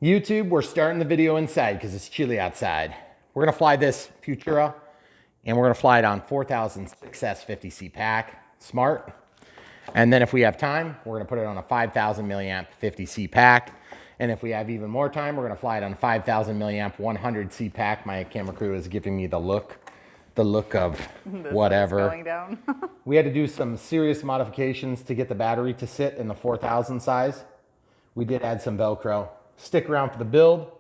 YouTube, we're starting the video inside because it's chilly outside. We're gonna fly this Futura and we're gonna fly it on 4000 6S50C pack, smart. And then if we have time, we're gonna put it on a 5000 milliamp 50C pack. And if we have even more time, we're gonna fly it on a 5000 milliamp 100C pack. My camera crew is giving me the look of whatever. Going down. We had to do some serious modifications to get the battery to sit in the 4000 size. We did add some Velcro. Stick around for the build.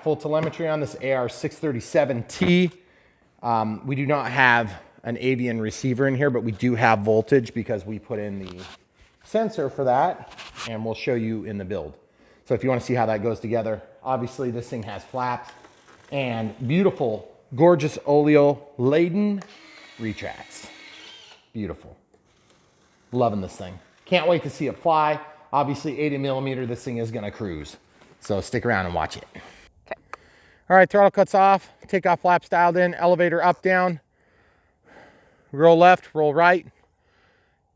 Full telemetry on this AR637T. We do not have an avian receiver in here, but we do have voltage because we put in the sensor for that, and we'll show you in the build. So if you want to see how that goes together, obviously this thing has flaps and beautiful, gorgeous oleo laden retracts. Beautiful. Loving this thing. Can't wait to see it fly. Obviously 80mm, this thing is gonna cruise. So stick around and watch it. Okay. All right, throttle cuts off, takeoff flaps dialed in, elevator up, down. Roll left, roll right.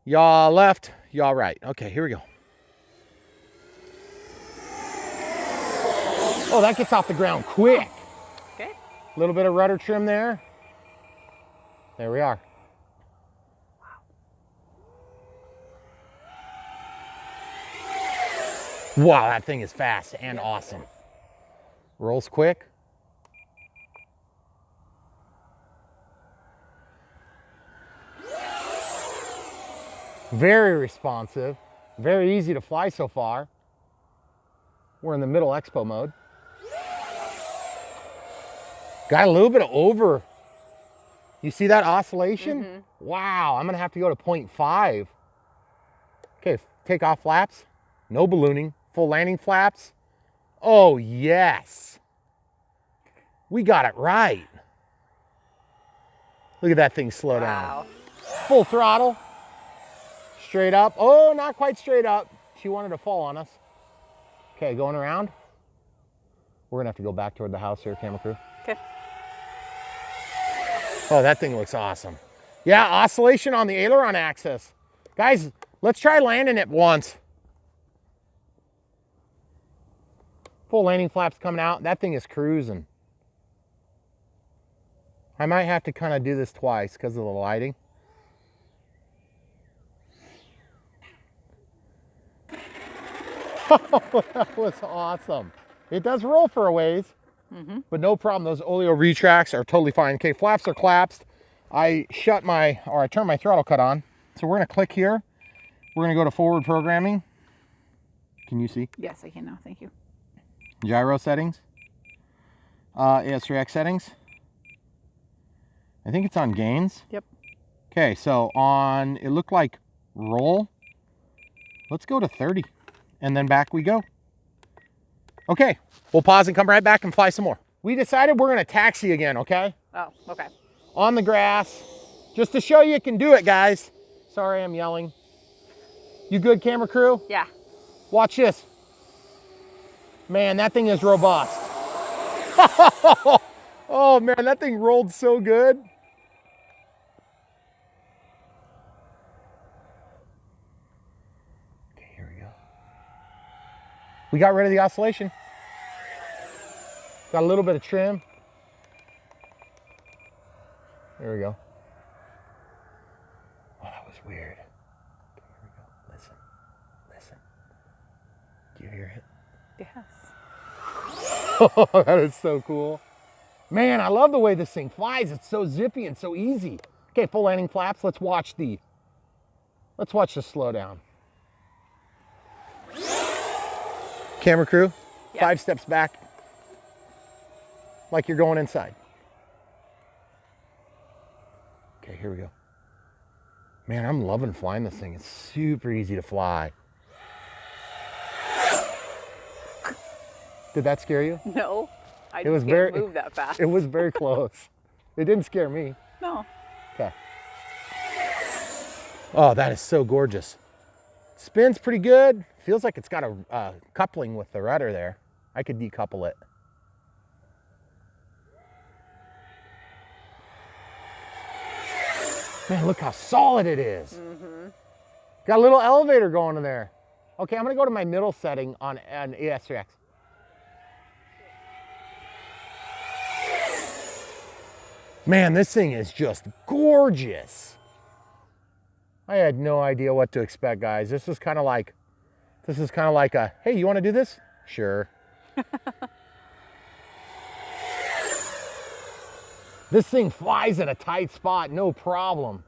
Yaw left, yaw right. Okay, here we go. Oh, that gets off the ground quick. Okay. A little bit of rudder trim there. There we are. Wow, that thing is fast and awesome. Rolls quick. Very responsive. Very easy to fly so far. We're in the middle expo mode. Got a little bit of over. You see that oscillation? Mm-hmm. Wow, I'm gonna have to go to 0.5. Okay, take off flaps. No ballooning. Full landing flaps. Oh, yes. We got it right. Look at that thing slow down. Full throttle. Straight up. Oh, not quite straight up. She wanted to fall on us. Okay, going around. We're gonna have to go back toward the house here, camera crew. Okay. Oh, that thing looks awesome. Yeah, oscillation on the aileron axis. Guys, let's try landing it once. Full landing flaps coming out. That thing is cruising. I might have to kind of do this twice because of the lighting. Oh, that was awesome. It does roll for a ways, but no problem. Those oleo retracts are totally fine. Okay, flaps are collapsed. I turned my throttle cut on. So we're gonna click here. We're gonna go to forward programming. Can you see? Yes, I can now. Thank you. Gyro settings, AS3X settings. I think it's on gains. Yep. Okay, so on, it looked like roll. Let's go to 30 and then back we go. Okay, we'll pause and come right back and fly some more. We decided we're gonna taxi again, okay? Oh, okay. On the grass, just to show you can do it, guys. Sorry, I'm yelling. You good, camera crew? Yeah. Watch this. Man, that thing is robust. Oh man, that thing rolled so good. Okay, here we go. We got rid of the oscillation. Got a little bit of trim. There we go. Oh, that was weird. Okay, here we go. Listen, listen. Do you hear it? Yes. Oh, that is so cool. Man, I love the way this thing flies. It's so zippy and so easy. Okay, full landing flaps. Let's watch the slowdown. Camera crew, Yep. 5 steps back, like you're going inside. Okay, here we go. Man, I'm loving flying this thing. It's super easy to fly. Did that scare you? No, I It was just very- can't move that fast. It was very close. It didn't scare me. No. Okay. Oh, that is so gorgeous. Spins pretty good. Feels like it's got a coupling with the rudder there. I could decouple it. Man, look how solid it is. Got a little elevator going in there. Okay, I'm gonna go to my middle setting on an AS3X. Man, this thing is just gorgeous. I had no idea what to expect, guys. This is kind of like a, hey, you want to do this? Sure. This thing flies in a tight spot, no problem.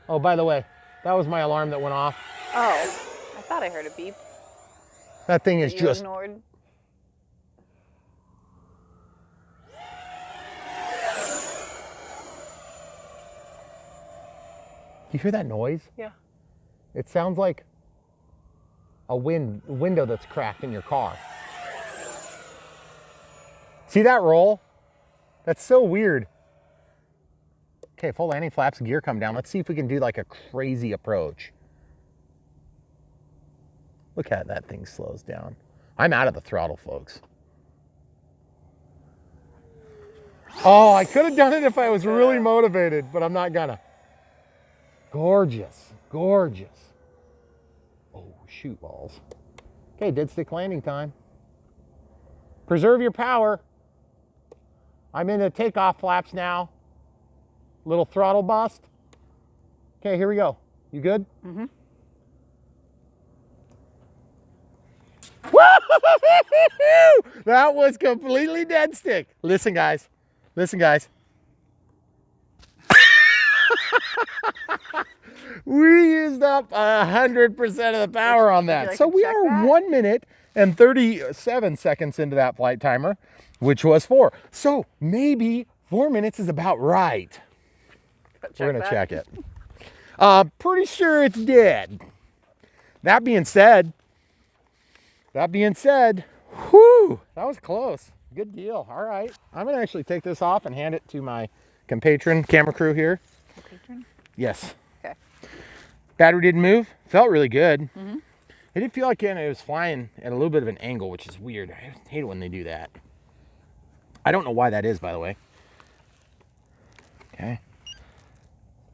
Oh, by the way, that was my alarm that went off. Oh, I thought I heard a beep. That thing is You just... ignored. You hear that noise? Yeah. It sounds like a window that's cracked in your car. See that roll? That's so weird. Okay, full landing flaps, gear come down. Let's see if we can do like a crazy approach. Look at that thing slows down. I'm out of the throttle, folks. Oh, I could have done it if I was really motivated, but I'm not gonna. Gorgeous, gorgeous. Oh, shoot balls. Okay, dead stick landing time. Preserve your power. I'm in the takeoff flaps now. Little throttle bust. Okay, here we go. You good? Mm-hmm. Woo! That was completely dead stick. Listen, guys. Listen, guys. We used up 100% of the power on that. Like So we are that? 1 minute and 37 seconds into that flight timer, which was 4. So maybe 4 minutes is about right. We're gonna check it. Pretty sure it's dead. That being said, whew, that was close. Good deal. All right. I'm gonna actually take this off and hand it to my compatriot camera crew here. Patron? Yes. Okay. Battery didn't move. Felt really good. Mm-hmm. It did feel like it was flying at a little bit of an angle, which is weird. I hate it when they do that. I don't know why that is, by the way. Okay.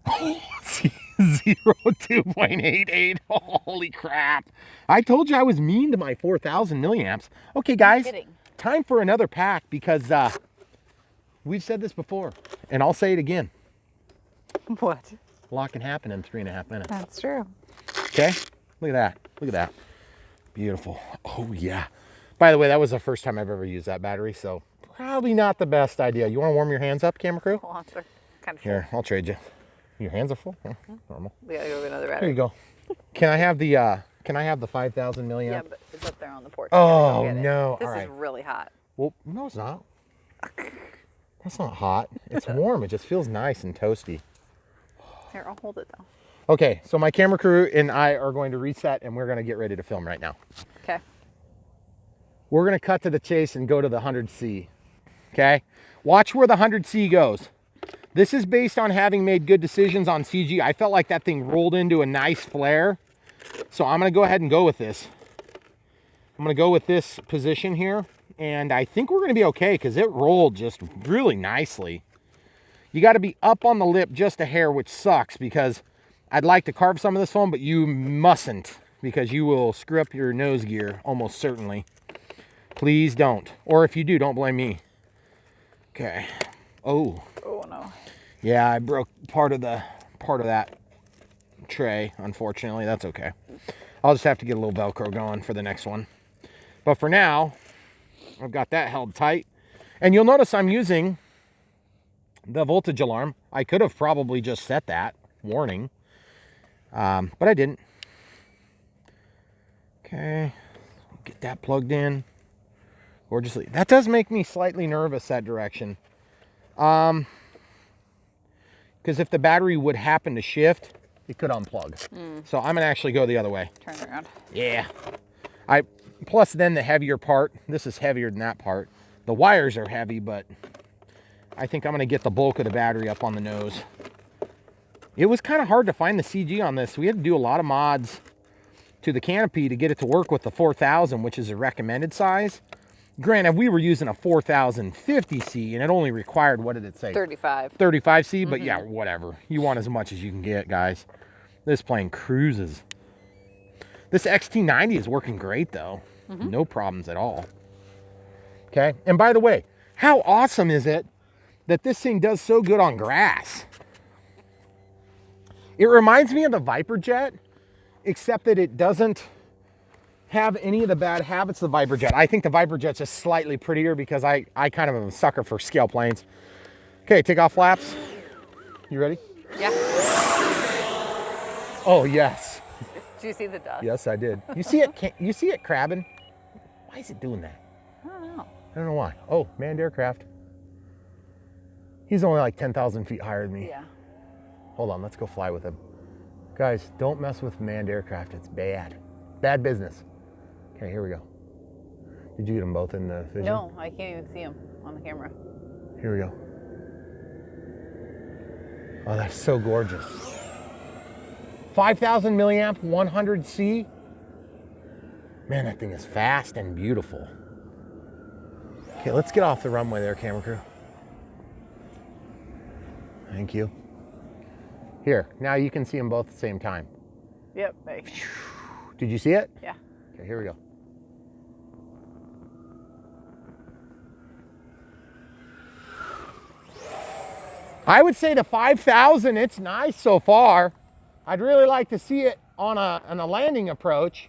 2.88. Holy crap. I told you I was mean to my 4,000 milliamps. Okay, guys, time for another pack because we've said this before, and I'll say it again. What? A lot can happen in 3.5 minutes. That's true. Okay, look at that. Look at that. Beautiful. Oh, yeah. By the way, that was the first time I've ever used that battery, so probably not the best idea. You want to warm your hands up, camera crew? Hold on, sir. Kind of full. Here, I'll trade you. Your hands are full? Yeah, normal. We gotta go get another battery. There you go. Can I have the 5,000 milliamp? Yeah, but it's up there on the porch. Oh, Get it. no. This All right. is really hot. Well, no, it's not. That's not hot. It's warm. It just feels nice and toasty. Here, I'll hold it though. Okay, so my camera crew and I are going to reset and we're going to get ready to film right now. Okay. We're going to cut to the chase and go to the 100C. Okay? Watch where the 100C goes. This is based on having made good decisions on CG. I felt like that thing rolled into a nice flare. So I'm going to go ahead and go with this. I'm going to go with this position here. And I think we're going to be okay because it rolled just really nicely. You got to be up on the lip just a hair, which sucks because I'd like to carve some of this foam, but you mustn't because you will screw up your nose gear almost certainly. Please don't. Or if you do, don't blame me. Okay. Oh. Oh no. Yeah, I broke part of that tray, unfortunately. That's okay. I'll just have to get a little Velcro going for the next one. But for now, I've got that held tight. And you'll notice I'm using the voltage alarm. I could have probably just set that warning, but I didn't. Okay, get that plugged in gorgeously. That does make me slightly nervous, that direction. Because if the battery would happen to shift, it could unplug. So I'm gonna actually go the other way. Turn it around. Yeah. Plus then the heavier part, this is heavier than that part. The wires are heavy, but I think I'm gonna get the bulk of the battery up on the nose. It was kind of hard to find the CG on this. We had to do a lot of mods to the canopy to get it to work with the 4000, which is a recommended size. Granted, we were using a 4050C and it only required, what did it say? 35. 35C, but yeah, whatever. You want as much as you can get, guys. This plane cruises. This XT90 is working great though. No problems at all. Okay, and by the way, how awesome is it that this thing does so good on grass. It reminds me of the Viper Jet, except that it doesn't have any of the bad habits of the Viper Jet. I think the Viper Jet's just slightly prettier because I kind of am a sucker for scale planes. Okay, take off flaps. You ready? Yeah. Oh, yes. Did you see the dust? Yes, I did. You see it? You see it crabbing? Why is it doing that? I don't know. I don't know why. Oh, manned aircraft. He's only like 10,000 feet higher than me. Yeah. Hold on, let's go fly with him. Guys, don't mess with manned aircraft. It's bad. Bad business. Okay, here we go. Did you get them both in the vision? No, I can't even see them on the camera. Here we go. Oh, that's so gorgeous. 5,000 milliamp, 100C. Man, that thing is fast and beautiful. Okay, let's get off the runway there, camera crew. Thank you. Here, now you can see them both at the same time. Yep. Thanks. Did you see it? Yeah. Okay, here we go. I would say the 5,000, it's nice so far. I'd really like to see it on a landing approach.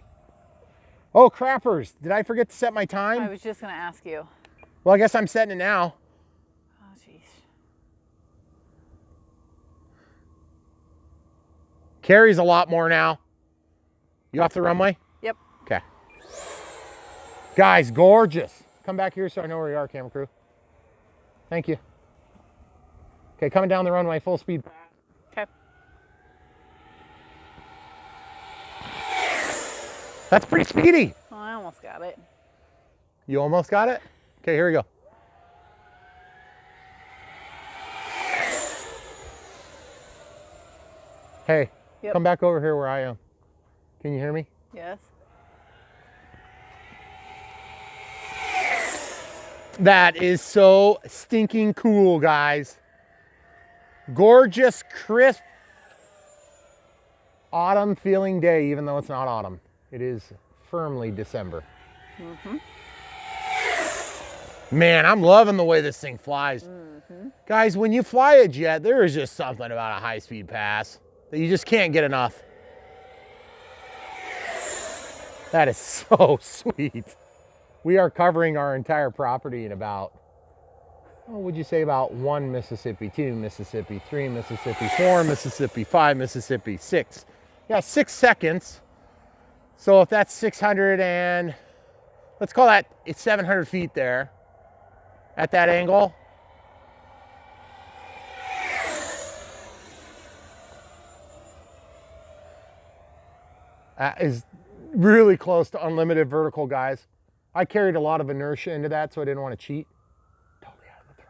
Oh, crappers, did I forget to set my time? I was just going to ask you. Well, I guess I'm setting it now. Oh, jeez. Carries a lot more now. You off the runway? Yep. Okay. Guys, gorgeous. Come back here so I know where you are, camera crew. Thank you. Okay, coming down the runway, full speed. Okay. That's pretty speedy. Oh, I almost got it. You almost got it? Okay, here we go. Hey, Yep. come back over here where I am. Can you hear me? Yes. That is so stinking cool, guys. Gorgeous, crisp, autumn feeling day, even though it's not autumn. It is firmly December. Mm-hmm. Man, I'm loving the way this thing flies. Mm-hmm. Guys, when you fly a jet, there is just something about a high-speed pass that you just can't get enough. That is so sweet. We are covering our entire property in about, what would you say, about 1 Mississippi, 2 Mississippi, 3 Mississippi, 4 Mississippi, 5 Mississippi, 6. Yeah, 6 seconds. So if that's 600 and, let's call that, it's 700 feet there at that angle. That is really close to unlimited vertical, guys. I carried a lot of inertia into that, so I didn't want to cheat. Totally out of the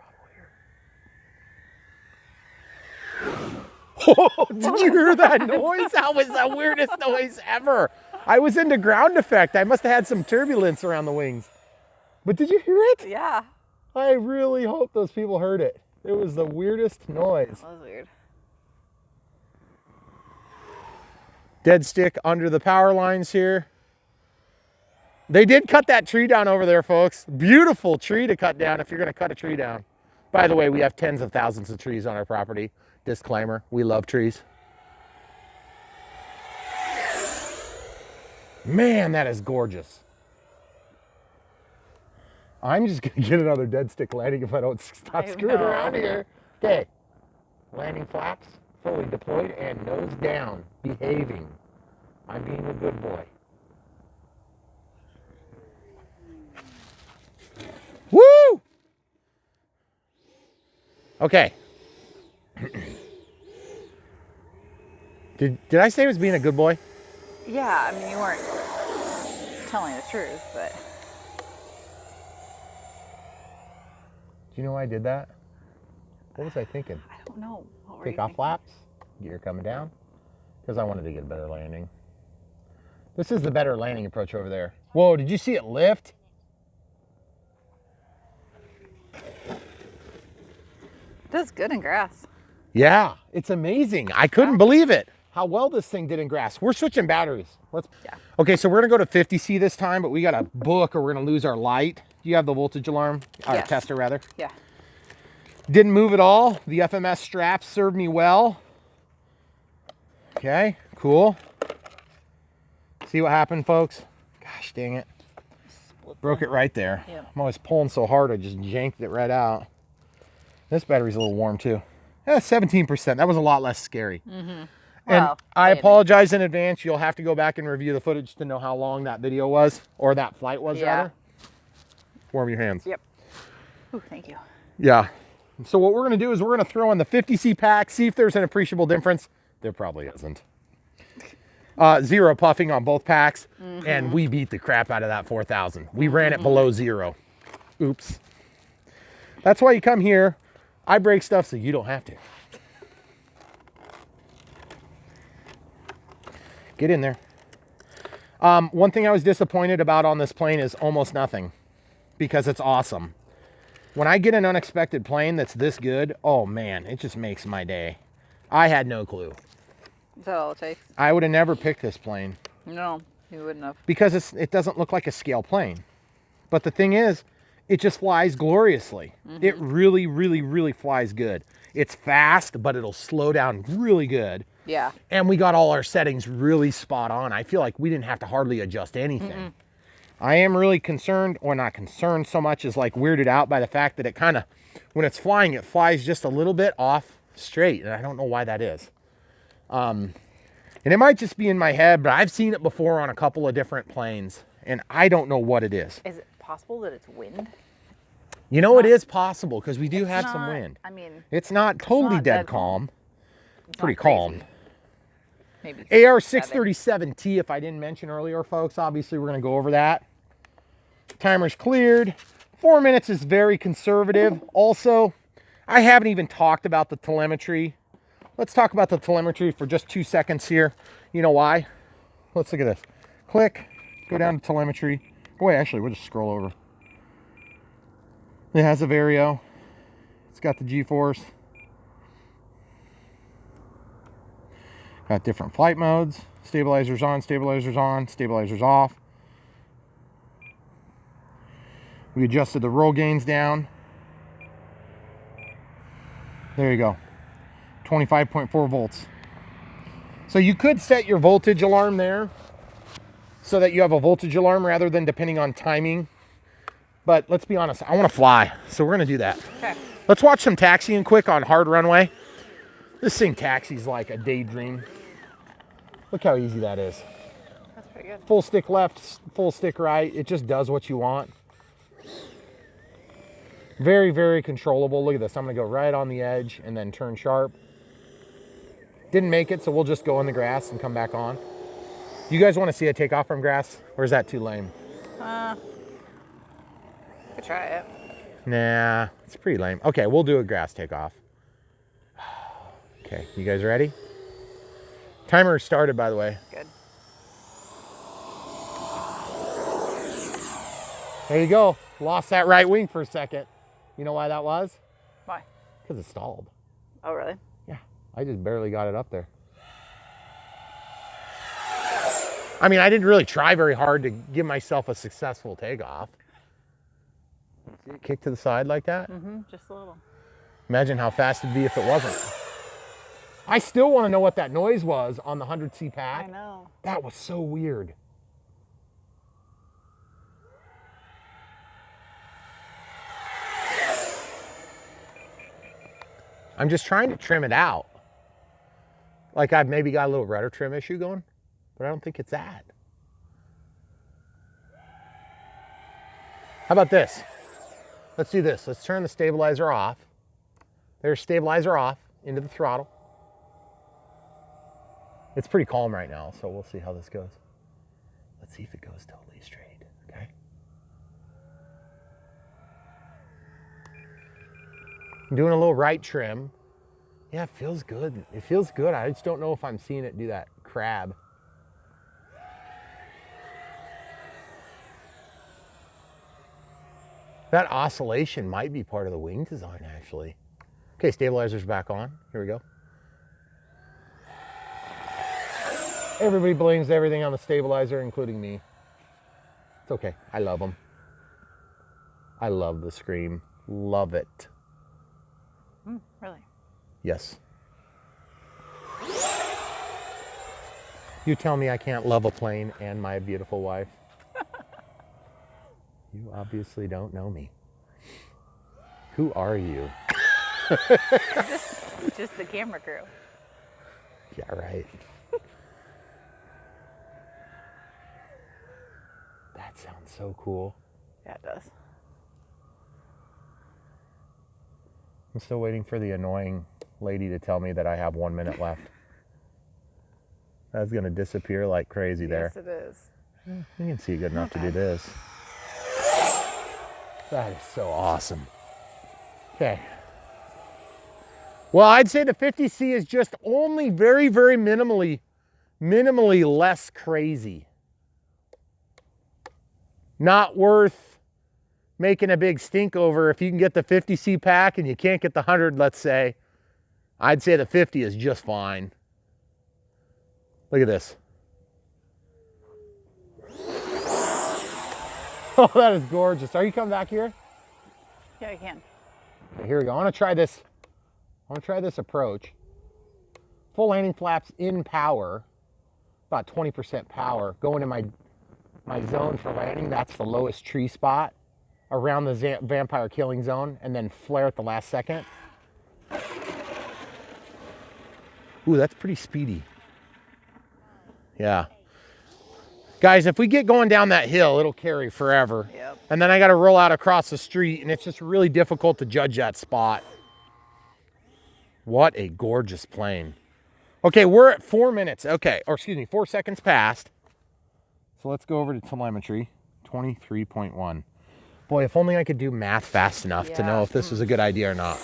throttle here. Oh, did you hear that noise? That was the weirdest noise ever. I was into ground effect. I must have had some turbulence around the wings. But did you hear it? Yeah. I really hope those people heard it. It was the weirdest noise. That was weird. Dead stick under the power lines here. They did cut that tree down over there, folks. Beautiful tree to cut down if you're going to cut a tree down. By the way, we have tens of thousands of trees on our property. Disclaimer, we love trees. Man, that is gorgeous. I'm just going to get another dead stick landing if I don't stop screwing around here. Okay. Landing flaps, fully deployed and nose down, behaving. I'm being a good boy. Woo! Okay. Did I say I was being a good boy? Yeah, I mean, you weren't telling the truth, but. Do you know why I did that? What was I thinking? I don't know. What were Take you off thinking? flaps, gear coming down, because I wanted to get a better landing. This is the better landing approach over there. Whoa, did you see it lift? Does good in grass. Yeah, it's amazing. I couldn't believe it. How well this thing did in grass. We're switching batteries. Yeah. Okay, so we're gonna go to 50C this time, but we gotta book or we're gonna lose our light. Do you have the voltage alarm? Or Yes. tester rather. Yeah. Didn't move at all. The FMS straps served me well. Okay, cool. See what happened, folks? Gosh dang it. Broke it right there. Yep. I'm always pulling so hard, I just yanked it right out. This battery's a little warm too. Yeah, 17%. That was a lot less scary. Mm-hmm. And Well, I maybe. apologize in advance. You'll have to go back and review the footage to know how long that video was, or that flight was, rather. Warm your hands. Yep. Ooh, thank you. Yeah. So what we're going to do is we're going to throw in the 50C pack, see if there's an appreciable difference. There probably isn't. 0 puffing on both packs, and we beat the crap out of that 4000. We ran it below 0. Oops. That's why you come here. I break stuff so you don't have to. Get in there. One thing I was disappointed about on this plane is almost nothing, because it's awesome. When I get an unexpected plane that's this good, oh man, it just makes my day. I had no clue. Is that all it takes? I would have never picked this plane. No, you wouldn't have. Because it doesn't look like a scale plane. But the thing is, it just flies gloriously. It really, really, really flies good. It's fast, but it'll slow down really good. Yeah. And we got all our settings really spot on. I feel like we didn't have to hardly adjust anything. I am really concerned, or not concerned so much as like weirded out by the fact that it kind of, when it's flying, it flies just a little bit off straight. And I don't know why that is. And it might just be in my head, but I've seen it before on a couple of different planes, and I don't know what it is. Is it possible that it's wind? You know, it is possible because we do have some Not- wind. I mean, It's not totally not dead dead calm. it's Pretty not crazy. calm. Maybe. 7. AR637T, if I didn't mention earlier, folks, obviously we're going to go over that. Timer's cleared. 4 minutes is very conservative. Also, I haven't even talked about the telemetry. Let's talk about the telemetry for just 2 seconds here. You know why? Let's look at this. Click, go down to telemetry. Oh, wait, actually, we'll just scroll over. It has a Vario. It's got the G-force. Got different flight modes. Stabilizers on, stabilizers on, stabilizers off. We adjusted the roll gains down. There you go. 25.4 volts. So you could set your voltage alarm there so that you have a voltage alarm rather than depending on timing. But let's be honest, I want to fly, so we're going to do that. Okay. Let's watch some taxiing quick on hard runway. This thing taxis like a daydream. Look how easy that is. That's pretty good. Full stick left, full stick right. It just does what you want. Very, very controllable. Look at this. I'm going to go right on the edge and then turn sharp. Didn't make it, so we'll just go in the grass and come back on. You guys want to see it take off from grass, or is that too lame? Could try it. Nah, it's pretty lame. Okay, we'll do a grass takeoff. Okay, you guys ready? Timer started, by the way. Good. There you go. Lost that right wing for a second. You know why that was? Why? Because it stalled. Oh, really? Yeah, I just barely got it up there. I mean, I didn't really try very hard to give myself a successful takeoff. See it kick to the side like that? Just a little. Imagine how fast it'd be if it wasn't. I still want to know what that noise was on the 100C pack. I know. That was so weird. I'm just trying to trim it out. Like I've maybe got a little rudder trim issue going, but I don't think it's that. How about this? Let's do this. Let's turn the stabilizer off. There's stabilizer off into the throttle. It's pretty calm right now, so we'll see how this goes. Let's see if it goes totally straight, okay? I'm doing a little right trim. Yeah, it feels good. It feels good. I just don't know if I'm seeing it do that crab. That oscillation might be part of the wing design, actually. Okay, stabilizer's back on. Here we go. Everybody blames everything on the stabilizer, including me. It's okay. I love them. I love the Scream. Love it. Really? Yes. You tell me I can't love a plane and my beautiful wife. You obviously don't know me. Who are you? Just the camera crew. Yeah, right. That sounds so cool. Yeah, it does. I'm still waiting for the annoying lady to tell me that I have 1 minute left. That's gonna disappear like crazy there. Yes, it is. You can see good enough to do this. That is so awesome. Okay. Well, I'd say the 50C is just only very, very minimally less crazy. Not worth making a big stink over. If you can get the 50C pack and you can't get the 100, let's say, I'd say the 50 is just fine. Look at this. Oh, that is gorgeous. Are you coming back here? Yeah, you can. Okay, here we go. I want to try this. I want to try this approach. Full landing flaps in power, about 20% power. Going to my zone for landing. That's the lowest tree spot around the vampire killing zone, and then flare at the last second. Ooh, that's pretty speedy. Yeah. Guys, if we get going down that hill, it'll carry forever. Yep. And then I got to roll out across the street, and it's just really difficult to judge that spot. What a gorgeous plane. Okay, we're at 4 minutes. Okay, or excuse me, 4 seconds past. So let's go over to telemetry, 23.1. Boy, if only I could do math fast enough to know if this was a good idea or not.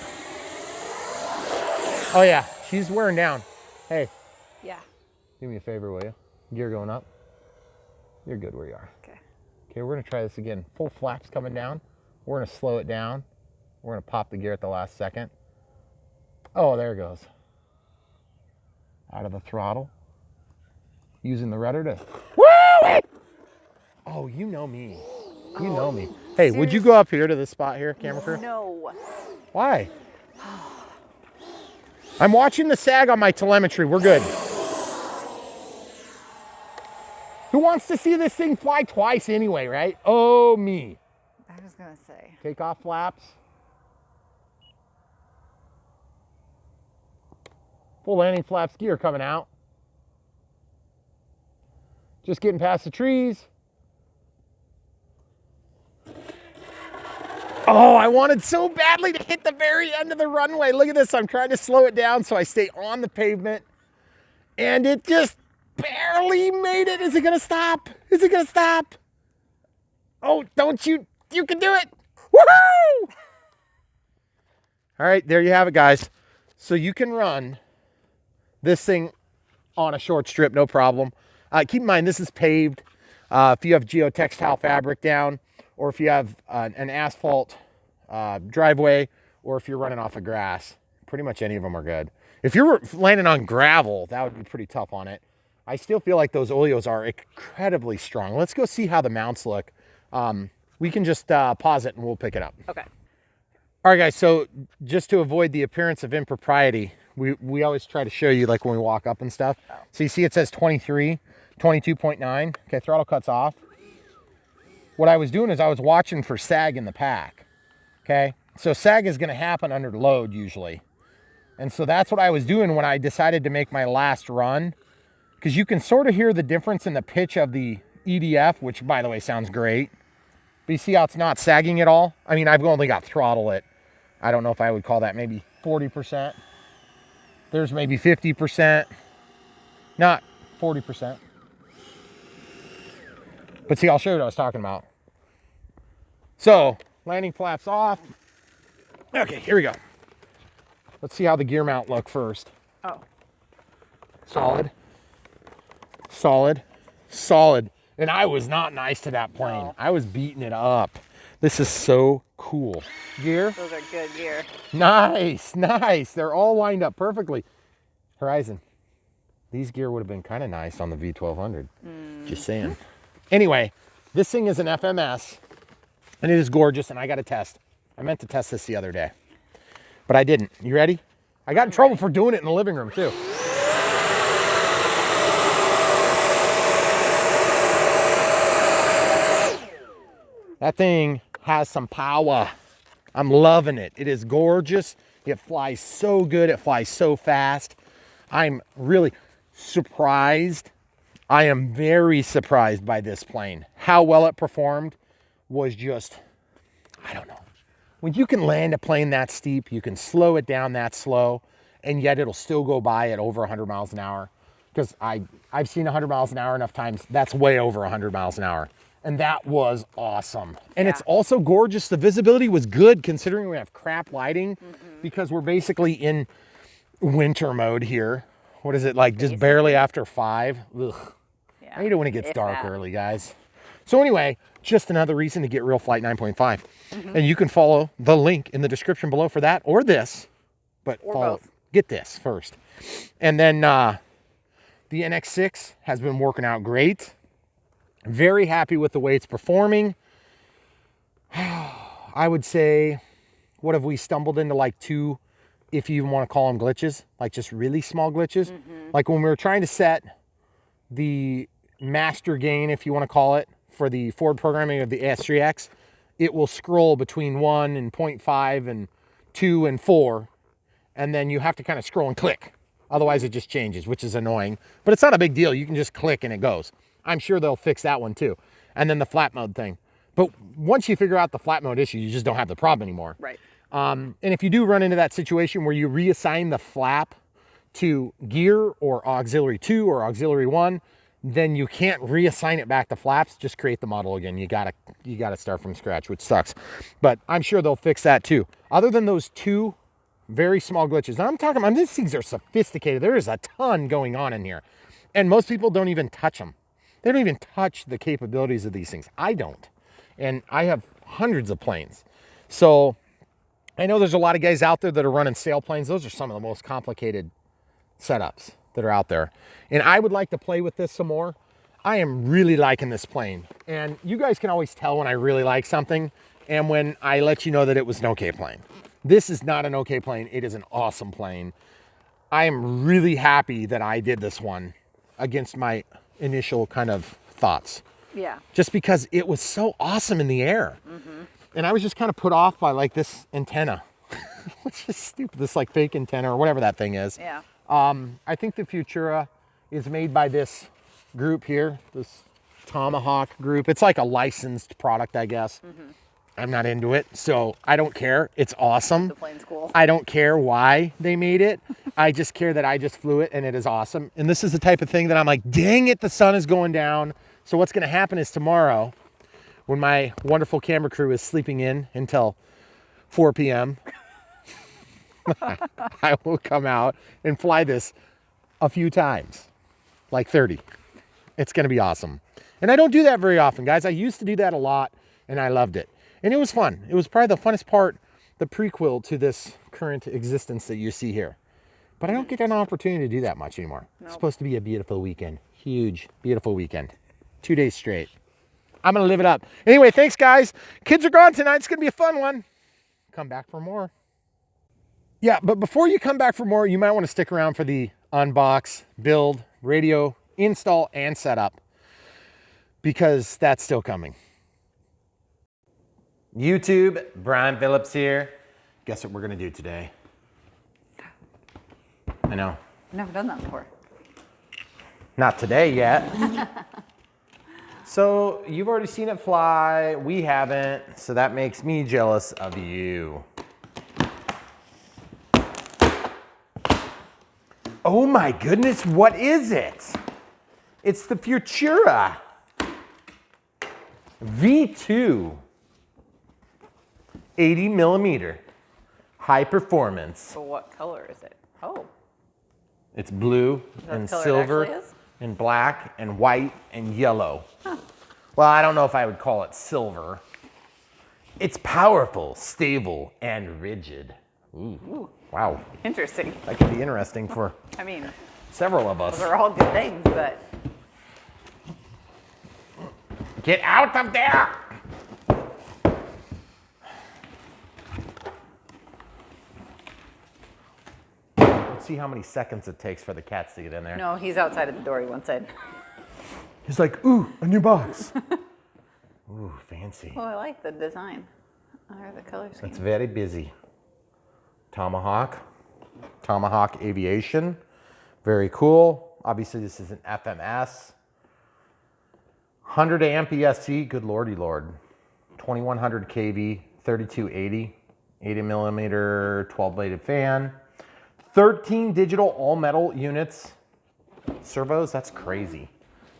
Oh yeah, she's wearing down. Hey. Yeah. Do me a favor, will you? Gear going up. You're good where you are. Okay. Okay, we're gonna try this again. Full flaps coming down. We're gonna slow it down. We're gonna pop the gear at the last second. Oh, there it goes. Out of the throttle. Using the rudder to, woo! Oh, you know me. You know me. Hey, would you go up here to this spot here, camera crew? No. Why? I'm watching the sag on my telemetry. We're good. Who wants to see this thing fly twice anyway, right? Oh, me. I was going to say. Take off flaps. Full landing flaps gear coming out. Just getting past the trees. Oh, I wanted so badly to hit the very end of the runway. Look at this. I'm trying to slow it down so I stay on the pavement. And it just barely made it. Is it going to stop? Is it going to stop? Oh, don't you? You can do it. Woohoo! All right, there you have it, guys. So you can run this thing on a short strip, no problem. Keep in mind, this is paved. If you have geotextile fabric down, or if you have an asphalt driveway, or if you're running off of grass, pretty much any of them are good. If you're landing on gravel, that would be pretty tough on it. I still feel like those Oleos are incredibly strong. Let's go see how the mounts look. We can just pause it and we'll pick it up. Okay. All right, guys, so just to avoid the appearance of impropriety, we always try to show you like when we walk up and stuff. Oh. So you see it says 23, 22.9. Okay, throttle cuts off. What I was doing is I was watching for sag in the pack. Okay, so sag is going to happen under load usually. And so that's what I was doing when I decided to make my last run, because you can sort of hear the difference in the pitch of the EDF, which by the way sounds great. But you see how it's not sagging at all? I mean, I've only got throttle at, I don't know if I would call that maybe 40%. There's maybe 50%, not 40%. But see, I'll show you what I was talking about. So, landing flaps off. Okay, here we go. Let's see how the gear mount look first. Oh. Solid. Solid. Solid. And I was not nice to that plane. No. I was beating it up. This is so cool. Gear. Those are good gear. Nice, nice. They're all lined up perfectly. Horizon. These gear would have been kind of nice on the V1200. Just saying. Anyway, this thing is an FMS, and it is gorgeous, and I got to test. I meant to test this the other day. but I didn't. You ready? I got in trouble for doing it in the living room too. That thing has some power. I'm loving it. It is gorgeous. It flies so good. It flies so fast. I'm really surprised. I am very surprised by this plane. How well it performed was just, I don't know. When you can land a plane that steep, you can slow it down that slow, and yet it'll still go by at over 100 miles an hour. Because I've seen 100 miles an hour enough times. That's way over 100 miles an hour. And that was awesome. And it's also gorgeous. The visibility was good considering we have crap lighting because we're basically in winter mode here. What is it, like just barely after 5? Ugh. Yeah. I hate it when it gets dark early, guys. So anyway, just another reason to get Real Flight 9.5. And you can follow the link in the description below for that or this. But follow, get this first. And then the NX6 has been working out great. Very happy with the way it's performing. I would say, what have we stumbled into, like 2, if you even want to call them glitches, like just really small glitches. Like when we were trying to set the master gain, if you want to call it, for the forward programming of the AS3X, it will scroll between 1 and 0.5 and 2 and 4. And then you have to kind of scroll and click. Otherwise it just changes, which is annoying, but it's not a big deal. You can just click and it goes. I'm sure they'll fix that one too. And then the flat mode thing. But once you figure out the flat mode issue, you just don't have the problem anymore. Right. And if you do run into that situation where you reassign the flap to gear or auxiliary 2 or auxiliary 1, then you can't reassign it back to flaps. Just create the model again. You gotta start from scratch, which sucks. But I'm sure they'll fix that too. Other than those 2 very small glitches. And I'm talking about, these things are sophisticated. There is a ton going on in here. And most people don't even touch them. They don't even touch the capabilities of these things. I don't. And I have hundreds of planes. So I know there's a lot of guys out there that are running sailplanes. Those are some of the most complicated setups that are out there. And I would like to play with this some more. I am really liking this plane. And you guys can always tell when I really like something and when I let you know that it was an okay plane. This is not an okay plane. It is an awesome plane. I am really happy that I did this one against my initial kind of thoughts. Yeah. Just because it was so awesome in the air. And I was just kind of put off by like this antenna, which is stupid. This like fake antenna or whatever that thing is. Yeah. I think the Futura is made by this group here, this Tomahawk group. It's like a licensed product, I guess. I'm not into it, so I don't care. It's awesome. The plane's cool. I don't care why they made it. I just care that I just flew it and it is awesome. And this is the type of thing that I'm like, dang it, the sun is going down. So what's gonna happen is tomorrow, when my wonderful camera crew is sleeping in until 4 p.m., I will come out and fly this a few times, like 30. It's gonna be awesome. And I don't do that very often, guys. I used to do that a lot and I loved it. And it was fun. It was probably the funnest part, the prequel to this current existence that you see here. But I don't get an opportunity to do that much anymore. Nope. It's supposed to be a beautiful weekend. Huge, beautiful weekend. 2 days straight. I'm going to live it up. Anyway, thanks, guys. Kids are gone tonight. It's going to be a fun one. Come back for more. Yeah, but before you come back for more, you might want to stick around for the unbox, build, radio, install, and setup. Because that's still coming. YouTube, Brian Phillips here. Guess what we're gonna do today? I know. I've never done that before. Not today yet. So you've already seen it fly. We haven't, so that makes me jealous of you. Oh my goodness, what is it? It's the Futura V2. 80mm, high performance. So what color is it? Oh. It's blue and silver and black and white and yellow. Huh. Well, I don't know if I would call it silver. It's powerful, stable, and rigid. Ooh. Wow. Interesting. That could be interesting for several of us. Those are all good things, but. Get out of there! see how many seconds it takes for the cats to get in there. No, he's outside at the door. He won't say. He's like, ooh, a new box. Ooh, fancy. Oh, I like the design. Or the color scheme. It's very busy. Tomahawk Aviation. Very cool. Obviously, this is an FMS. 100 amp ESC, good lordy lord. 2100 kV, 3280, 80mm 12-bladed fan. 13 digital all-metal units. Servos, that's crazy.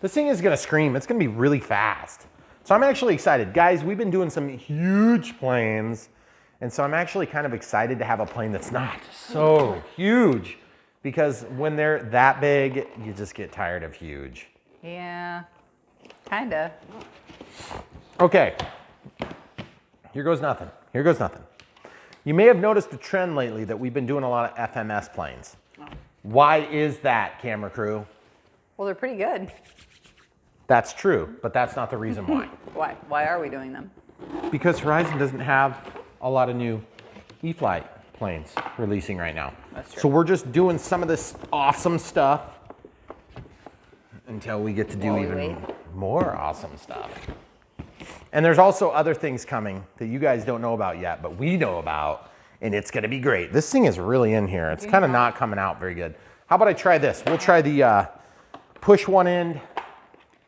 This thing is gonna scream. It's gonna be really fast. So I'm actually excited. Guys, we've been doing some huge planes, and so I'm actually kind of excited to have a plane that's not so huge, because when they're that big, you just get tired of huge. Yeah, kinda. Okay, here goes nothing. Here goes nothing. You may have noticed a trend lately that we've been doing a lot of FMS planes. Oh. Why is that, camera crew? Well, they're pretty good. That's true, but that's not the reason why. Why? Why are we doing them? Because Horizon doesn't have a lot of new E-Flight planes releasing right now. That's true. So we're just doing some of this awesome stuff until we get to do even more awesome stuff. And there's also other things coming that you guys don't know about yet, but we know about, and it's gonna be great. This thing is really in here. It's kind of not coming out very good. How about I try this? We'll try the push one end,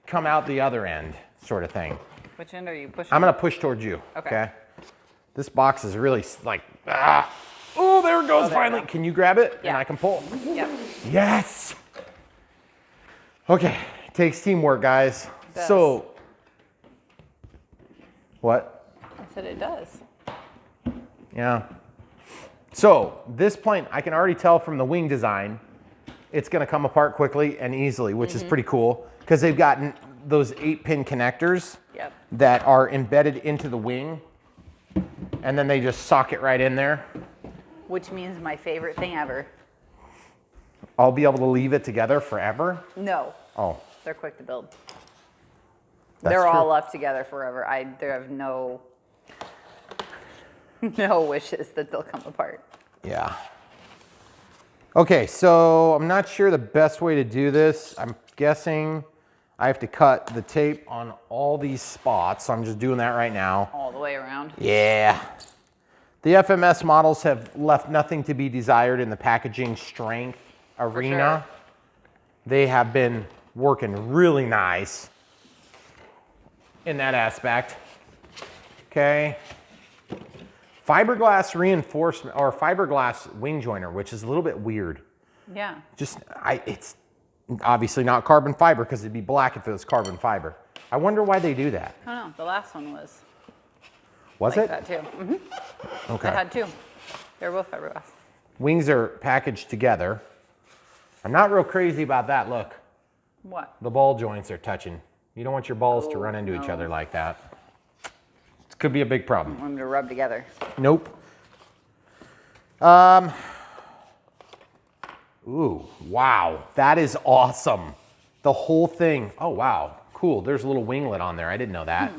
come out the other end sort of thing. Which end are you pushing? I'm gonna push towards you, Okay. This box is really like, ah. Oh, there it goes finally. Can you grab it? Yeah. And I can pull. Yep. Yes. Okay, takes teamwork, guys. So, what? I said it does. Yeah. So this plane, I can already tell from the wing design, it's gonna come apart quickly and easily, which is pretty cool, because they've gotten those 8-pin connectors that are embedded into the wing, and then they just socket right in there. Which means my favorite thing ever. I'll be able to leave it together forever? No. Oh. They're quick to build. That's They're true. all left together forever. There have no wishes that they'll come apart. Yeah. Okay, so I'm not sure the best way to do this. I'm guessing I have to cut the tape on all these spots. So I'm just doing that right now. All the way around. Yeah. The FMS models have left nothing to be desired in the packaging strength arena. Sure. They have been working really nice in that aspect. Okay. Fiberglass reinforcement, or fiberglass wing joiner, which is a little bit weird. Yeah. It's obviously not carbon fiber, because it'd be black if it was carbon fiber. I wonder why they do that. I don't know. The last one was. Was like it? that too. Okay. I had two. They were both fiberglass. Wings are packaged together. I'm not real crazy about that. Look, What? the ball joints are touching. You don't want your balls to run into each other like that. It could be a big problem. I want them to rub together. Nope. Ooh, wow, that is awesome. The whole thing. Oh, wow, cool. There's a little winglet on there. I didn't know that.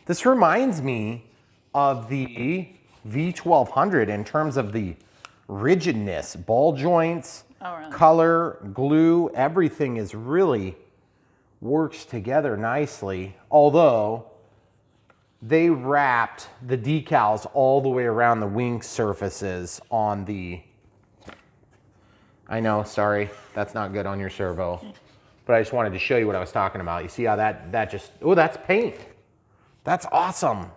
This reminds me of the V1200 in terms of the rigidness, ball joints, color, glue, everything is really works together nicely. Although they wrapped the decals all the way around the wing surfaces on the, I know, sorry, that's not good on your servo, but I just wanted to show you what I was talking about. You see how that just, oh, that's paint. That's awesome.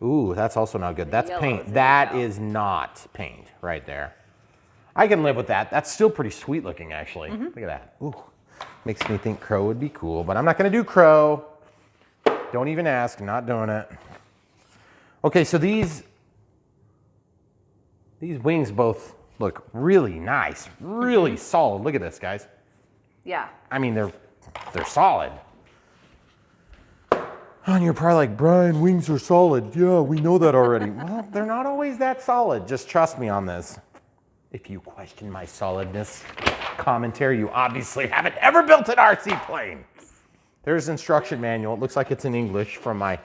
Ooh, that's also not good. That's paint. That is not paint right there. I can live with that. That's still pretty sweet looking, actually. Look at that. Ooh, makes me think crow would be cool, but I'm not gonna do crow. Don't even ask, I'm not doing it. Okay, so these wings both look really nice, really solid. Look at this, guys. Yeah. I mean, they're solid. And you're probably like, Brian, wings are solid. Yeah, we know that already. Well, they're not always that solid. Just trust me on this. If you question my solidness commentary, you obviously haven't ever built an RC plane. There's an instruction manual. It looks like it's in English from my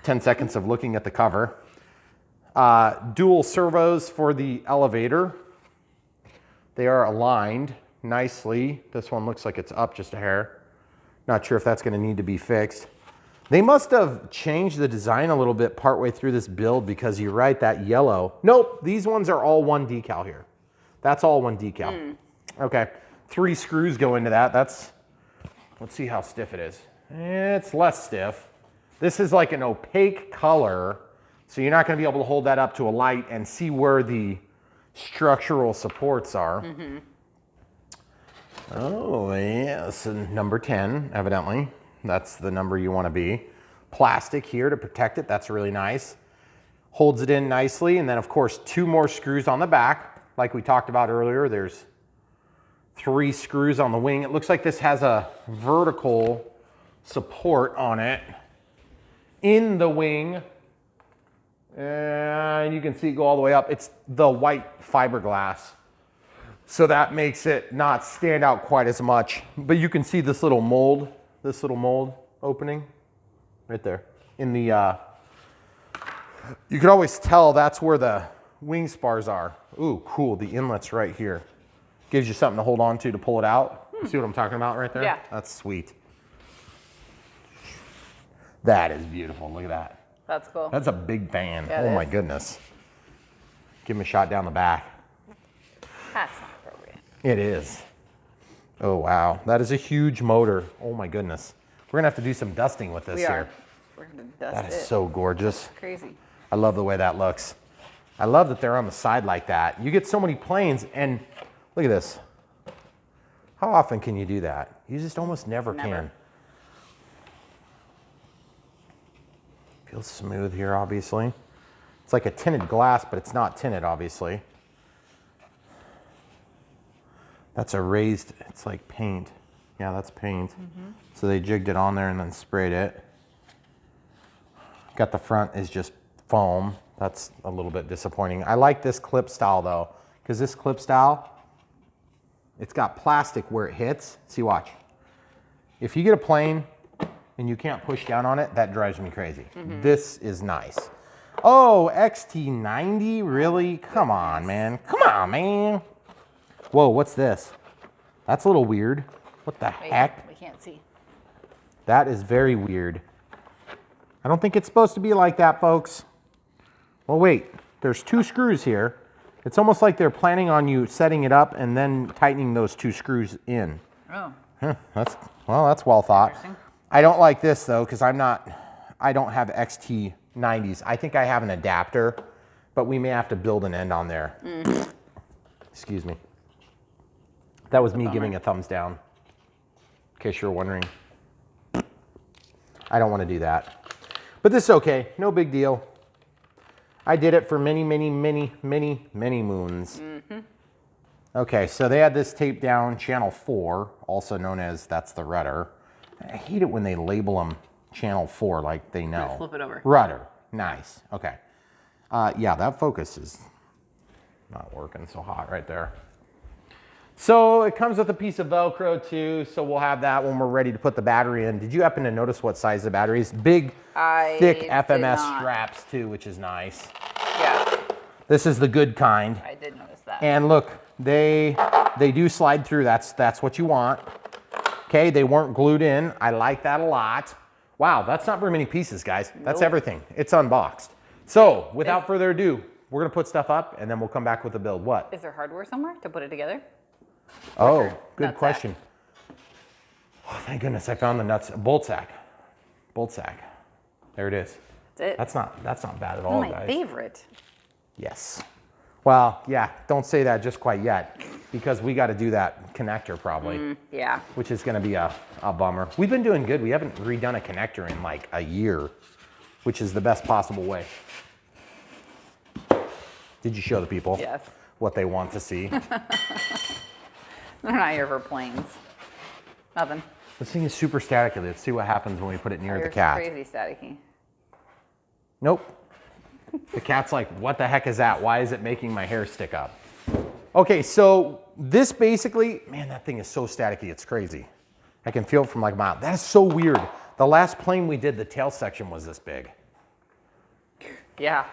10 seconds of looking at the cover. Dual servos for the elevator. They are aligned nicely. This one looks like it's up just a hair. Not sure if that's going to need to be fixed. They must have changed the design a little bit partway through this build, because you're right, that yellow. Nope, these ones are all one decal here. That's all one decal. Okay, 3 screws go into that. Let's see how stiff it is. It's less stiff. This is like an opaque color, so you're not going to be able to hold that up to a light and see where the structural supports are. Oh, yes, and number 10, evidently. That's the number you want to be. Plastic here to protect it. That's really nice. Holds it in nicely. And then, of course, 2 more screws on the back. Like we talked about earlier, there's 3 screws on the wing. It looks like this has a vertical support on it in the wing. And you can see it go all the way up. It's the white fiberglass, so that makes it not stand out quite as much. But you can see this little mold opening right there in the, you can always tell that's where the wing spars are. Ooh, cool, the inlet's right here. Gives you something to hold on to pull it out. See what I'm talking about right there? Yeah. That's sweet. That is beautiful, look at that. That's cool. That's a big fan. Yeah, oh my goodness. Give me a shot down the back. That's not appropriate. It is. Oh wow, that is a huge motor. Oh my goodness. We're gonna have to do some dusting with this here. We're gonna dust That is it. so gorgeous. Crazy. I love the way that looks. I love that they're on the side like that. You get so many planes, and look at this. How often can you do that? You just almost never can. Feels smooth here, obviously. It's like a tinted glass, but it's not tinted, obviously. That's a raised, it's like paint. Yeah, that's paint. So they jigged it on there and then sprayed it. Got the front is just foam. That's a little bit disappointing. I like this clip style though, because this clip style, it's got plastic where it hits. See, watch. If you get a plane and you can't push down on it, that drives me crazy. This is nice. Oh, XT90, really? Come on, man. Come on, man. Whoa, what's this? That's a little weird. What the heck? We can't see. That is very weird. I don't think it's supposed to be like that, folks. Well, wait, there's 2 screws here. It's almost like they're planning on you setting it up and then tightening those 2 screws in. Oh. That's well thought. I don't like this though, because I don't have XT90s. I think I have an adapter, but we may have to build an end on there. Excuse me. That was me giving a thumbs down, in case you're wondering. I don't want to do that. But this is okay, no big deal. I did it for many, many, many, many, many moons. Okay, so they had this taped down channel 4, also known as, that's the rudder. I hate it when they label them channel 4 like they know. Flip it over. Rudder, nice, okay. Yeah, that focus is not working so hot right there. So it comes with a piece of Velcro too, so we'll have that when we're ready to put the battery in. Did you happen to notice what size the battery is? Big, thick FMS straps too, which is nice. Yeah. This is the good kind. I did notice that. And look, they do slide through. That's what you want. Okay, they weren't glued in. I like that a lot. Wow, that's not very many pieces, guys. That's everything. It's unboxed. So without further ado, we're gonna put stuff up and then we'll come back with the build. What? Is there hardware somewhere to put it together? Oh, good question. Oh, thank goodness I found the nuts. Bolt sack. Bolt sack. There it is. That's it. That's not bad at all, my guys. favorite. Yes. Well, yeah, don't say that just quite yet, because we got to do that connector probably. Yeah. Which is going to be a bummer. We've been doing good. We haven't redone a connector in like a year, which is the best possible way. Did you show the people Yes. what they want to see? They're not here for planes. Nothing. This thing is super staticky. Let's see what happens when we put it near the cat. Crazy staticky. Nope. The cat's like, what the heck is that? Why is it making my hair stick up? Okay, so this basically, man, that thing is so staticky, it's crazy. I can feel it from like a mile. That is so weird. The last plane we did, the tail section was this big. Yeah.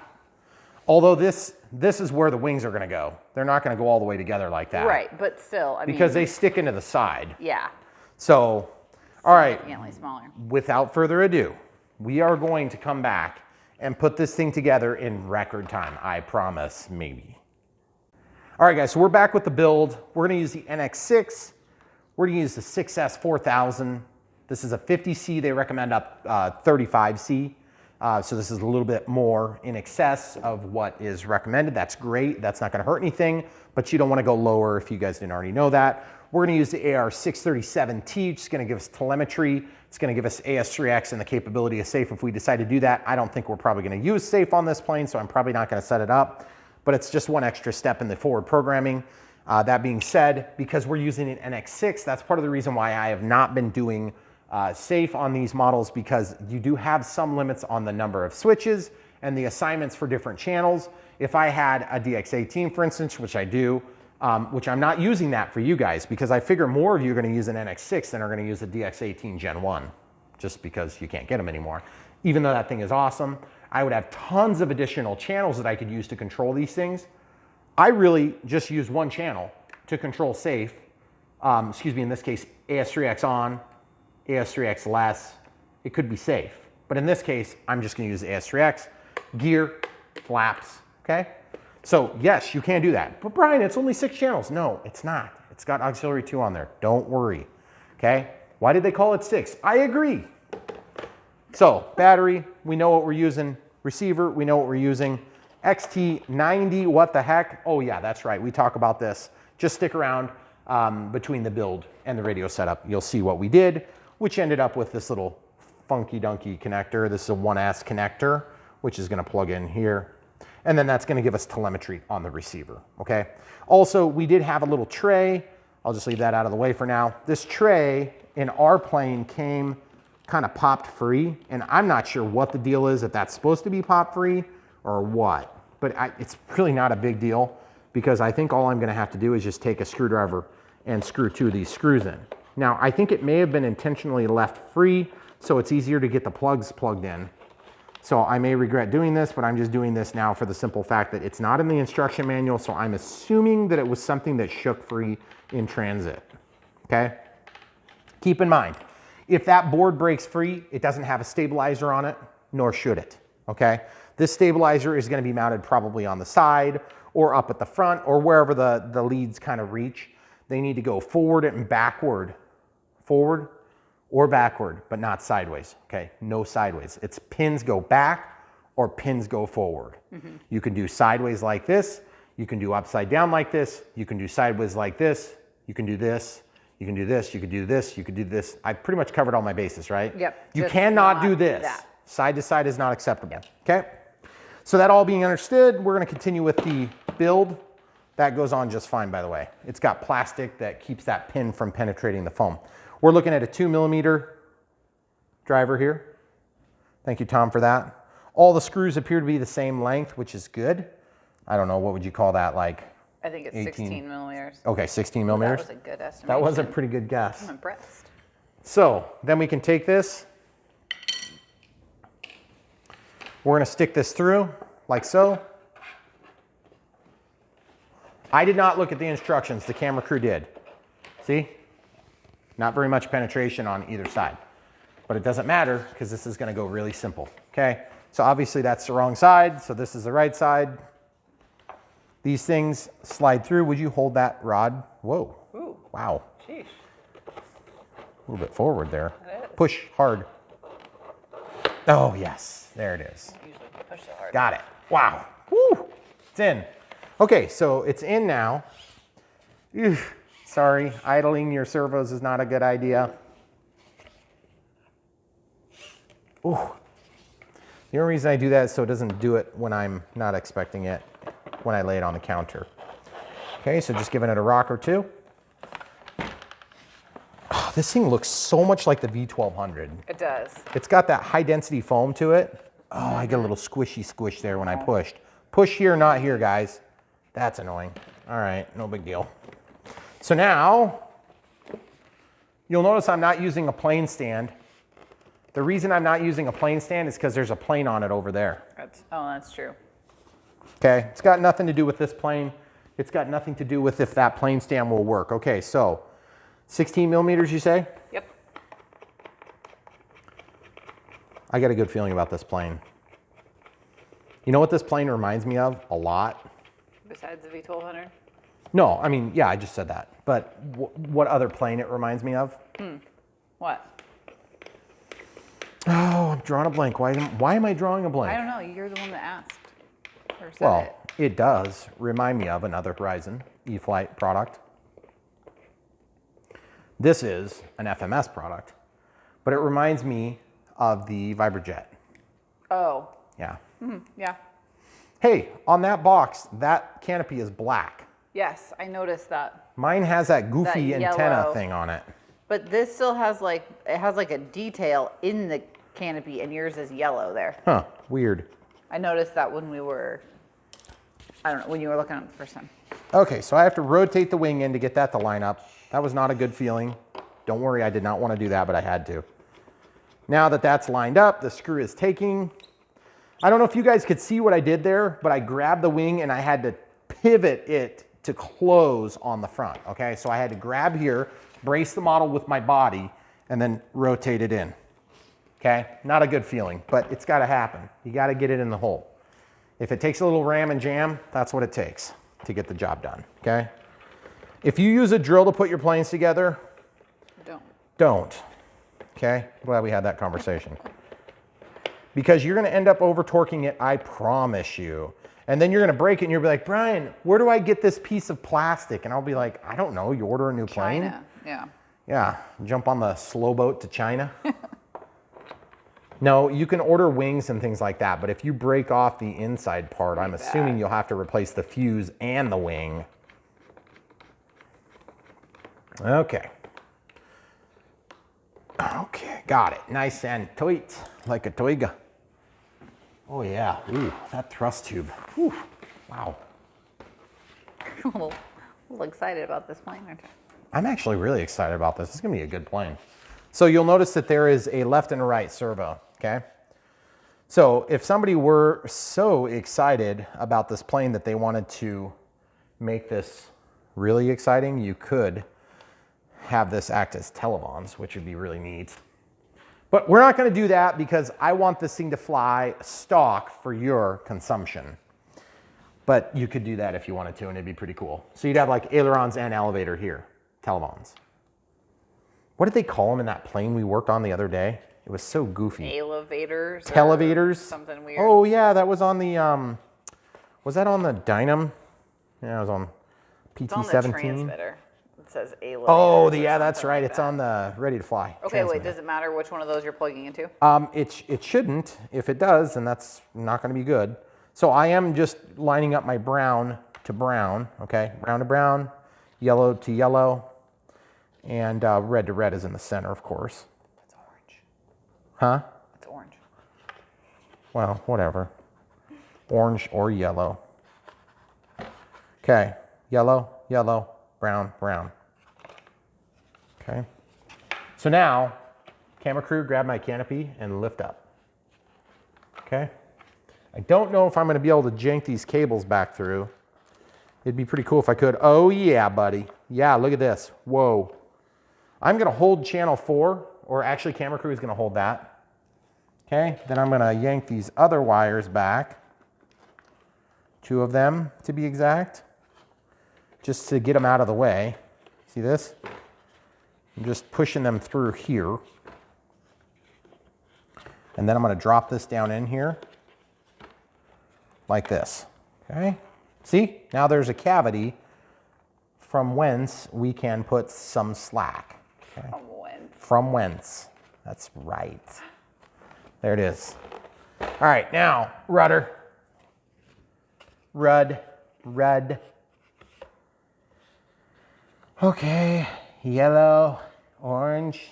Although this is where the wings are going to go. They're not going to go all the way together like that. Right, but still, I mean. Because they stick into the side. Yeah. So, all right. Significantly smaller. Without further ado, we are going to come back and put this thing together in record time. I promise, maybe. All right, guys, so we're back with the build. We're going to use the NX6. We're going to use the 6S 4000. This is a 50C. They recommend up 35C. So this is a little bit more in excess of what is recommended. That's great. That's not going to hurt anything, but you don't want to go lower if you guys didn't already know that. We're going to use the AR637T, which is going to give us telemetry. It's going to give us AS3X and the capability of safe if we decide to do that. I don't think we're probably going to use safe on this plane, so I'm probably not going to set it up, but it's just one extra step in the forward programming. That being said, because we're using an NX6, that's part of the reason why I have not been doing safe on these models, because you do have some limits on the number of switches and the assignments for different channels. If I had a DX18, for instance, which I do, which I'm not using that for you guys, because I figure more of you are going to use an NX6 than are going to use a DX18 Gen 1, just because you can't get them anymore. Even though that thing is awesome, I would have tons of additional channels that I could use to control these things. I really just use one channel to control safe. In this case, AS3X on, AS3X less. It could be safe. But in this case, I'm just going to use AS3X, gear, flaps, okay? So yes, you can do that. But Brian, it's only 6 channels. No, it's not. It's got auxiliary 2 on there. Don't worry, okay? Why did they call it 6? I agree. So battery, we know what we're using. Receiver, we know what we're using. XT90, what the heck? Oh yeah, that's right. We talk about this. Just stick around between the build and the radio setup. You'll see what we did, which ended up with this little funky dunky connector. This is a 1S connector, which is going to plug in here. And then that's going to give us telemetry on the receiver, okay? Also, we did have a little tray. I'll just leave that out of the way for now. This tray in our plane came kind of popped free, and I'm not sure what the deal is, if that's supposed to be pop free or what. But it's really not a big deal, because I think all I'm going to have to do is just take a screwdriver and screw 2 of these screws in. Now, I think it may have been intentionally left free, so it's easier to get the plugs plugged in. So I may regret doing this, but I'm just doing this now for the simple fact that it's not in the instruction manual, so I'm assuming that it was something that shook free in transit, okay? Keep in mind, if that board breaks free, it doesn't have a stabilizer on it, nor should it, okay? This stabilizer is going to be mounted probably on the side or up at the front or wherever the leads kind of reach. They need to go forward and backward. Forward or backward, but not sideways, okay? No sideways. It's pins go back or pins go forward. You can do sideways like this. You can do upside down like this. You can do sideways like this. You can do this. You can do this. You can do this. You can do this. I pretty much covered all my bases, right? Yep. You cannot do this. That. Side to side is not acceptable, okay? So that all being understood, we're going to continue with the build. That goes on just fine, by the way. It's got plastic that keeps that pin from penetrating the foam. We're looking at a 2mm driver here. Thank you, Tom, for that. All the screws appear to be the same length, which is good. I don't know, what would you call that, like? I think it's 16 millimeters. Okay, 16 millimeters. That was a good estimation. That was a pretty good guess. I'm impressed. So then we can take this. We're going to stick this through like so. I did not look at the instructions. The camera crew did. See? Not very much penetration on either side. But it doesn't matter, because this is going to go really simple. Okay? So obviously that's the wrong side. So this is the right side. These things slide through. Would you hold that rod? Whoa. Ooh. Wow. Sheesh. A little bit forward there. It is. Push hard. Oh, yes. There it is. Usually push so hard. Got it. Wow. Woo. It's in. Okay, so it's in now. Ew. Sorry, idling your servos is not a good idea. Ooh. The only reason I do that is so it doesn't do it when I'm not expecting it, when I lay it on the counter. Okay, so just giving it a rock or two. Oh, this thing looks so much like the V1200. It does. It's got that high density foam to it. Oh, I get a little squishy squish there when I pushed. Push here, not here, guys. That's annoying. All right, no big deal. So now, you'll notice I'm not using a plane stand. The reason I'm not using a plane stand is because there's a plane on it over there. That's true. Okay, it's got nothing to do with this plane. It's got nothing to do with if that plane stand will work. Okay, so 16 millimeters, you say? Yep. I got a good feeling about this plane. You know what this plane reminds me of a lot? Besides the V1200? No, I mean, yeah, I just said that. But what other plane it reminds me of? What? Oh, I'm drawing a blank. Why am I drawing a blank? I don't know. You're the one that asked. Or said Well, it does remind me of another Horizon E-flite product. This is an FMS product, but it reminds me of the Vibrojet. Oh. Yeah. Yeah. Hey, on that box, that canopy is black. Yes, I noticed that. Mine has that goofy That antenna yellow. thing on it. But this still has like, it has like a detail in the canopy and yours is yellow there. Huh, weird. I noticed that when we were, I don't know, when you were looking at it the first time. Okay, so I have to rotate the wing in to get that to line up. That was not a good feeling. Don't worry, I did not want to do that, but I had to. Now that that's lined up, the screw is taking. I don't know if you guys could see what I did there, but I grabbed the wing and I had to pivot it to close on the front, okay? So I had to grab here, brace the model with my body, and then rotate it in, okay? Not a good feeling, but it's gotta happen. You gotta get it in the hole. If it takes a little ram and jam, that's what it takes to get the job done, okay? If you use a drill to put your planes together, don't, okay? Glad we had that conversation. Because you're gonna end up over torquing it, I promise you. And then you're gonna break it and you'll be like, Brian, where do I get this piece of plastic? And I'll be like, I don't know, you order a new plane? China, yeah. Yeah, jump on the slow boat to China. No, you can order wings and things like that, but if you break off the inside part, I'm assuming you'll have to replace the fuse and the wing. Okay. Okay, got it. Nice and tight, like a toiga. Oh yeah, ooh, that thrust tube. Whew. Wow. I'm a little excited about this plane, aren't you? I'm actually really excited about this. It's gonna be a good plane. So you'll notice that there is a left and a right servo, okay? So if somebody were so excited about this plane that they wanted to make this really exciting, you could have this act as televons, which would be really neat. But we're not gonna do that because I want this thing to fly stock for your consumption. But you could do that if you wanted to, and it'd be pretty cool. So you'd have like ailerons and elevator here, televons. What did they call them in that plane we worked on the other day? It was so goofy. Elevators. Televators. Something weird. Oh yeah, that was on the, was that on the Dynam? Yeah, it was on PT-17. It's on the transmitter. It says elevator. Oh, yeah, that's right. It's on the ready to fly. Okay, transmitter. wait, does it matter which one of those you're plugging into? It shouldn't. If it does, then that's not going to be good. So I am just lining up my brown to brown, okay? Brown to brown, yellow to yellow, and red to red is in the center, of course. It's orange. Huh? It's orange. Well, whatever. Orange or yellow. Okay, yellow, yellow, brown, brown. Okay. So now, camera crew, grab my canopy and lift up. Okay. I don't know if I'm going to be able to jank these cables back through. It'd be pretty cool if I could. Oh yeah, buddy. Yeah, look at this. Whoa. I'm going to hold channel 4, or actually camera crew is going to hold that. Okay. Then I'm going to yank these other wires back. 2 of them to be exact. Just to get them out of the way. See this? I'm just pushing them through here. And then I'm going to drop this down in here like this. Okay? See? Now there's a cavity from whence we can put some slack. Okay? From whence? From whence. That's right. There it is. All right, now rudder. Rud. Okay, yellow, orange.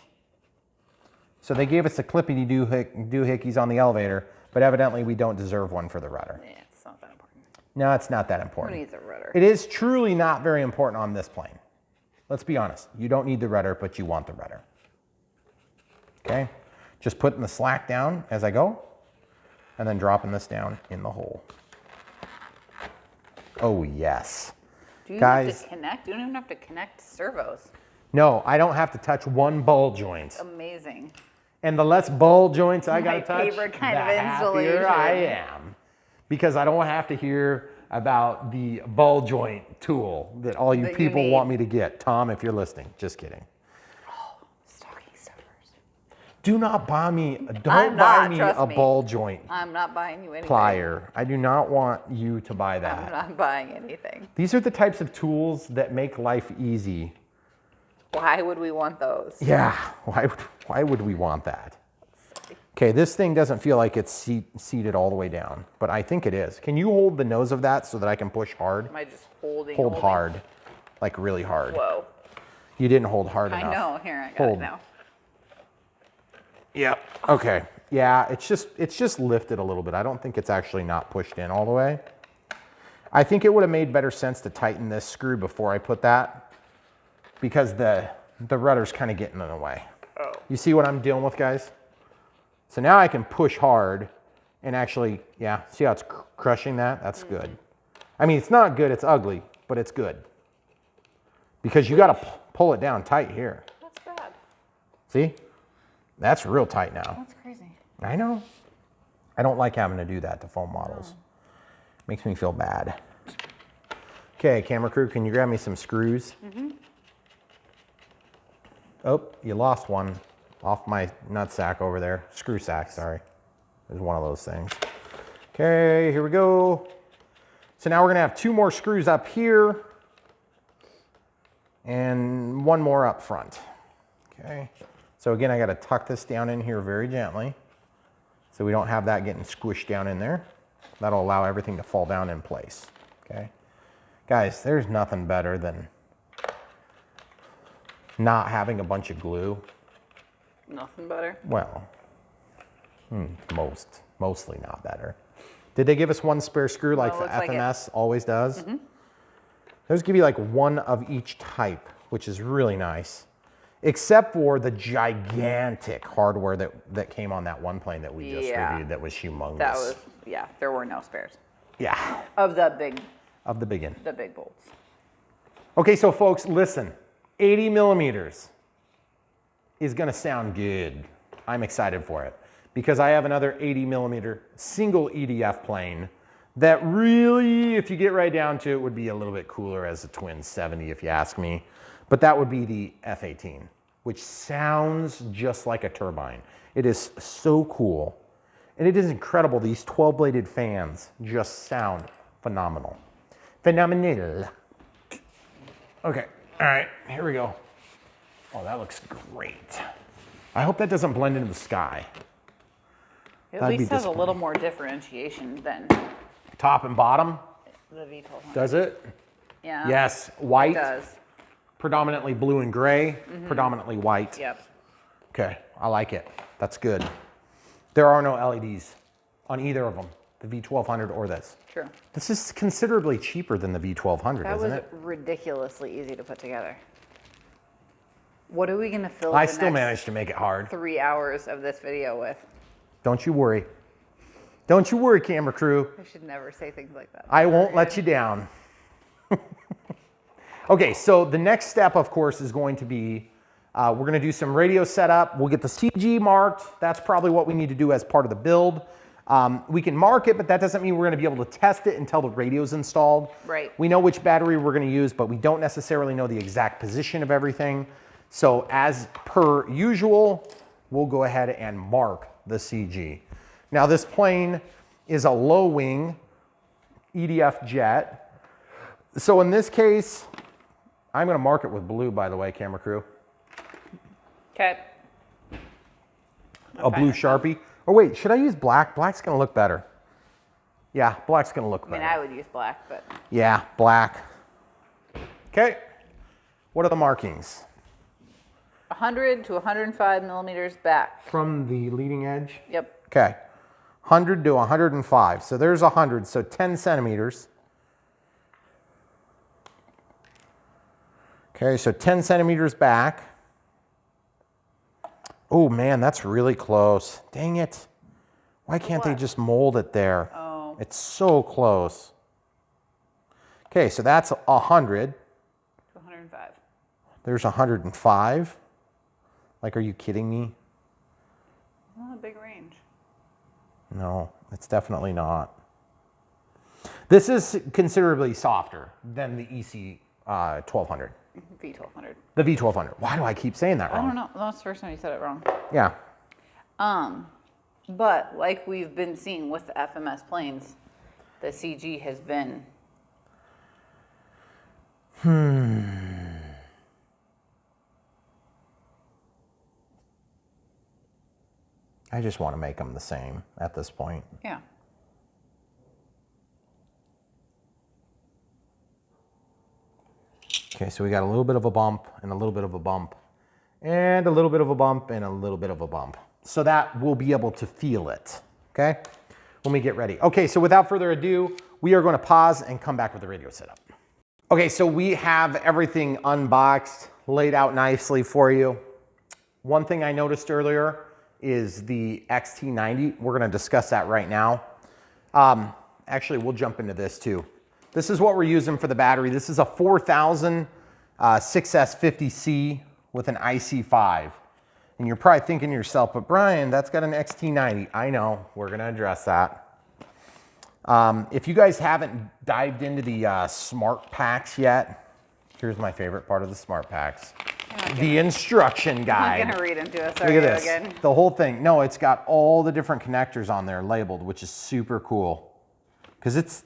So they gave us a clippity doohickeys on the elevator, but evidently we don't deserve one for the rudder. Yeah, it's not that important. No, it's not that Who important. needs a rudder? It is truly not very important on this plane. Let's be honest. You don't need the rudder, but you want the rudder. Okay, just putting the slack down as I go, and then dropping this down in the hole. Oh, yes. Do you Guys, have to connect? You don't even have to connect servos. no, I don't have to touch one ball joint. Amazing. And the less ball joints I got to My touch, favorite kind the of happier I installation. am. Because I don't have to hear about the ball joint tool that all you That you people need. want me to get. Tom, if you're listening, just kidding. Stocking stuffers. Do not buy me, don't I'm buy not, me trust a me. ball joint I'm not buying you anything. plier. I do not want you to buy I'm that. not buying anything. These are the types of tools that make life easy. Why would we want those? Yeah, why would we want that? Okay, this thing doesn't feel like it's seated all the way down, but I think it is. Can you hold the nose of that so that I can push hard? Am I just holding? Hold hard, like really hard. Whoa. You didn't hold hard enough. I know. Here, I got Hold. it now. Yep. Okay. Yeah, it's just lifted a little bit. I don't think it's actually not pushed in all the way. I think it would have made better sense to tighten this screw before I put that, because the rudder's kind of getting in the way. Oh. You see what I'm dealing with, guys? So now I can push hard and actually, yeah, see how it's crushing that? That's good. I mean, it's not good, it's ugly, but it's good. Because you got to pull it down tight here. That's bad. See? That's real tight now. That's crazy. I know. I don't like having to do that to foam models. Makes me feel bad. Okay, camera crew, can you grab me some screws? Oh, you lost one off my nut sack over there. Screw sack, sorry. There's one of those things. Okay, here we go. So now we're gonna have 2 more screws up here and 1 more up front. Okay, so again, I gotta tuck this down in here very gently so we don't have that getting squished down in there. That'll allow everything to fall down in place, okay? Guys, there's nothing better than not having a bunch of glue. Nothing better. Well, mostly not better. Did they give us 1 spare screw like the looks like it. FMS always does? Those give you like 1 of each type, which is really nice. Except for the gigantic hardware that came on that one plane that we just reviewed that was humongous. That was, yeah, there were no spares. Yeah, Of the big one. the big bolts. Okay, so folks, listen. 80 millimeters is gonna sound good. I'm excited for it because I have another 80 millimeter single EDF plane that really, if you get right down to it, would be a little bit cooler as a twin 70 if you ask me. But that would be the F-18, which sounds just like a turbine. It is so cool. And it is incredible. These 12-bladed fans just sound phenomenal. Phenomenal. Okay, all right, here we go. Oh, that looks great. I hope that doesn't blend into the sky. It at That'd be least has a disappointing. little more differentiation than Top and bottom, the V1200. does it? Yeah. Yes, It white, does. predominantly blue and gray, predominantly white. Yep. Okay, I like it. That's good. There are no LEDs on either of them, the V1200 or this. True. This is considerably cheaper than the V1200, That isn't was it? ridiculously easy to put together. What are we gonna fill I the still next managed to make it hard. 3 hours of this video with? Don't you worry. Don't you worry, camera crew. I should never say things like that. I won't let you down. Okay, so the next step, of course, is going to be we're going to do some radio setup. We'll get the CG marked. That's probably what we need to do as part of the build. We can mark it, but that doesn't mean we're going to be able to test it until the radio's installed. Right. We know which battery we're going to use, but we don't necessarily know the exact position of everything. So as per usual, we'll go ahead and mark the CG. Now this plane is a low wing EDF jet. So in this case, I'm going to mark it with blue, by the way, camera crew. Okay. A blue Sharpie. Oh wait, should I use black? Black's going to look better. Yeah, black's going to look I mean, better. I would use black, but Yeah, black. Okay. What are the markings? 100 to 105 millimeters back. From the leading edge? Yep. Okay. 100 to 105. So there's 100, so 10 centimeters. Okay, so 10 centimeters back. Oh man, that's really close. Dang it. Why can't they What? just mold it there? Oh. It's so close. Okay, so that's 100. To 105. There's 105. Like, are you kidding me? Not a big range. No, it's definitely not. This is considerably softer than the EC 1200. V1200. The V1200. Why do I keep saying that wrong? I don't know. That's the first time you said it wrong. Yeah. But like we've been seeing with the FMS planes, the CG has been. I just want to make them the same at this point. Yeah. Okay, so we got a little bit of a bump and a little bit of a bump and a little bit of a bump and a little bit of a bump. So that we'll be able to feel it, okay, when we get ready. Okay, so without further ado, we are going to pause and come back with the radio setup. Okay, so we have everything unboxed, laid out nicely for you. One thing I noticed earlier is the XT90. We're going to discuss that right now. Actually, we'll jump into this too. This is what we're using for the battery. This is a 4000 6S50C with an IC5. And you're probably thinking to yourself, but Brian, that's got an XT90. I know, we're gonna address that. If you guys haven't dived into the smart packs yet, here's my favorite part of the smart packs. The instruction guide. I'm gonna read into it. Look at this, again. The whole thing. No, it's got all the different connectors on there labeled, which is super cool. Because it's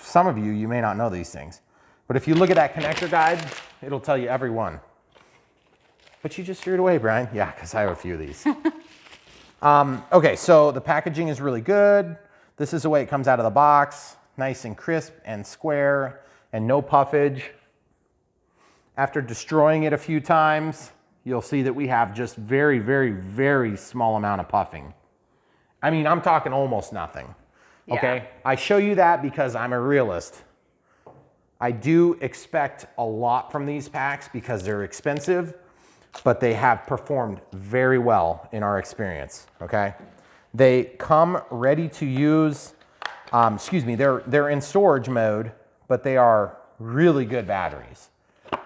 some of you may not know these things. But if you look at that connector guide, it'll tell you every one. But you just threw it away, Brian. Yeah, because I have a few of these. Okay, so the packaging is really good. This is the way it comes out of the box. Nice and crisp and square and no puffage. After destroying it a few times, you'll see that we have just very, very, very small amount of puffing. I mean, I'm talking almost nothing. Okay, yeah. I show you that because I'm a realist. I do expect a lot from these packs because they're expensive, but they have performed very well in our experience, okay? They come ready to use, they're in storage mode, but they are really good batteries.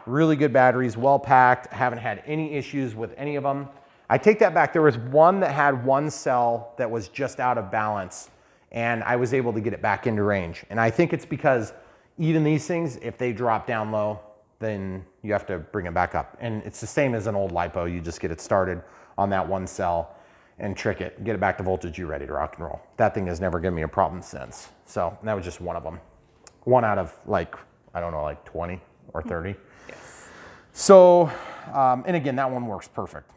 Really good batteries, well packed, haven't had any issues with any of them. I take that back, there was one that had one cell that was just out of balance and I was able to get it back into range. And I think it's because even these things, if they drop down low, then you have to bring it back up. And it's the same as an old LiPo. You just get it started on that one cell and trick it, get it back to voltage, you're ready to rock and roll. That thing has never given me a problem since. So that was just one of them. One out of like, I don't know, like 20 or 30. Yes. So, and again, that one works perfect.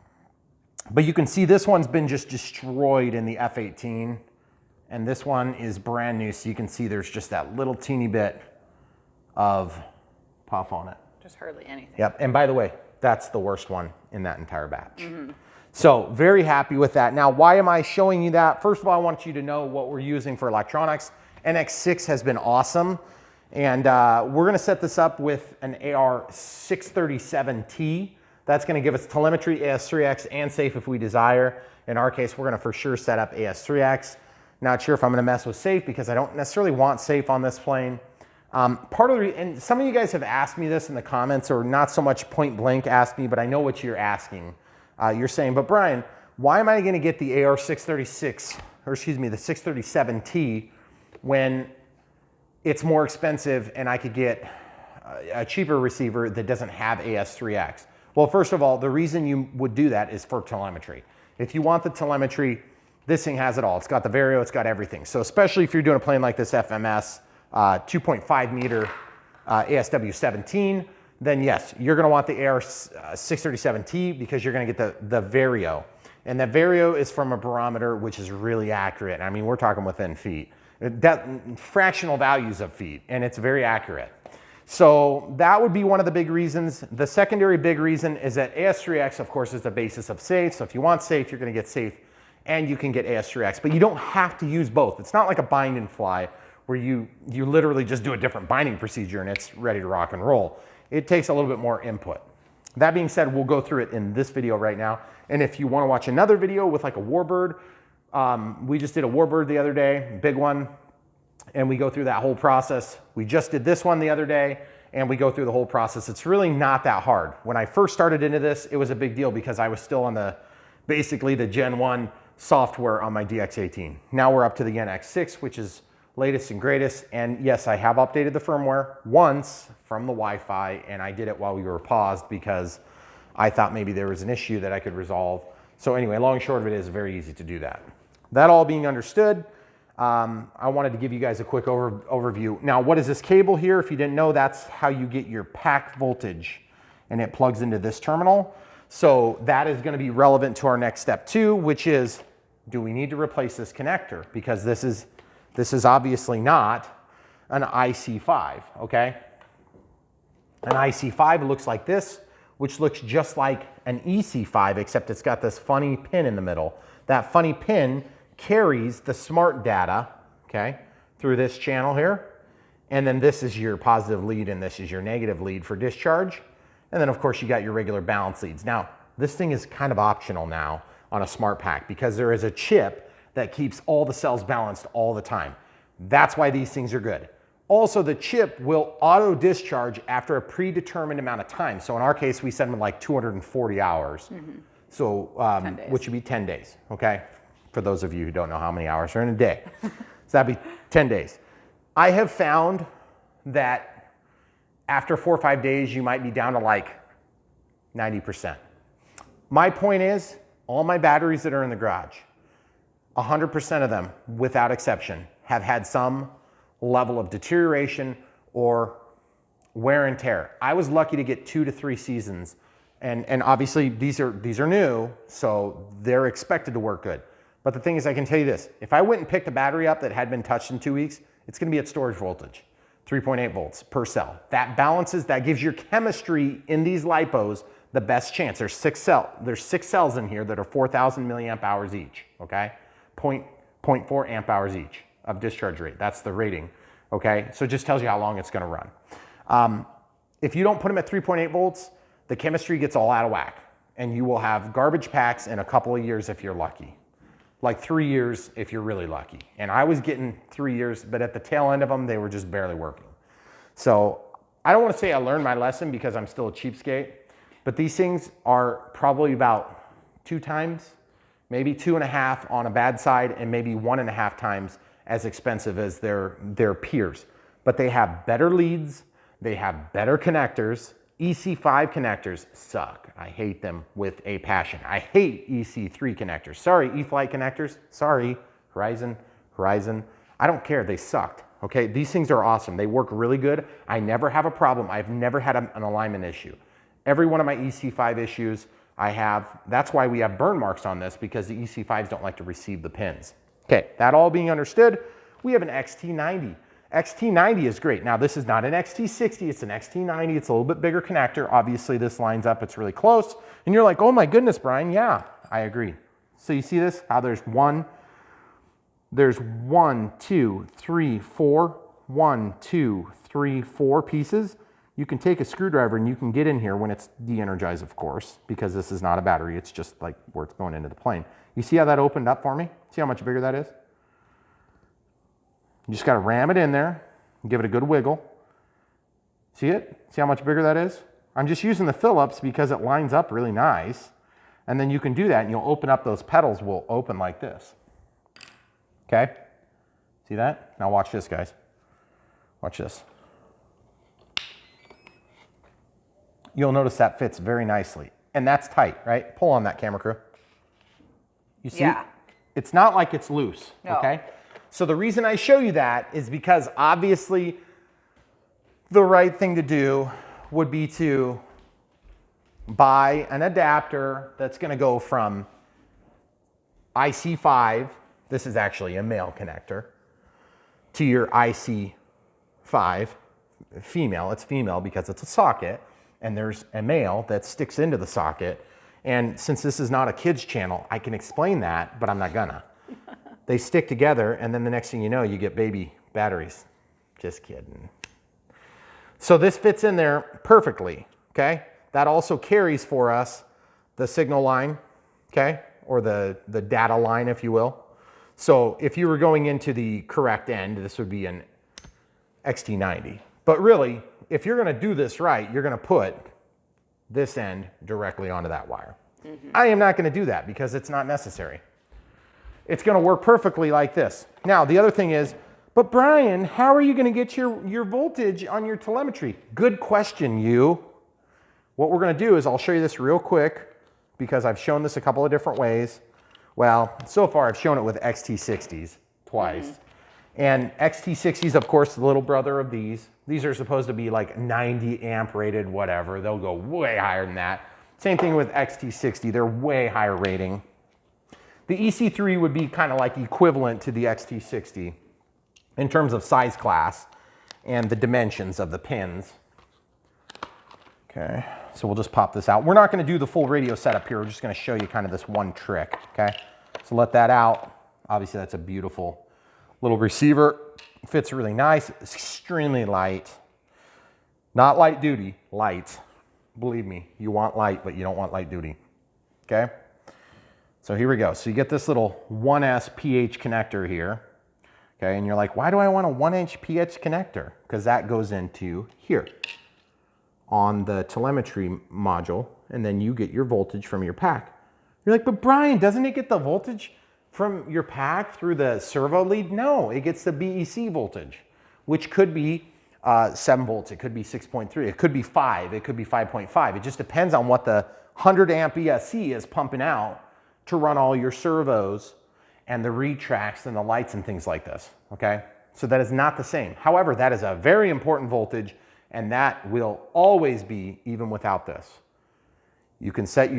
But you can see this one's been just destroyed in the F18. And this one is brand new, so you can see there's just that little teeny bit of puff on it. Just hardly anything. Yep, and by the way, that's the worst one in that entire batch. Mm-hmm. So very happy with that. Now, why am I showing you that? First of all, I want you to know what we're using for electronics. NX6 has been awesome. And we're gonna set this up with an AR637T. That's gonna give us telemetry, AS3X, and safe if we desire. In our case, we're gonna for sure set up AS3X. Not sure if I'm gonna mess with safe because I don't necessarily want safe on this plane. Part of the, and some of you guys have asked me this in the comments, or not so much point blank asked me, but I know what you're asking. You're saying, but Brian, why am I gonna get the AR636, or excuse me, the 637T when it's more expensive and I could get a cheaper receiver that doesn't have AS3X? Well, first of all, the reason you would do that is for telemetry. If you want the telemetry, this thing has it all. It's got the Vario, it's got everything. So especially if you're doing a plane like this FMS, 2.5 meter ASW17, then yes, you're gonna want the AR637T because you're gonna get the Vario. And the Vario is from a barometer which is really accurate. I mean, we're talking within feet. Fractional values of feet, and it's very accurate. So that would be one of the big reasons. The secondary big reason is that AS3X, of course, is the basis of safe. So if you want safe, you're gonna get safe, and you can get AS3X, but you don't have to use both. It's not like a bind and fly where you literally just do a different binding procedure and it's ready to rock and roll. It takes a little bit more input. That being said, we'll go through it in this video right now. And if you wanna watch another video with like a Warbird, we just did a Warbird the other day, big one. and we go through that whole process. We just did this one the other day, and we go through the whole process. It's really not that hard. When I first started into this, it was a big deal because I was still on basically the Gen 1 software on my DX18. Now we're up to the NX6, which is latest and greatest. And yes, I have updated the firmware once from the Wi-Fi, and I did it while we were paused because I thought maybe there was an issue that I could resolve. So anyway, long and short of it is very easy to do that. That all being understood, I wanted to give you guys a quick overview. Now, what is this cable here? If you didn't know, that's how you get your pack voltage, and it plugs into this terminal. So that is going to be relevant to our next step too, which is, do we need to replace this connector? Because this is obviously not an IC5, okay? An IC5 looks like this, which looks just like an EC5, except it's got this funny pin in the middle. That funny pin carries the smart data, okay, through this channel here. And then this is your positive lead and this is your negative lead for discharge. And then of course you got your regular balance leads. Now, this thing is kind of optional now on a smart pack because there is a chip that keeps all the cells balanced all the time. That's why these things are good. Also, the chip will auto discharge after a predetermined amount of time. So in our case, we set them like 240 hours. So, which would be 10 days, okay? For those of you who don't know how many hours are in a day. So that'd be 10 days. I have found that after 4 or 5 days, you might be down to like 90%. My point is, all my batteries that are in the garage, 100% of them, without exception, have had some level of deterioration or wear and tear. I was lucky to get 2 to 3 seasons, and obviously these are new, so they're expected to work good. But the thing is, I can tell you this, if I went and picked a battery up that had been touched in 2 weeks, it's gonna be at storage voltage, 3.8 volts per cell. That balances, that gives your chemistry in these LiPos the best chance. There's 6 cells in here that are 4,000 milliamp hours each, okay? 0.4 amp hours each of discharge rate. That's the rating, okay? So it just tells you how long it's gonna run. If you don't put them at 3.8 volts, the chemistry gets all out of whack, and you will have garbage packs in a couple of years if you're lucky. Like 3 years if you're really lucky. And I was getting 3 years, but at the tail end of them, they were just barely working. So I don't want to say I learned my lesson because I'm still a cheapskate, but these things are probably about 2 times, maybe 2.5 on a bad side, and maybe 1.5 times as expensive as their peers. But they have better leads, they have better connectors. EC5 connectors suck. I hate them with a passion. I hate EC3 connectors. Sorry, E-Flight connectors. Sorry, Horizon. I don't care, they sucked, okay? These things are awesome. They work really good. I never have a problem. I've never had an alignment issue. Every one of my EC5 issues I have, that's why we have burn marks on this, because the EC5s don't like to receive the pins. Okay, that all being understood, we have an XT90. XT90 is great. Now, this is not an XT60, it's an XT90. It's a little bit bigger connector. Obviously, this lines up, it's really close. And you're like, oh my goodness, Brian, yeah, I agree. So you see this, how there's 1, 2, 3, 4, 1, 2, 3, 4 pieces. You can take a screwdriver and you can get in here when it's de-energized, of course, because this is not a battery, it's just like where it's going into the plane. You see how that opened up for me? See how much bigger that is? You just got to ram it in there and give it a good wiggle. See it? See how much bigger that is? I'm just using the Phillips because it lines up really nice. And then you can do that and you'll open up, those pedals will open like this. Okay? See that? Now watch this, guys. Watch this. You'll notice that fits very nicely. And that's tight, right? Pull on that, camera crew. You see? Yeah. It's not like it's loose, no. Okay? So the reason I show you that is because obviously the right thing to do would be to buy an adapter that's going to go from IC5, this is actually a male connector, to your IC5, female. It's female because it's a socket, and there's a male that sticks into the socket. And since this is not a kids channel, I can explain that, but I'm not gonna. They stick together, and then the next thing you know, you get baby batteries. Just kidding. So this fits in there perfectly, okay? That also carries for us the signal line, okay? Or the data line, if you will. So if you were going into the correct end, this would be an XT90. But really, if you're gonna do this right, you're gonna put this end directly onto that wire. I am not gonna do that because it's not necessary. It's gonna work perfectly like this. Now, the other thing is, but Brian, how are you gonna get your voltage on your telemetry? Good question, you. What we're gonna do is I'll show you this real quick because I've shown this a couple of different ways. Well, so far I've shown it with XT60s twice. And XT60s, of course, the little brother of these. These are supposed to be like 90 amp rated, whatever. They'll go way higher than that. Same thing with XT60, they're way higher rating. The EC3 would be kind of like equivalent to the XT60 in terms of size class and the dimensions of the pins. Okay, so we'll just pop this out. We're not gonna do the full radio setup here. We're just gonna show you kind of this one trick, okay? So let that out. Obviously that's a beautiful little receiver. Fits really nice, it's extremely light. Not light duty, light. Believe me, you want light, but you don't want light duty, okay? So here we go. So you get this little 1S PH connector here, okay? And you're like, why do I want a 1-inch PH connector? Because that goes into here on the telemetry module, and then you get your voltage from your pack. You're like, but Brian, doesn't it get the voltage from your pack through the servo lead? No, it gets the BEC voltage, which could be 7 volts, it could be 6.3, it could be 5, it could be 5.5. It just depends on what the 100 amp ESC is pumping out to run all your servos and the retracts and the lights and things like this, okay? So that is not the same. However, that is a very important voltage, and that will always be even without this. You can set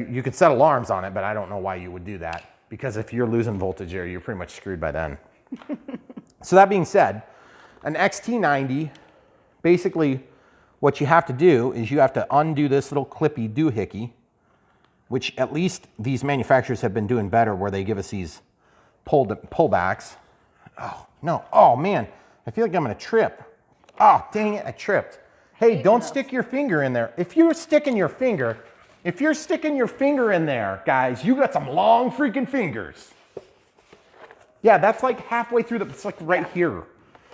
alarms on it, but I don't know why you would do that, because if you're losing voltage there, you're pretty much screwed by then. So that being said, an XT90, basically what you have to do is you have to undo this little clippy doohickey, which at least these manufacturers have been doing better, where they give us these pullbacks. Oh, no. Oh, man. I feel like I'm going to trip. Oh, dang it. I tripped. Hey, don't stick your finger in there. If you're sticking your finger in there, guys, you got some long freaking fingers. Yeah, that's like halfway through it's like right here.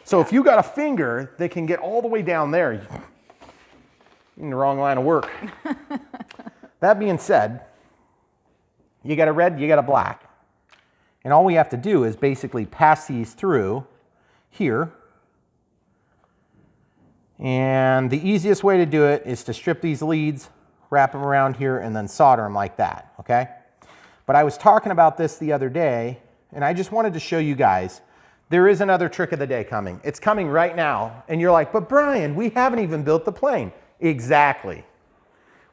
So if you got a finger that can get all the way down there, you're in the wrong line of work. That being said, you got a red, you got a black. And all we have to do is basically pass these through here. And the easiest way to do it is to strip these leads, wrap them around here, and then solder them like that, okay? But I was talking about this the other day, and I just wanted to show you guys, there is another trick of the day coming. It's coming right now, and you're like, but Brian, we haven't even built the plane. Exactly.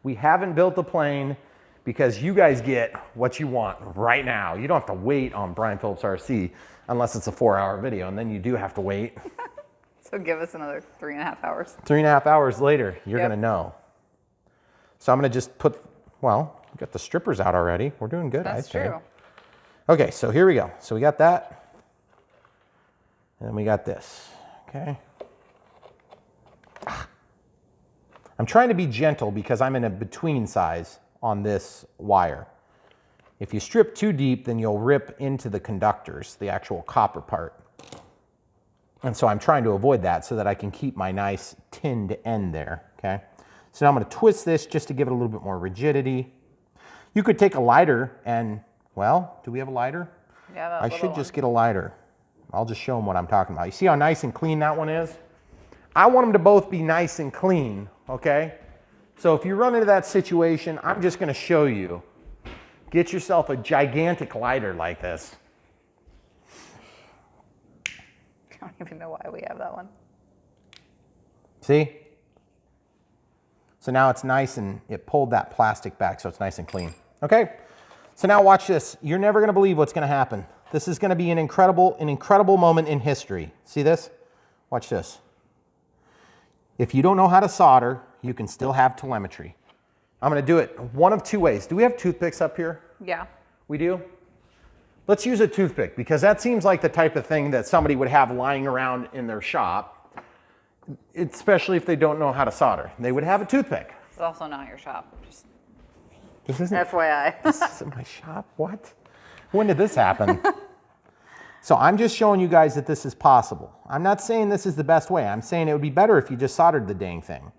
We haven't built the plane because you guys get what you want right now. You don't have to wait on Brian Phillips RC unless it's a 4-hour video, and then you do have to wait. So give us another 3.5 hours. 3.5 hours later, you're gonna know. So I'm gonna just put, well, we got the strippers out already. We're doing good, That's I think. true. Okay, so here we go. So we got that, and then we got this, okay? I'm trying to be gentle because I'm in a between size on this wire. If you strip too deep, then you'll rip into the conductors, the actual copper part. And so I'm trying to avoid that so that I can keep my nice tinned end there, okay? So now I'm gonna twist this just to give it a little bit more rigidity. You could take a lighter and, well, do we have a lighter? Yeah, I should just get a lighter. I'll just show them what I'm talking about. You see how nice and clean that one is? I want them to both be nice and clean, okay? So if you run into that situation, I'm just gonna show you. Get yourself a gigantic lighter like this. I don't even know why we have that one. See? So now it's nice, and it pulled that plastic back so it's nice and clean. Okay, so now watch this. You're never gonna believe what's gonna happen. This is gonna be an incredible moment in history. See this? Watch this. If you don't know how to solder, you can still have telemetry. I'm gonna do it one of two ways. Do we have toothpicks up here? Yeah. We do? Let's use a toothpick, because that seems like the type of thing that somebody would have lying around in their shop, especially if they don't know how to solder. They would have a toothpick. It's also not your shop. Just This isn't, FYI. this isn't my shop? What? When did this happen? So I'm just showing you guys that this is possible. I'm not saying this is the best way. I'm saying it would be better if you just soldered the dang thing.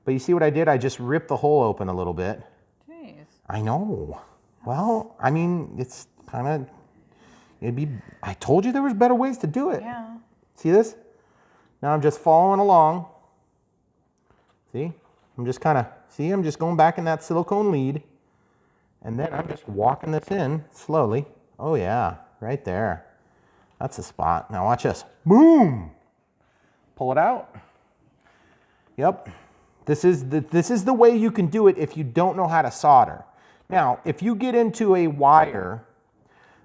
But you see what I did? I just ripped the hole open a little bit. Jeez. I know. Well, I mean, it's kind of, I told you there was better ways to do it. Yeah. See this? Now I'm just following along. See? I'm just kind of, I'm just going back in that silicone lead. And then I'm just walking this in slowly. Oh yeah, right there. That's the spot. Now watch this. Boom! Pull it out. Yep. This is the way you can do it if you don't know how to solder. Now, if you get into a wire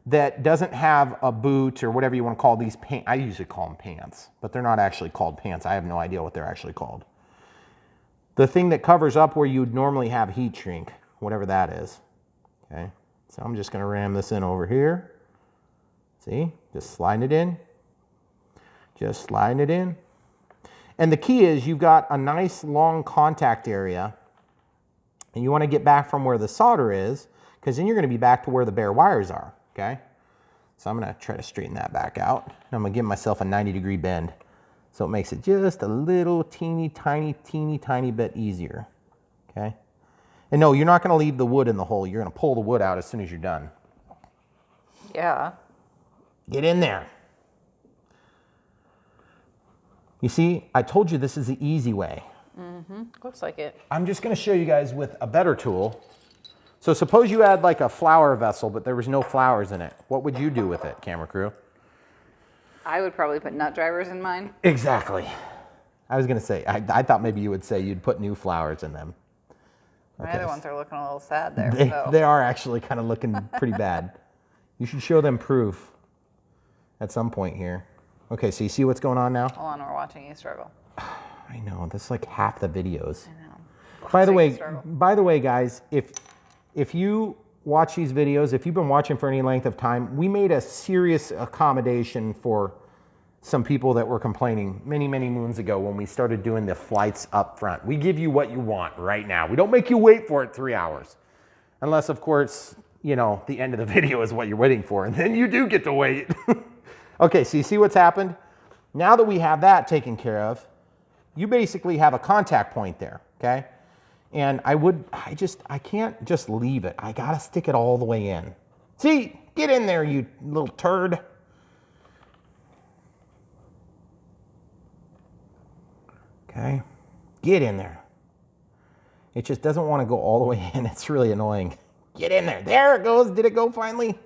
that doesn't have a boot or whatever you want to call these pants, I usually call them pants, but they're not actually called pants. I have no idea what they're actually called. The thing that covers up where you'd normally have heat shrink, whatever that is. Okay, so I'm just going to ram this in over here. See, just sliding it in. Just sliding it in. And the key is you've got a nice long contact area and you want to get back from where the solder is because then you're going to be back to where the bare wires are, okay? So I'm going to try to straighten that back out. I'm going to give myself a 90-degree bend so it makes it just a little teeny tiny bit easier, okay? And no, you're not going to leave the wood in the hole. You're going to pull the wood out as soon as you're done. Yeah. Get in there. You see, I told you this is the easy way. Mm-hmm. Looks like it. I'm just going to show you guys with a better tool. So suppose you had like a flower vessel, but there was no flowers in it. What would you do with it, camera crew? I would probably put nut drivers in mine. Exactly. I was going to say, I thought maybe you would say you'd put new flowers in them. My other ones are looking a little sad there. They are actually kind of looking pretty bad. You should show them proof at some point here. Okay, so you see what's going on now? Hold on, we're watching you struggle. I know, that's like half the videos. I know. By the way, guys, if you watch these videos, if you've been watching for any length of time, we made a serious accommodation for some people that were complaining many moons ago when we started doing the flights up front. We give you what you want right now. We don't make you wait for it 3 hours. Unless, of course, you know, the end of the video is what you're waiting for, and then you do get to wait. Okay, so you see what's happened? Now that we have that taken care of, you basically have a contact point there, okay? And I can't just leave it. I gotta stick it all the way in. See, get in there, you little turd. Okay, get in there. It just doesn't want to go all the way in. It's really annoying. Get in there. There it goes. Did it go finally?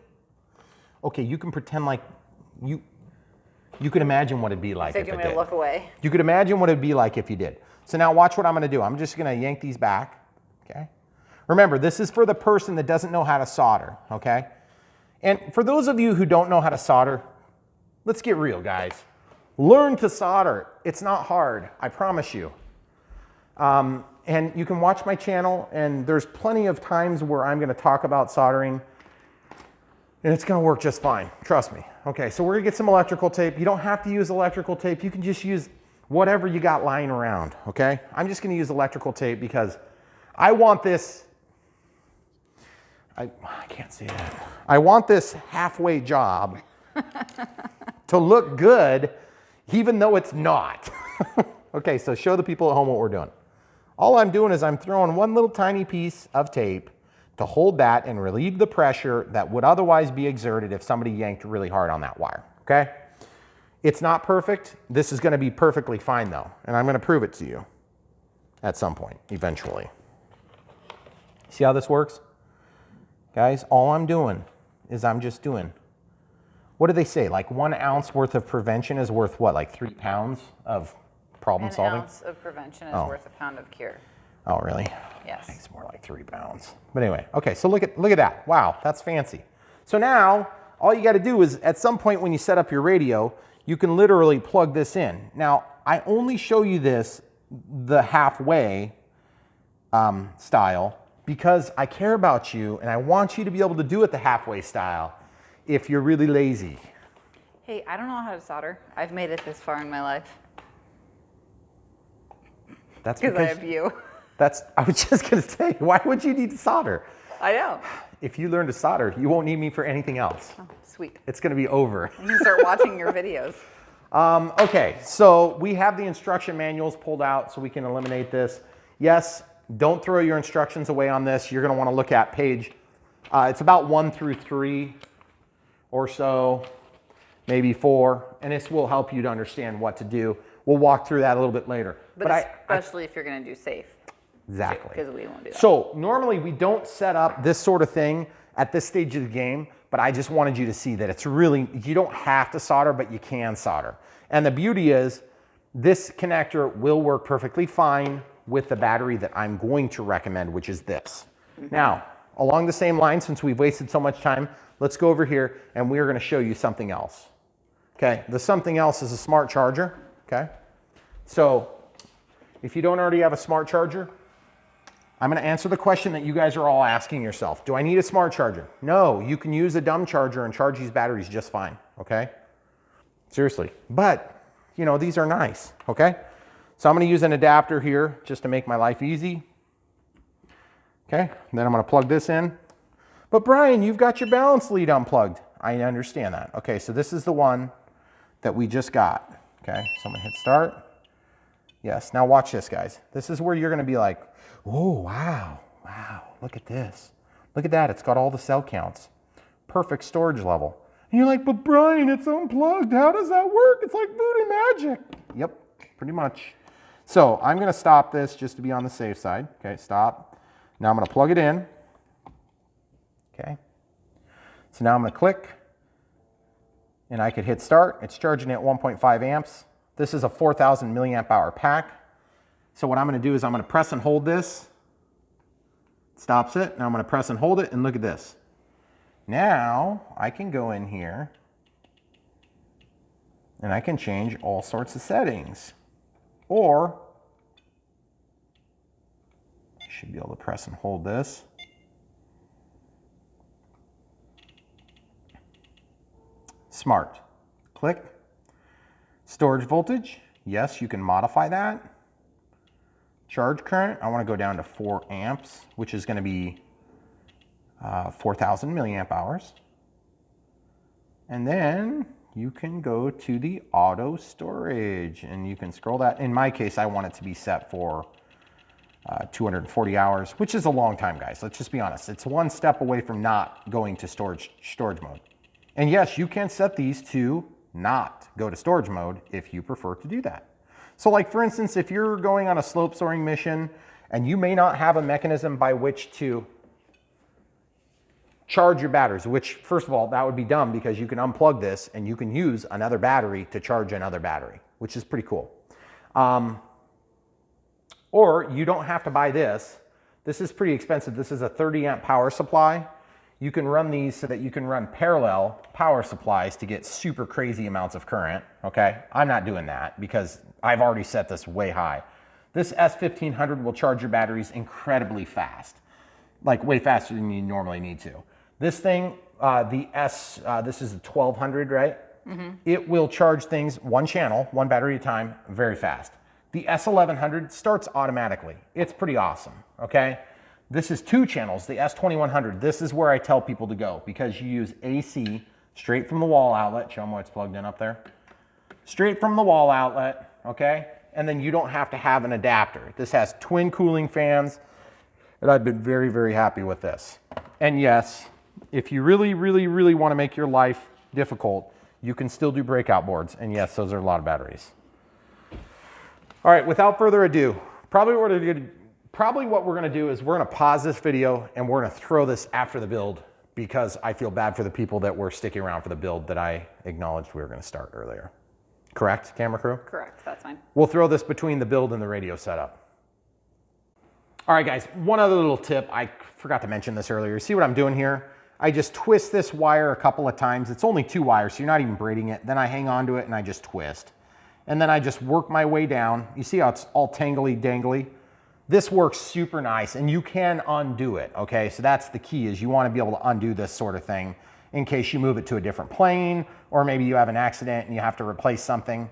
Okay, you can pretend like you can imagine what it'd be like if it did. Look away. You could imagine what it'd be like if you did. So now watch what I'm going to do. I'm just going to yank these back, okay? Remember, this is for the person that doesn't know how to solder, okay? And for those of you who don't know how to solder, let's get real, guys. Learn to solder. It's not hard, I promise you. And you can watch my channel, and there's plenty of times where I'm going to talk about soldering, and it's going to work just fine. Trust me. Okay, so we're going to get some electrical tape. You don't have to use electrical tape. You can just use whatever you got lying around, okay? I'm just going to use electrical tape because I want this, I can't see that. I want this halfway job to look good, even though it's not. Okay, so show the people at home what we're doing. All I'm doing is I'm throwing one little tiny piece of tape to hold that and relieve the pressure that would otherwise be exerted if somebody yanked really hard on that wire, okay? It's not perfect. This is going to be perfectly fine though, and I'm going to prove it to you at some point, eventually. See how this works? Guys, all I'm doing is I'm just doing, what do they say? Like 1 ounce worth of prevention is worth what, like 3 pounds of problem solving? 1 ounce of prevention is worth a pound of cure. Oh, really? Yes. I think it's more like 3 pounds. But anyway, okay, so look at that. Wow, that's fancy. So now, all you got to do is, at some point when you set up your radio, you can literally plug this in. Now, I only show you this the halfway style because I care about you and I want you to be able to do it the halfway style if you're really lazy. Hey, I don't know how to solder. I've made it this far in my life. That's because I have you. I was just going to say, why would you need to solder? I know. If you learn to solder, you won't need me for anything else. Oh, sweet. It's going to be over. I'm gonna start watching your videos. Okay, so we have the instruction manuals pulled out so we can eliminate this. Yes, don't throw your instructions away on this. You're going to want to look at page, it's about 1 through 3 or so, maybe 4, and this will help you to understand what to do. We'll walk through that a little bit later. But especially if you're going to do safe. Exactly. Because we won't do that. So normally we don't set up this sort of thing at this stage of the game, but I just wanted you to see that it's really, you don't have to solder, but you can solder. And the beauty is this connector will work perfectly fine with the battery that I'm going to recommend, which is this. Now, along the same line, since we've wasted so much time, let's go over here and we're going to show you something else. Okay, the something else is a smart charger. Okay, so if you don't already have a smart charger, I'm going to answer the question that you guys are all asking yourself. Do I need a smart charger? No, you can use a dumb charger and charge these batteries just fine, okay? Seriously, but you know, these are nice, okay? So I'm going to use an adapter here just to make my life easy. Okay, then I'm going to plug this in. But Brian, you've got your balance lead unplugged. I understand that. Okay, so this is the one that we just got. Okay, so I'm going to hit start. Yes, now watch this, guys. This is where you're going to be like, oh, wow, look at this. Look at that, it's got all the cell counts. Perfect storage level. And you're like, but Brian, it's unplugged. How does that work? It's like voodoo magic. Yep, pretty much. So I'm going to stop this just to be on the safe side. Okay, stop. Now I'm going to plug it in. Okay. So now I'm going to click. And I could hit start. It's charging at 1.5 amps. This is a 4,000 milliamp hour pack. So what I'm going to do is I'm going to press and hold this. Stops it. Now I'm going to press and hold it, and look at this. Now I can go in here and I can change all sorts of settings. Or I should be able to press and hold this. Smart. Click. Storage voltage. Yes, you can modify that. Charge current, I want to go down to 4 amps, which is going to be 4,000 milliamp hours. And then you can go to the auto storage and you can scroll that. In my case, I want it to be set for 240 hours, which is a long time, guys. Let's just be honest. It's one step away from not going to storage mode. And yes, you can set these to not go to storage mode if you prefer to do that. So like for instance, if you're going on a slope soaring mission and you may not have a mechanism by which to charge your batteries, which first of all, that would be dumb because you can unplug this and you can use another battery to charge another battery, which is pretty cool. Or you don't have to buy this. This is pretty expensive. This is a 30 amp power supply. You can run these so that you can run parallel power supplies to get super crazy amounts of current, okay? I'm not doing that because I've already set this way high. This S1500 will charge your batteries incredibly fast, like way faster than you normally need to. This thing, this is the 1200, right? Mm-hmm. It will charge things one channel, one battery at a time, very fast. The S1100 starts automatically. It's pretty awesome, okay? This is 2 channels, the S2100. This is where I tell people to go because you use AC straight from the wall outlet. Show them what's plugged in up there. Straight from the wall outlet, okay? And then you don't have to have an adapter. This has twin cooling fans, and I've been very, very happy with this. And yes, if you really, really, really want to make your life difficult, you can still do breakout boards. And yes, those are a lot of batteries. All right, without further ado, probably what we're going to do is we're going to pause this video and we're going to throw this after the build because I feel bad for the people that were sticking around for the build that I acknowledged we were going to start earlier. Correct, camera crew? Correct, that's fine. We'll throw this between the build and the radio setup. All right, guys, one other little tip. I forgot to mention this earlier. See what I'm doing here? I just twist this wire a couple of times. It's only 2 wires, so you're not even braiding it. Then I hang on to it and I just twist. And then I just work my way down. You see how it's all tangly dangly? This works super nice and you can undo it, okay? So that's the key, is you want to be able to undo this sort of thing in case you move it to a different plane, or maybe you have an accident and you have to replace something.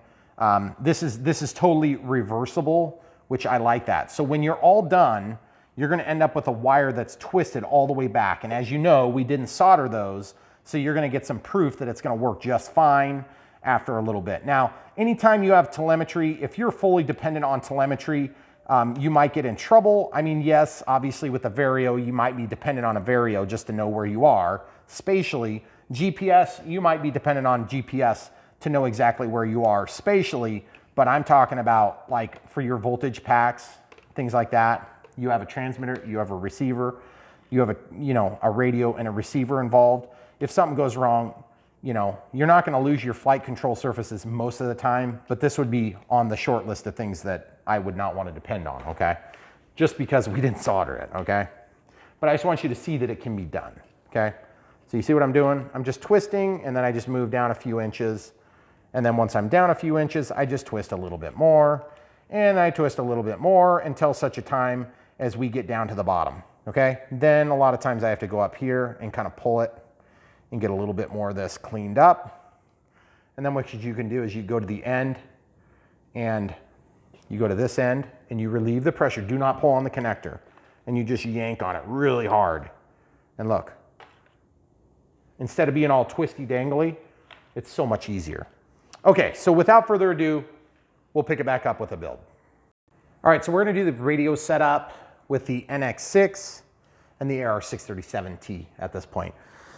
This is totally reversible, which I like that. So when you're all done, you're going to end up with a wire that's twisted all the way back. And as you know, we didn't solder those, so you're going to get some proof that it's going to work just fine after a little bit. Now, anytime you have telemetry, if you're fully dependent on telemetry, you might get in trouble. I mean, yes, obviously with a Vario, you might be dependent on a Vario just to know where you are spatially. GPS, you might be dependent on GPS to know exactly where you are spatially, but I'm talking about like for your voltage packs, things like that. You have a transmitter, you have a receiver, you have a radio and a receiver involved. If something goes wrong, you're not going to lose your flight control surfaces most of the time, but this would be on the short list of things that I would not want to depend on, okay? Just because we didn't solder it, okay? But I just want you to see that it can be done, okay? So you see what I'm doing? I'm just twisting, and then I just move down a few inches. And then once I'm down a few inches, I just twist a little bit more, and I twist a little bit more until such a time as we get down to the bottom, okay? Then a lot of times I have to go up here and kind of pull it and get a little bit more of this cleaned up. And then what you can do is you go to the end and you go to this end and you relieve the pressure. Do not pull on the connector, and you just yank on it really hard. And look, instead of being all twisty dangly, it's so much easier. Okay, so without further ado, we'll pick it back up with a build. All right, so we're gonna do the radio setup with the NX6 and the AR637T at this point.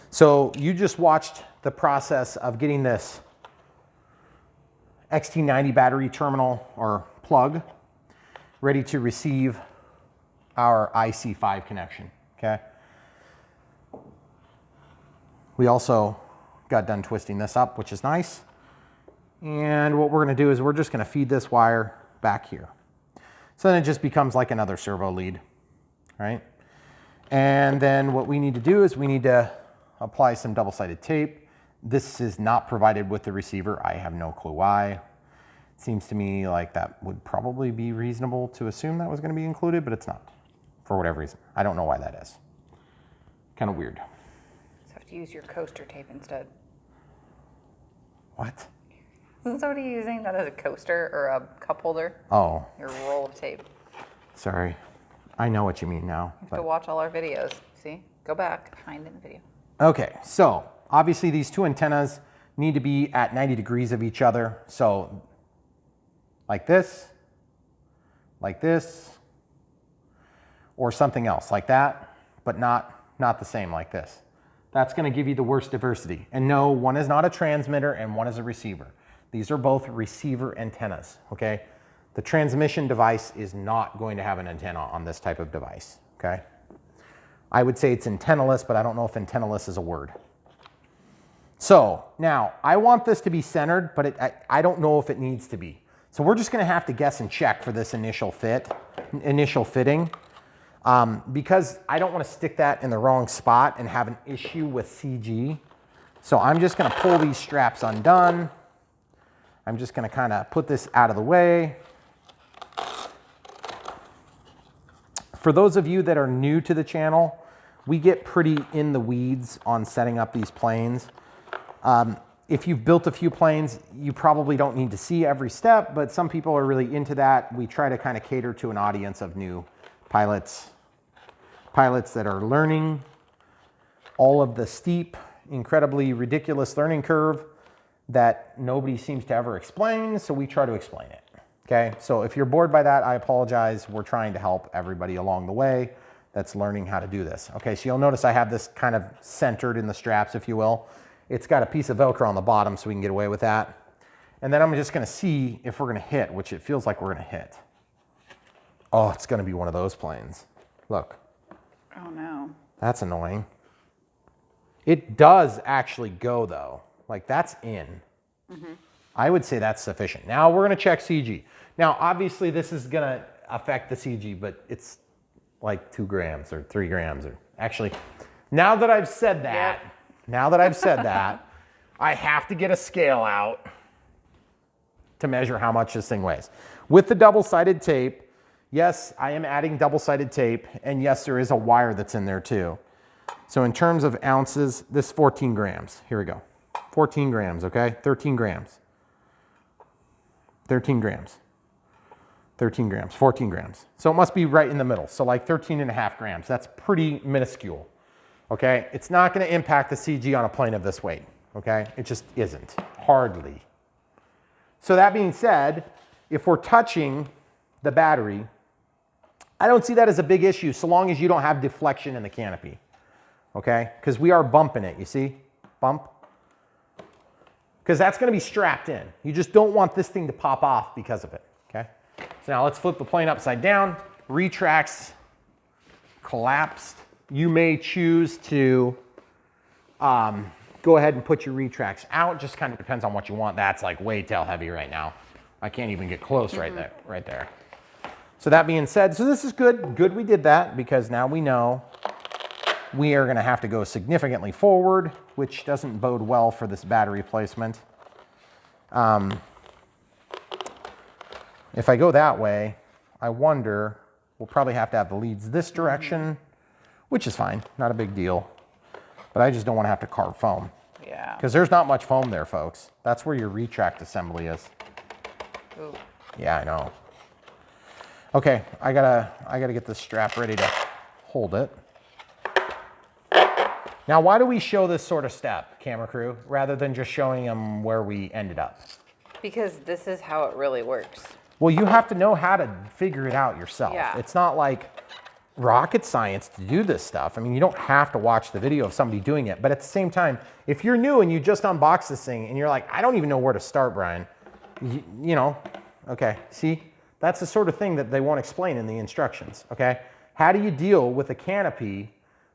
So you just watched the process of getting this XT90 battery terminal or plug ready to receive our IC5 connection, okay? We also got done twisting this up, which is nice. And what we're gonna do is we're just gonna feed this wire back here. So then it just becomes like another servo lead, right? And then what we need to do is we need to apply some double-sided tape. This is not provided with the receiver. I have no clue why. It seems to me like that would probably be reasonable to assume that was gonna be included, but it's not, for whatever reason. I don't know why that is. Kind of weird. So have to use your coaster tape instead. What? Isn't somebody using that as a coaster or a cup holder? Oh. Your roll of tape. Sorry. I know what you mean now. You have to watch all our videos. See? Go back, find it in the video. Okay, so obviously these two antennas need to be at 90 degrees of each other. So like this, or something else like that, but not the same like this. That's gonna give you the worst diversity. And no, one is not a transmitter and one is a receiver. These are both receiver antennas, okay? The transmission device is not going to have an antenna on this type of device, okay? I would say it's antennaless, but I don't know if antennaless is a word. So now I want this to be centered, but I don't know if it needs to be. So we're just gonna have to guess and check for this initial fitting. Because I don't want to stick that in the wrong spot and have an issue with CG. So I'm just going to pull these straps undone. I'm just going to kind of put this out of the way. For those of you that are new to the channel, we get pretty in the weeds on setting up these planes. If you've built a few planes, you probably don't need to see every step, but some people are really into that. We try to kind of cater to an audience of new pilots that are learning all of the steep, incredibly ridiculous learning curve that nobody seems to ever explain, so we try to explain it, okay? So if you're bored by that, I apologize. We're trying to help everybody along the way that's learning how to do this. Okay, so you'll notice I have this kind of centered in the straps, if you will. It's got a piece of Velcro on the bottom, so we can get away with that. And then I'm just gonna see if we're gonna hit, which it feels like we're gonna hit. Oh, it's gonna be one of those planes. Look. Oh no. That's annoying. It does actually go though. Like that's in. Mm-hmm. I would say that's sufficient. Now we're gonna check CG. Now obviously this is gonna affect the CG, but it's like 2 grams or 3 grams or actually, now that I've said that, I have to get a scale out to measure how much this thing weighs. With the double-sided tape, yes, I am adding double-sided tape, and yes, there is a wire that's in there too. So in terms of ounces, this is 14 grams. Here we go. 14 grams, okay? 13 grams. 13 grams. 13 grams, 14 grams. So it must be right in the middle. So like 13.5 grams. That's pretty minuscule. Okay, it's not going to impact the CG on a plane of this weight. Okay, it just isn't, hardly. So that being said, if we're touching the battery, I don't see that as a big issue so long as you don't have deflection in the canopy. Okay, because we are bumping it, you see? Bump. Because that's going to be strapped in. You just don't want this thing to pop off because of it. Okay, so now let's flip the plane upside down. Retracts collapsed. You may choose to go ahead and put your retracts out. Just kind of depends on what you want. That's like way tail heavy right now. I can't even get close right there. So that being said, so this is good. Good we did that because now we know we are going to have to go significantly forward, which doesn't bode well for this battery placement. If I go that way, I wonder, we'll probably have to have the leads this direction, which is fine, not a big deal. But I just don't want to have to carve foam. Yeah. Because there's not much foam there, folks. That's where your retract assembly is. Ooh. Yeah, I know. Okay, I gotta get this strap ready to hold it. Now, why do we show this sort of step, camera crew, rather than just showing them where we ended up? Because this is how it really works. Well, you have to know how to figure it out yourself. Yeah. It's not like rocket science to do this stuff. I mean, you don't have to watch the video of somebody doing it, but at the same time, if you're new and you just unbox this thing and you're like, I don't even know where to start, Brian, you know, okay, see, that's the sort of thing that they won't explain in the instructions, okay? How do you deal with a canopy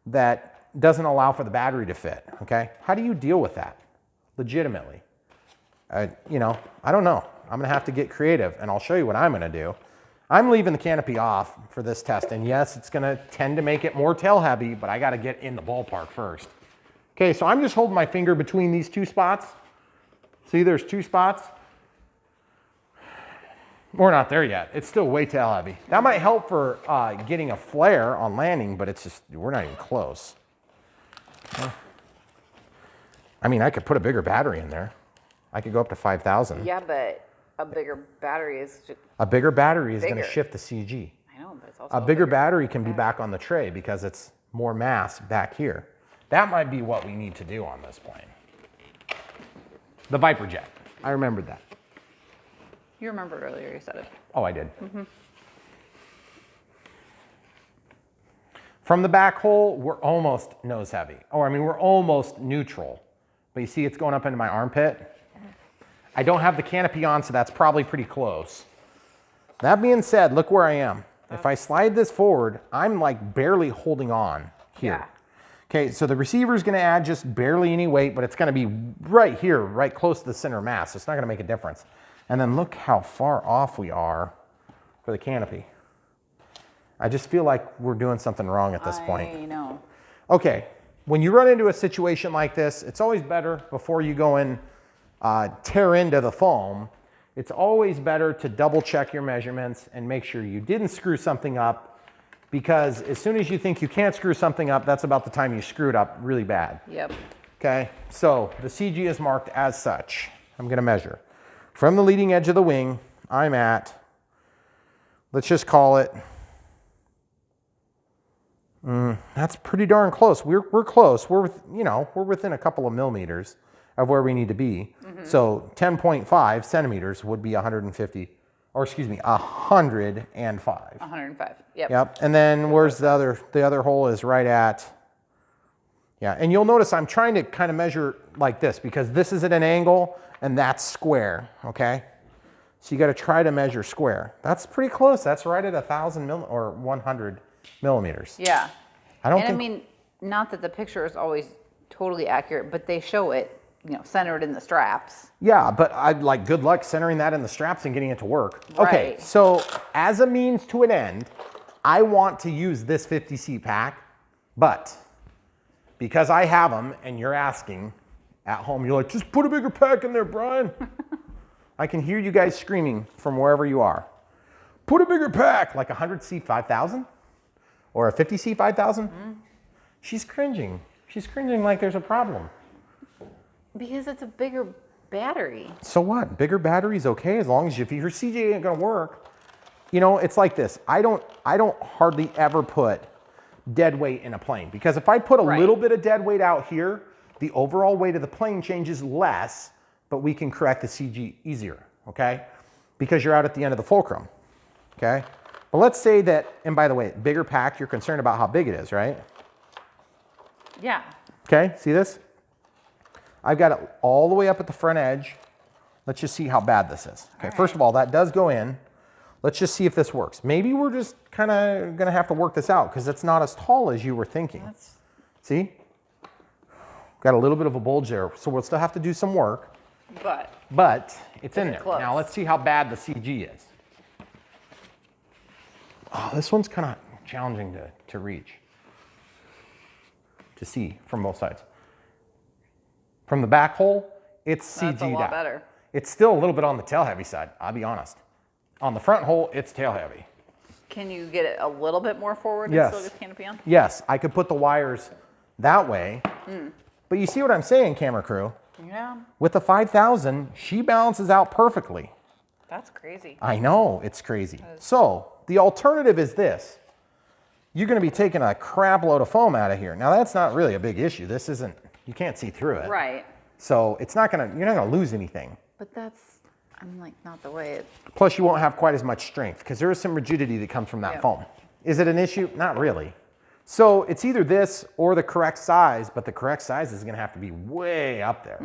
that doesn't allow for the battery to fit, okay? How do you deal with that legitimately? You know, I don't know. I'm gonna have to get creative and I'll show you what I'm gonna do. I'm leaving the canopy off for this test, and yes, it's gonna tend to make it more tail heavy, but I gotta get in the ballpark first. Okay, so I'm just holding my finger between these two spots. See, there's two spots. We're not there yet. It's still way tail heavy. That might help for getting a flare on landing, but it's just, we're not even close. I mean, I could put a bigger battery in there. I could go up to 5,000. Yeah, but a bigger battery is just A bigger battery is going to bigger. shift the CG. I know, but it's also A bigger battery can be back on the tray because it's more mass back here. That might be what we need to do on this plane. The Viper jet. I remembered that. You remembered earlier you said it. Oh, I did. From the back hole, we're almost nose heavy. Or I mean, we're almost neutral. But you see it's going up into my armpit. I don't have the canopy on, so that's probably pretty close. That being said, look where I am. If I slide this forward, I'm like barely holding on here. Yeah. Okay, so the receiver is going to add just barely any weight, but it's going to be right here, right close to the center of mass. So it's not going to make a difference. And then look how far off we are for the canopy. I just feel like we're doing something wrong at this point. I know. Okay, when you run into a situation like this, it's always better before you go and tear into the foam. It's always better to double check your measurements and make sure you didn't screw something up, because as soon as you think you can't screw something up, that's about the time you screwed up really bad. Yep. Okay, so the CG is marked as such. I'm gonna measure. From the leading edge of the wing, I'm at, let's just call it, that's pretty darn close. We're close. We're within a couple of millimeters of where we need to be. So 10.5 centimeters would be 150, or excuse me, 105. 105. Yep. Yep. And then where's the other hole is right at, yeah. And you'll notice I'm trying to kind of measure like this because this is at an angle and that's square, okay? So you got to try to measure square. That's pretty close. That's right at 1,000 or 100 millimeters. Yeah. I don't And think, I mean, not that the picture is always totally accurate, but they show it, you know, centered in the straps. yeah, but I'd like good luck centering that in the straps and getting it to work. Okay, Right. so as a means to an end, I want to use this 50C pack, but because I have them and you're asking at home, you're like, just put a bigger pack in there, Brian. I can hear you guys screaming from wherever you are. Put a bigger pack, like 100C 5000 or a 50C 5000. She's cringing. She's cringing like there's a problem. Because it's a bigger battery. So what? Bigger battery's okay as long as if your CJ ain't gonna work. you know, it's like this. I don't hardly ever put dead weight in a plane, because if I put a little bit of dead weight out here, the overall weight of the plane changes less, but we can correct the CG easier, okay? Because you're out at the end of the fulcrum, okay? But let's say that, and by the way, bigger pack, you're concerned about how big it is, right? Yeah. Okay, see this? I've got it all the way up at the front edge. Let's just see how bad this is. Okay, first of all, that does go in. Let's just see if this works. Maybe we're just kind of gonna have to work this out because it's not as tall as you were thinking. See? Got a little bit of a bulge there, so we'll still have to do some work. But it's in there. Close. Now let's see how bad the CG is. Oh, this one's kind of challenging to reach, to see from both sides. From the back hole, it's CG'd That's a lot out. better. It's still a little bit on the tail heavy side, I'll be honest. On the front hole, it's tail heavy. Can you get it a little bit more forward Yes. and still get canopy on? Yes, I could put the wires that way. But you see what I'm saying, camera crew? Yeah. With the 5000, she balances out perfectly. That's crazy. I know, it's crazy. So the alternative is this. You're gonna be taking a crap load of foam out of here. Now that's not really a big issue. This isn't, you can't see through it. Right. So it's not gonna, you're not gonna lose anything. But that's, I'm like, not the way it. Plus you won't have quite as much strength because there is some rigidity that comes from that foam. Is it an issue? Not really. So it's either this or the correct size, but the correct size is gonna have to be way up there.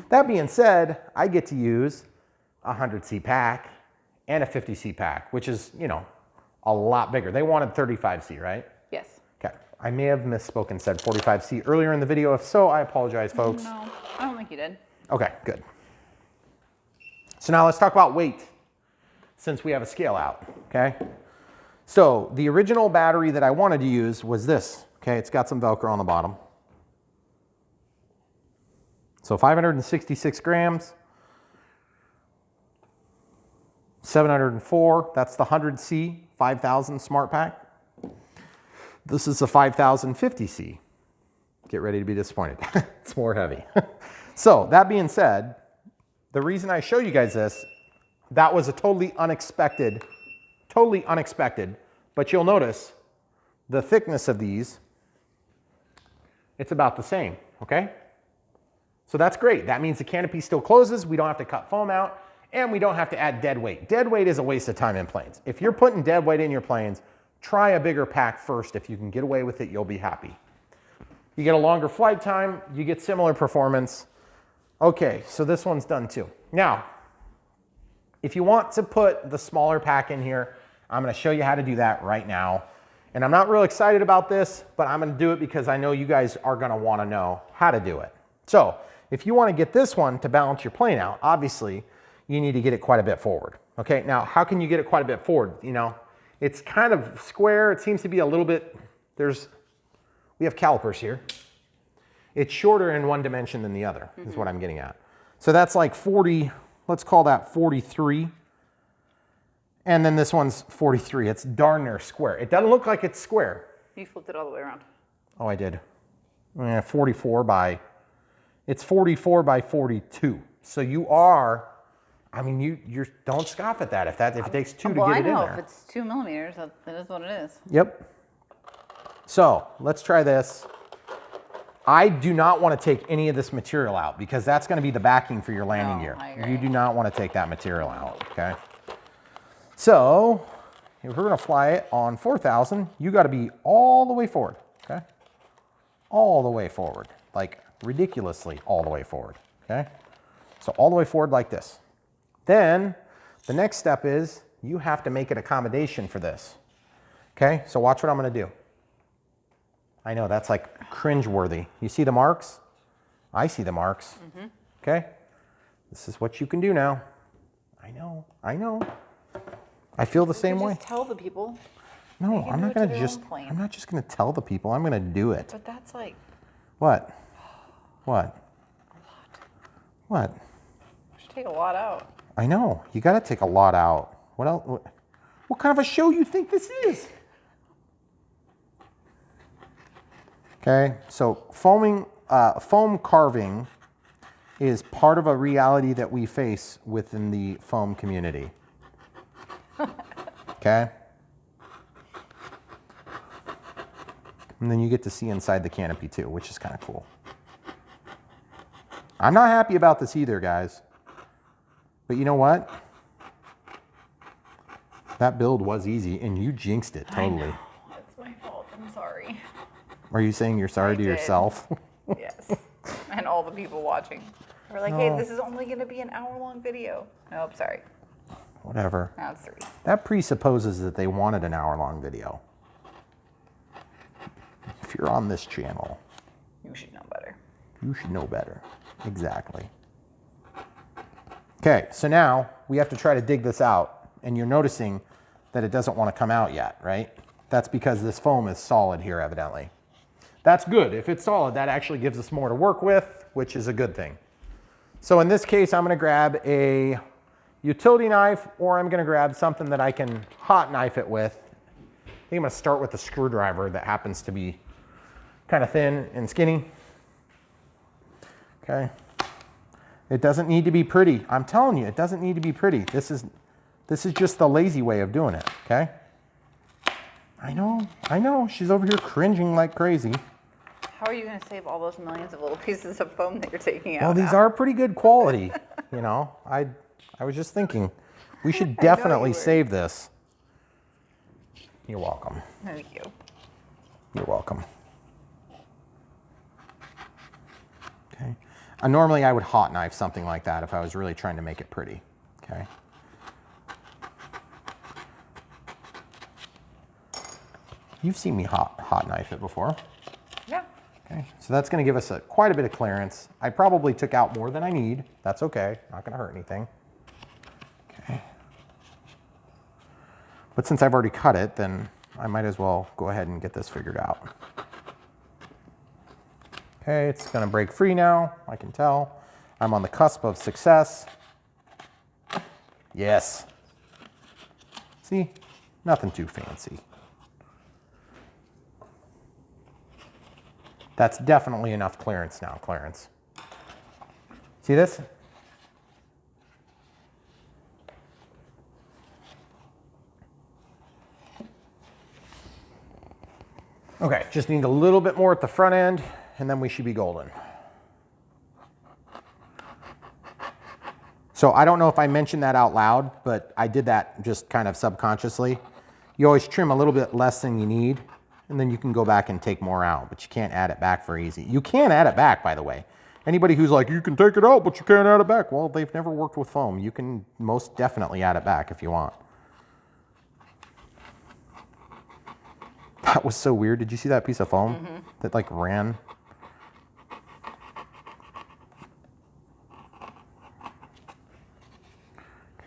That being said, I get to use a 100C pack and a 50C pack, which is, you know, a lot bigger. They wanted 35C, right? Yes. Okay, I may have misspoken and said 45C earlier in the video. If so, I apologize, folks. No, I don't think you did. Okay, good. So now let's talk about weight, since we have a scale out, okay? So the original battery that I wanted to use was this, okay? It's got some Velcro on the bottom. So 566 grams, 704, that's the 100C 5000 Smart Pack. This is the 5050C. Get ready to be disappointed. It's more heavy. So that being said, the reason I show you guys this, that was a totally unexpected, but you'll notice the thickness of these, it's about the same, okay? So that's great. That means the canopy still closes, we don't have to cut foam out, and we don't have to add dead weight. Dead weight is a waste of time in planes. If you're putting dead weight in your planes, try a bigger pack first. If you can get away with it, you'll be happy. You get a longer flight time, you get similar performance. Okay, so this one's done too. Now, if you want to put the smaller pack in here, I'm gonna show you how to do that right now. And I'm not real excited about this, but I'm gonna do it because I know you guys are gonna wanna know how to do it. So, if you wanna get this one to balance your plane out, obviously, you need to get it quite a bit forward. Okay, now how can you get it quite a bit forward? You know, it's kind of square, it seems to be a little bit, we have calipers here. It's shorter in one dimension than the other, is what I'm getting at. So that's like 40, let's call that 43. And then this one's 43. It's darn near square. It doesn't look like it's square. You flipped it all the way around. Oh, I did. 44 by, it's 44 by 42. So you are, I mean, you don't scoff at that if it takes two to get it in there. Well, I know, if it's 2 millimeters, that is what it is. Yep. So let's try this. I do not want to take any of this material out because that's going to be the backing for your landing gear. I agree. You do not want to take that material out, okay? So if we're going to fly it on 4,000, you got to be all the way forward, okay? All the way forward, like ridiculously all the way forward, okay? So all the way forward like this. Then the next step is you have to make an accommodation for this, okay? So watch what I'm going to do. I know, that's like cringe-worthy. You see the marks? I see the marks. Okay? This is what you can do now. I know. I feel the same way. Just tell the people. No, I'm not gonna just. I'm not just gonna tell the people. I'm gonna do it. But that's like. What? What? What? You should take a lot out. I know. You gotta take a lot out. What else? What kind of a show you think this is? Okay, so foam carving is part of a reality that we face within the foam community. okay? And then you get to see inside the canopy too, which is kind of cool. I'm not happy about this either, guys. But you know what? That build was easy, and you jinxed it totally. I know. It's my fault. I'm sorry. Are you saying you're sorry to yourself? Yes. And all the people watching. We're like, hey, this is only going to be an hour-long video. Nope, sorry. Whatever. Now it's 3. That presupposes that they wanted an hour-long video. If you're on this channel, You should know better. you should know better. Exactly. Okay, so now we have to try to dig this out, and you're noticing that it doesn't want to come out yet, right? That's because this foam is solid here, evidently. That's good. If it's solid, that actually gives us more to work with, which is a good thing. So in this case, I'm going to grab a utility knife, or I'm going to grab something that I can hot knife it with. I think I'm going to start with a screwdriver that happens to be kind of thin and skinny. Okay. It doesn't need to be pretty. I'm telling you, it doesn't need to be pretty. This is just the lazy way of doing it, okay? I know. She's over here cringing like crazy. How are you going to save all those millions of little pieces of foam that you're taking out? Well, these are pretty good quality, you know. I was just thinking, we should definitely save this. You're welcome. Thank you. You're welcome. Okay. Normally I would hot knife something like that if I was really trying to make it pretty, okay? You've seen me hot knife it before. Yeah. Okay, so that's going to give us quite a bit of clearance. I probably took out more than I need. That's okay, not going to hurt anything. Okay. But since I've already cut it, then I might as well go ahead and get this figured out. Okay, it's going to break free now, I can tell. I'm on the cusp of success. Yes. See, nothing too fancy. That's definitely enough clearance now, Clarence. See this? Okay, just need a little bit more at the front end, and then we should be golden. So I don't know if I mentioned that out loud, but I did that just kind of subconsciously. You always trim a little bit less than you need, and then you can go back and take more out, but you can't add it back very easy. You can add it back, by the way. Anybody who's like, you can take it out, but you can't add it back. Well, they've never worked with foam. You can most definitely add it back if you want. That was so weird. Did you see that piece of foam that like ran?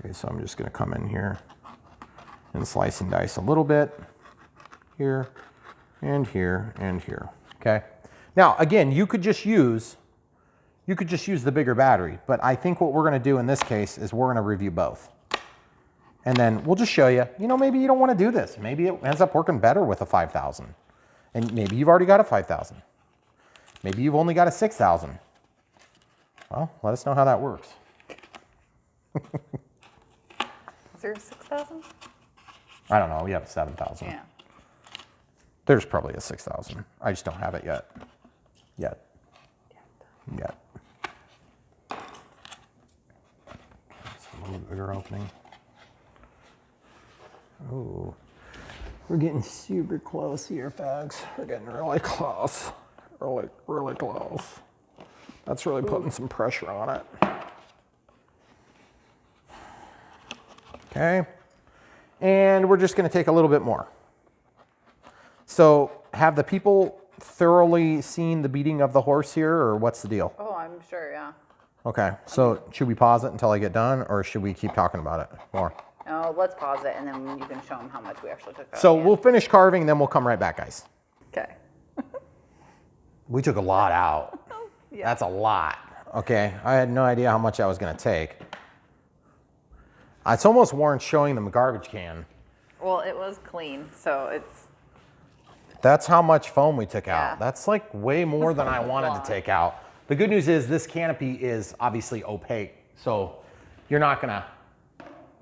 Okay, so I'm just gonna come in here and slice and dice a little bit here and here and here, okay? Now, again, you could just use the bigger battery, but I think what we're gonna do in this case is we're gonna review both. And then we'll just show you, maybe you don't wanna do this. Maybe it ends up working better with a 5,000. And maybe you've already got a 5,000. Maybe you've only got a 6,000. Well, let us know how that works. Is there a 6,000? I don't know, we have a 7,000. Yeah. There's probably a 6,000. I just don't have it yet. Yet. It's a little bigger opening. Oh, we're getting super close here, folks. We're getting really close. Really close. That's really putting some pressure on it. Okay. And we're just going to take a little bit more. So have the people thoroughly seen the beating of the horse here, or what's the deal? Oh, I'm sure, yeah. Okay, so should we pause it until I get done, or should we keep talking about it more? No, let's pause it, and then you can show them how much we actually took out. So we'll finish carving, and then we'll come right back, guys. Okay. We took a lot out. Yeah. That's a lot. Okay, I had no idea how much I was going to take. It's almost warrant showing them a garbage can. Well, it was clean, so it's... That's how much foam we took Yeah. out. That's like way more than I wanted to take out. The good news is this canopy is obviously opaque, so you're not gonna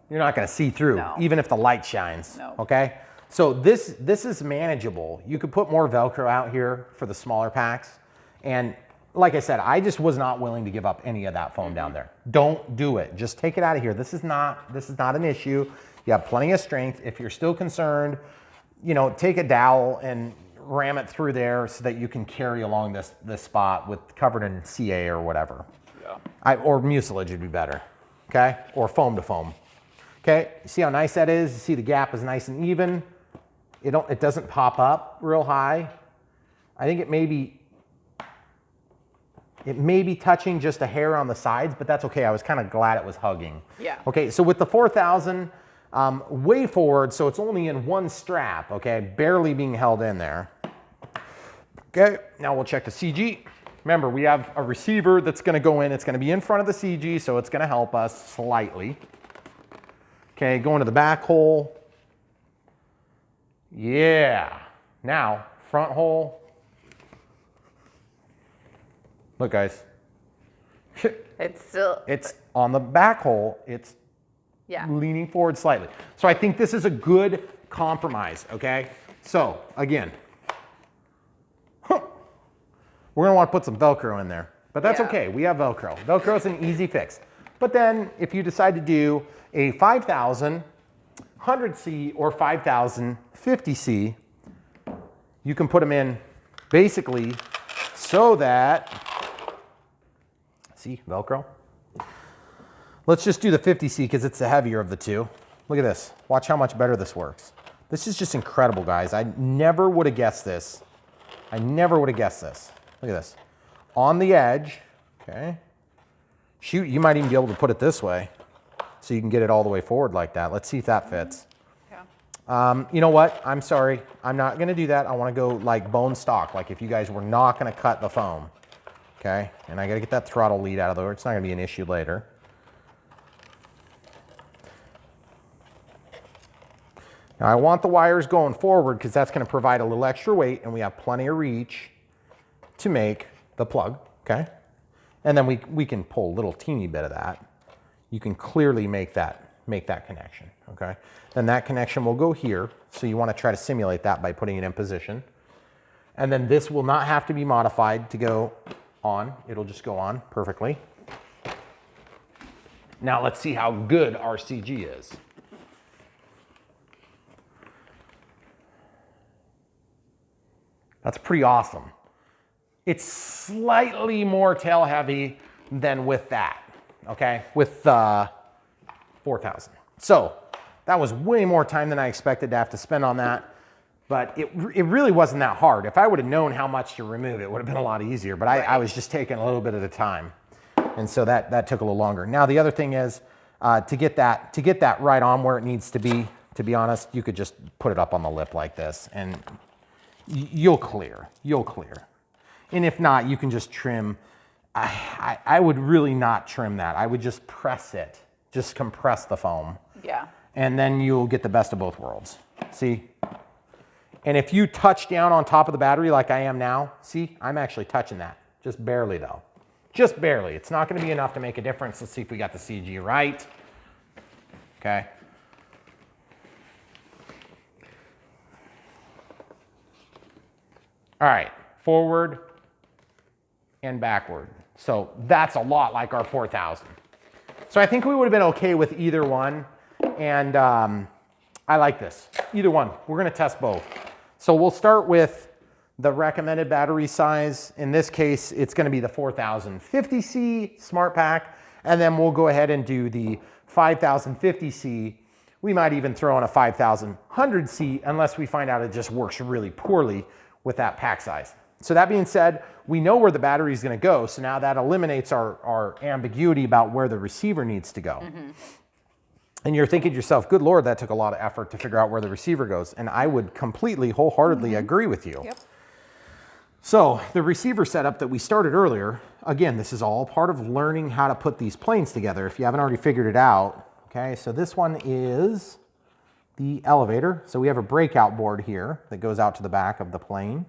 You're not going to see through, No. even if the light shines. No. Okay. So this is manageable. You could put more Velcro out here for the smaller packs. And like I said, I just was not willing to give up any of that foam down there. Don't do it. Just take it out of here. This is not an issue. You have plenty of strength. If you're still concerned, you know, take a dowel and ram it through there so that you can carry along this spot with covered in CA or whatever. Yeah. Or mucilage would be better. Okay. Or foam to foam. Okay. See how nice that is? You see the gap is nice and even. It doesn't pop up real high. I think it may be touching just a hair on the sides, but that's okay. I was kind of glad it was hugging. Yeah. Okay, so with the 4000, way forward, so it's only in one strap, okay, barely being held in there. Okay, now we'll check the CG. Remember, we have a receiver that's gonna go in. It's gonna be in front of the CG, so it's gonna help us slightly. Okay, going to the back hole. Yeah. Now, front hole. Look, guys. It's on the back hole. It's leaning forward slightly. So I think this is a good compromise, okay? So, again, we're going to want to put some Velcro in there. But that's okay. We have Velcro. Velcro is an easy fix. But then, if you decide to do a 5000 100C or 5000 50C, you can put them in basically so that, see, Velcro. Let's just do the 50C because it's the heavier of the two. Look at this. Watch how much better this works. This is just incredible, guys. I never would have guessed this. I never would have guessed this. Look at this. On the edge, okay. Shoot, you might even be able to put it this way so you can get it all the way forward like that. Let's see if that fits. Yeah. You know what? I'm sorry. I'm not going to do that. I want to go like bone stock, like if you guys were not going to cut the foam. Okay, and I got to get that throttle lead out of there. It's not going to be an issue later. Now I want the wires going forward because that's going to provide a little extra weight and we have plenty of reach to make the plug, okay? And then we can pull a little teeny bit of that. You can clearly make that connection, okay? Then that connection will go here. So you want to try to simulate that by putting it in position. And then this will not have to be modified to go on. It'll just go on perfectly. Now let's see how good our CG is. That's pretty awesome. It's slightly more tail heavy than with that, okay? With 4000. So that was way more time than I expected to have to spend on that. But it really wasn't that hard. If I would have known how much to remove, it would have been a lot easier. But I was just taking a little bit at a time. And so that took a little longer. Now the other thing is to get that right on where it needs to be honest, you could just put it up on the lip like this and you'll clear. And if not, you can just trim. I would really not trim that. I would just press it, just compress the foam. Yeah. And then you'll get the best of both worlds. See? And if you touch down on top of the battery like I am now, see, I'm actually touching that. Just barely though. Just barely. It's not going to be enough to make a difference. Let's see if we got the CG right. Okay. All right, forward and backward. So that's a lot like our 4000. So I think we would have been okay with either one. And I like this, either one. We're going to test both. So we'll start with the recommended battery size. In this case, it's going to be the 4050C Smart Pack. And then we'll go ahead and do the 5050C. We might even throw in a 5100C unless we find out it just works really poorly with that pack size. So that being said, we know where the battery is going to go. So now that eliminates our ambiguity about where the receiver needs to go. Mm-hmm. And you're thinking to yourself, good Lord, that took a lot of effort to figure out where the receiver goes. And I would completely, wholeheartedly agree with you. Yep. So the receiver setup that we started earlier, again, this is all part of learning how to put these planes together if you haven't already figured it out. Okay, so this one is the elevator. So we have a breakout board here that goes out to the back of the plane.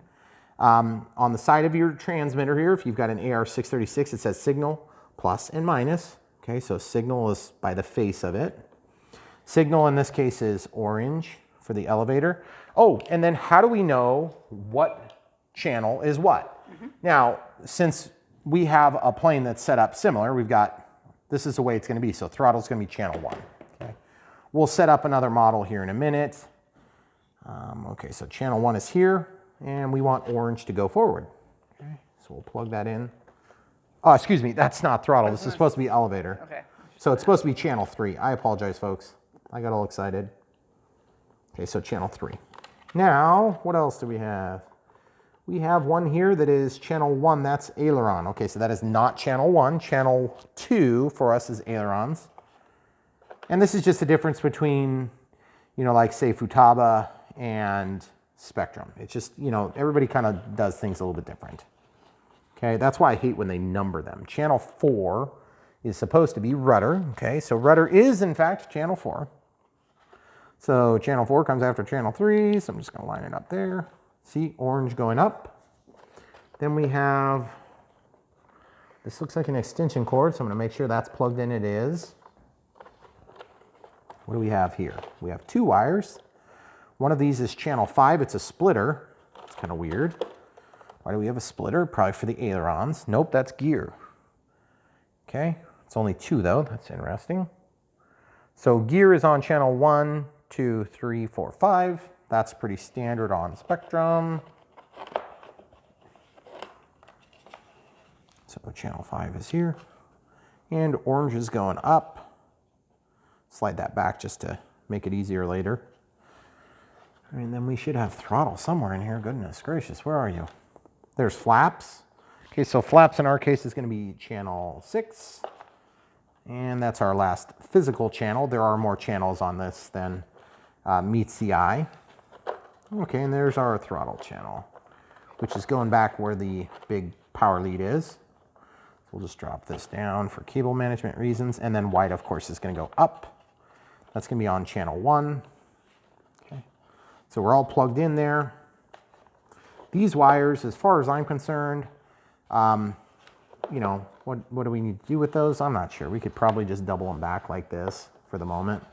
On the side of your transmitter here, if you've got an AR636, it says signal plus and minus. Okay, so signal is by the face of it. Signal in this case is orange for the elevator. Oh, and then how do we know what channel is what? Now, since we have a plane that's set up similar, we've got, this is the way it's gonna be. So throttle's gonna be channel 1, okay? We'll set up another model here in a minute. Okay, so channel 1 is here, and we want orange to go forward. Okay, so we'll plug that in. Oh, excuse me, that's not throttle. This is supposed to be elevator. Okay. So it's supposed to be channel 3. I apologize, folks. I got all excited. Okay, so channel 3. Now, what else do we have? We have one here that is channel 1. That's aileron. Okay, so that is not channel 1. Channel 2 for us is ailerons. And this is just the difference between, you know, like say Futaba and Spectrum. It's just, you know, everybody kind of does things a little bit different. Okay, that's why I hate when they number them. Channel 4 is supposed to be rudder. Okay, so rudder is in fact channel 4. So channel 4 comes after channel 3, so I'm just going to line it up there. See, orange going up. Then we have, this looks like an extension cord, so I'm going to make sure that's plugged in. It is. What do we have here? We have 2 wires. One of these is channel 5. It's a splitter. It's kind of weird. Why do we have a splitter? Probably for the ailerons. Nope, that's gear. Okay, it's only 2 though. That's interesting. So gear is on channel 1, 2, 3, 4, 5. That's pretty standard on Spectrum. So channel 5 is here. And orange is going up. Slide that back just to make it easier later. And then we should have throttle somewhere in here. Goodness gracious, where are you? There's flaps. Okay, so flaps in our case is going to be channel 6. And that's our last physical channel. There are more channels on this than meets the eye. Okay, and there's our throttle channel, which is going back where the big power lead is. So we'll just drop this down for cable management reasons. And then white, of course, is going to go up. That's going to be on channel 1. Okay, so we're all plugged in there. These wires, as far as I'm concerned, you know, what do we need to do with those? I'm not sure. We could probably just double them back like this for the moment.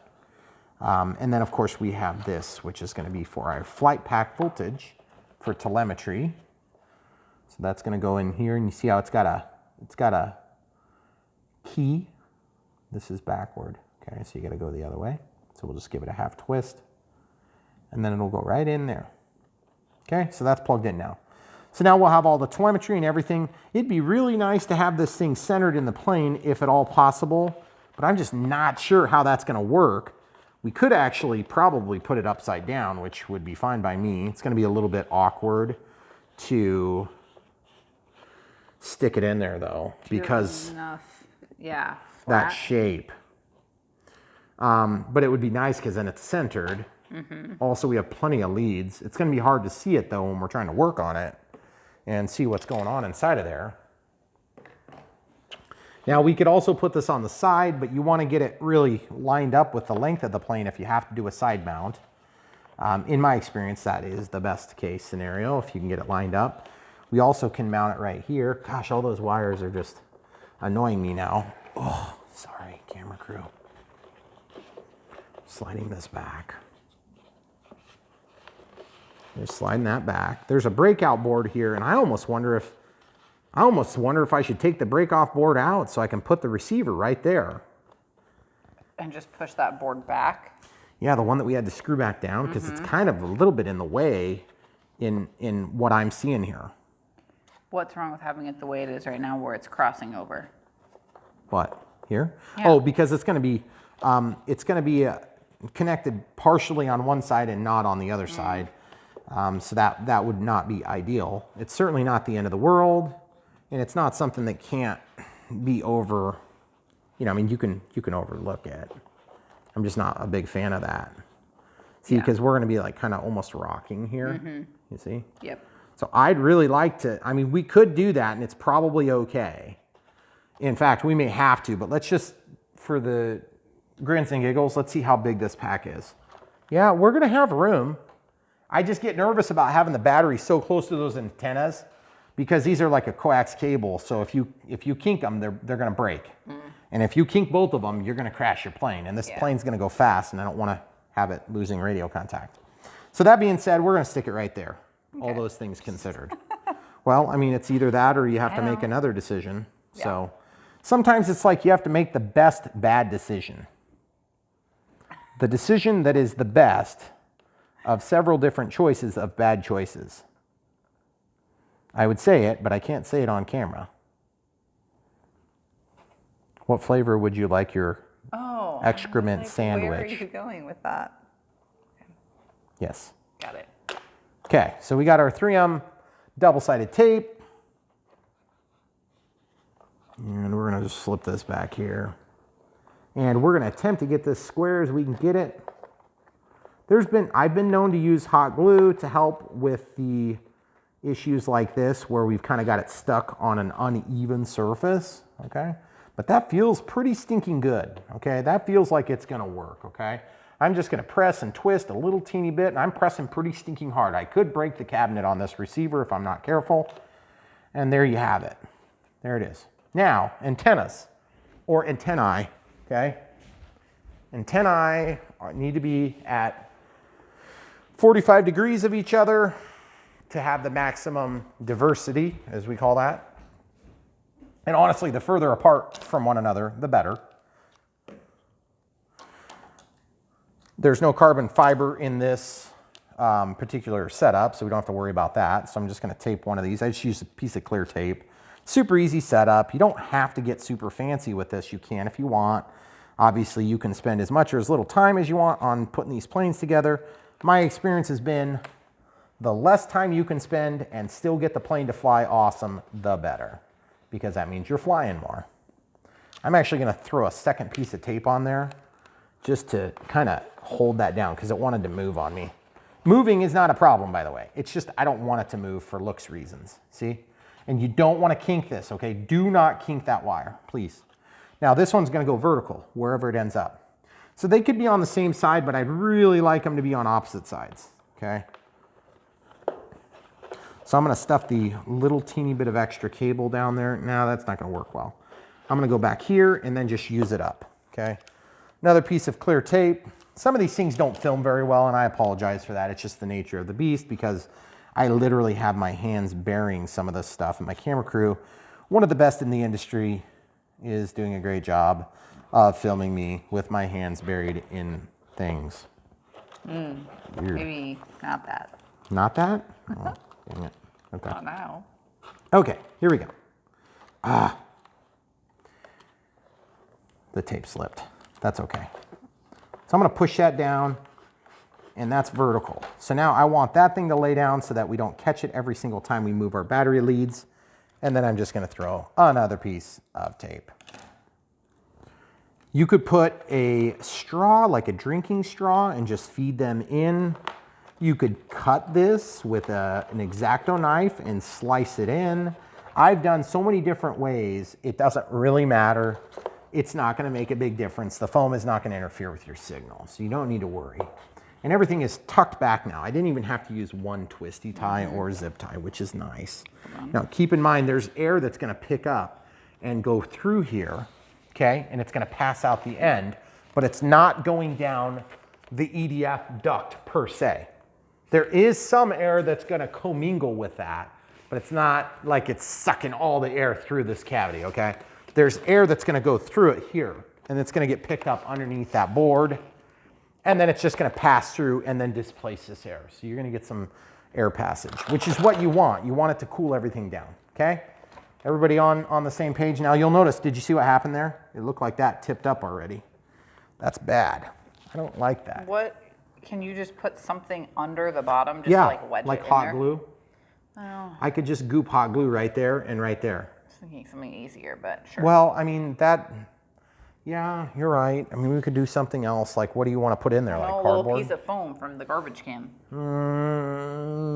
And then, of course, we have this, which is going to be for our flight pack voltage for telemetry. So that's going to go in here, and you see how it's got a key. This is backward. Okay, so you got to go the other way. So we'll just give it a half twist, and then it'll go right in there. Okay, so that's plugged in now. So now we'll have all the telemetry and everything. It'd be really nice to have this thing centered in the plane if at all possible, but I'm just not sure how that's going to work. We could actually probably put it upside down, which would be fine by me. It's going to be a little bit awkward to stick it in there though, because yeah, that shape. But it would be nice because then it's centered. Also, we have plenty of leads. It's going to be hard to see it though when we're trying to work on it and see what's going on inside of there. Now we could also put this on the side, but you want to get it really lined up with the length of the plane if you have to do a side mount. In my experience, that is the best case scenario if you can get it lined up. We also can mount it right here. Gosh, all those wires are just annoying me now. Oh, sorry, camera crew. Sliding this back. Just sliding that back. There's a breakout board here, and I almost wonder if I should take the break-off board out so I can put the receiver right there. And just push that board back? Yeah, the one that we had to screw back down, because it's kind of a little bit in the way in what I'm seeing here. What's wrong with having it the way it is right now where it's crossing over? What? Here? Yeah. Oh, because it's going to be connected partially on one side and not on the other side. So that would not be ideal. It's certainly not the end of the world, and it's not something that can't be over, you know, I mean, you can overlook it. I'm just not a big fan of that. See, because we're going to be like kind of almost rocking here, you see? Yep. So I'd really like to, I mean, we could do that, and it's probably okay. In fact, we may have to, but let's just, for the grins and giggles, let's see how big this pack is. Yeah, we're going to have room. I just get nervous about having the battery so close to those antennas because these are like a coax cable. So if you kink them, they're going to break. And if you kink both of them, you're gonna crash your plane. And this plane's gonna go fast, and I don't wanna have it losing radio contact. So that being said, we're gonna stick it right there. Okay. All those things considered. Well, I mean, it's either that or you have to make another decision. Yeah. So sometimes it's like you have to make the best bad decision. The decision that is the best of several different choices of bad choices. I would say it, but I can't say it on camera. What flavor would you like your excrement sandwich? Where are you going with that? Yes. Got it. Okay, so we got our 3M double-sided tape. And we're gonna just slip this back here. And we're gonna attempt to get this square as we can get it. I've been known to use hot glue to help with the issues like this where we've kind of got it stuck on an uneven surface, okay? But that feels pretty stinking good, okay? That feels like it's gonna work, okay? I'm just gonna press and twist a little teeny bit, and I'm pressing pretty stinking hard. I could break the cabinet on this receiver if I'm not careful. And there you have it. There it is. Now, antennas, or antennae, okay? Antennae need to be at 45 degrees of each other to have the maximum diversity, as we call that. And honestly, the further apart from one another, the better. There's no carbon fiber in this particular setup, so we don't have to worry about that. So I'm just gonna tape one of these. I just use a piece of clear tape. Super easy setup. You don't have to get super fancy with this. You can if you want. Obviously, you can spend as much or as little time as you want on putting these planes together. My experience has been the less time you can spend and still get the plane to fly awesome, the better, because that means you're flying more. I'm actually gonna throw a second piece of tape on there just to kind of hold that down because it wanted to move on me. Moving is not a problem, by the way. It's just I don't want it to move for looks reasons, see? And you don't want to kink this, okay? Do not kink that wire, please. Now this one's gonna go vertical, wherever it ends up. So they could be on the same side, but I'd really like them to be on opposite sides, okay? So I'm gonna stuff the little teeny bit of extra cable down there. No, that's not gonna work well. I'm gonna go back here and then just use it up, okay? Another piece of clear tape. Some of these things don't film very well, and I apologize for that. It's just the nature of the beast because I literally have my hands burying some of this stuff, and my camera crew, one of the best in the industry, is doing a great job of filming me with my hands buried in things. Weird. Maybe not that. Not that? Oh, dang it. Okay. Not now. Okay, here we go. The tape slipped. That's okay. So I'm gonna push that down, and that's vertical. So now I want that thing to lay down so that we don't catch it every single time we move our battery leads. And then I'm just gonna throw another piece of tape. You could put a straw, like a drinking straw, and just feed them in. You could cut this with an X-Acto knife and slice it in. I've done so many different ways. It doesn't really matter. It's not gonna make a big difference. The foam is not gonna interfere with your signal, so you don't need to worry. And everything is tucked back now. I didn't even have to use one twisty tie or zip tie, which is nice. Now keep in mind there's air that's gonna pick up and go through here, okay? And it's gonna pass out the end, but it's not going down the EDF duct per se. There is some air that's gonna commingle with that, but it's not like it's sucking all the air through this cavity, okay? There's air that's gonna go through it here, and it's gonna get picked up underneath that board, and then it's just gonna pass through and then displace this air. So you're gonna get some air passage, which is what you want. You want it to cool everything down, okay? Everybody on the same page? Now you'll notice, did you see what happened there? It looked like that tipped up already. That's bad. I don't like that. What, can you just put something under the bottom, just yeah, like wedge it in hot there? glue. Oh. I could just goop hot glue right there and right there. I was thinking something easier, but sure. Well, I mean, yeah, you're right. I mean, we could do something else. Like, what do you want to put in there? Like cardboard? A little piece of foam from the garbage can.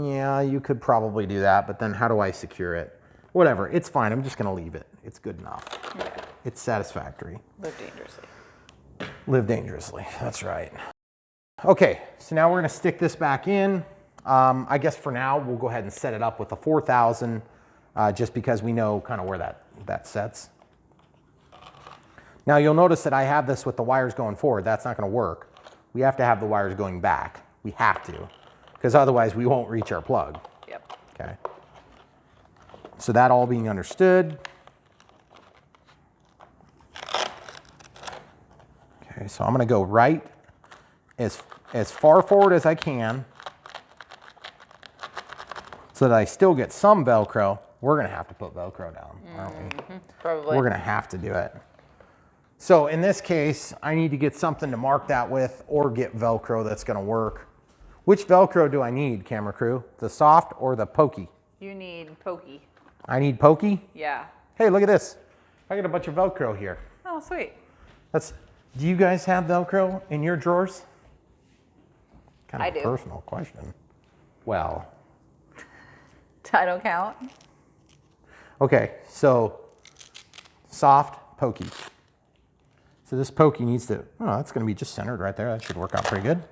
Yeah, you could probably do that, but then how do I secure it? Whatever, it's fine. I'm just going to leave it. It's good enough. Okay. It's satisfactory. Live dangerously. Live dangerously. That's right. Okay, so now we're going to stick this back in. I guess for now, we'll go ahead and set it up with a 4000 just because we know kind of where that sets. Now you'll notice that I have this with the wires going forward. That's not gonna work. We have to have the wires going back. We have to, because otherwise we won't reach our plug. Yep. Okay. So that all being understood. Okay, so I'm gonna go right as far forward as I can so that I still get some Velcro. We're gonna have to put Velcro down, aren't we? Probably. We're gonna have to do it. So in this case, I need to get something to mark that with or get Velcro that's gonna work. Which Velcro do I need, camera crew? The soft or the pokey? You need pokey. I need pokey? Yeah. Hey, look at this. I got a bunch of Velcro here. Oh, sweet. Do you guys have Velcro in your drawers? Kind of I a do. personal question. Well, I don't count. okay, so soft pokey. So this pokey needs to, oh, that's gonna be just centered right there. That should work out pretty good.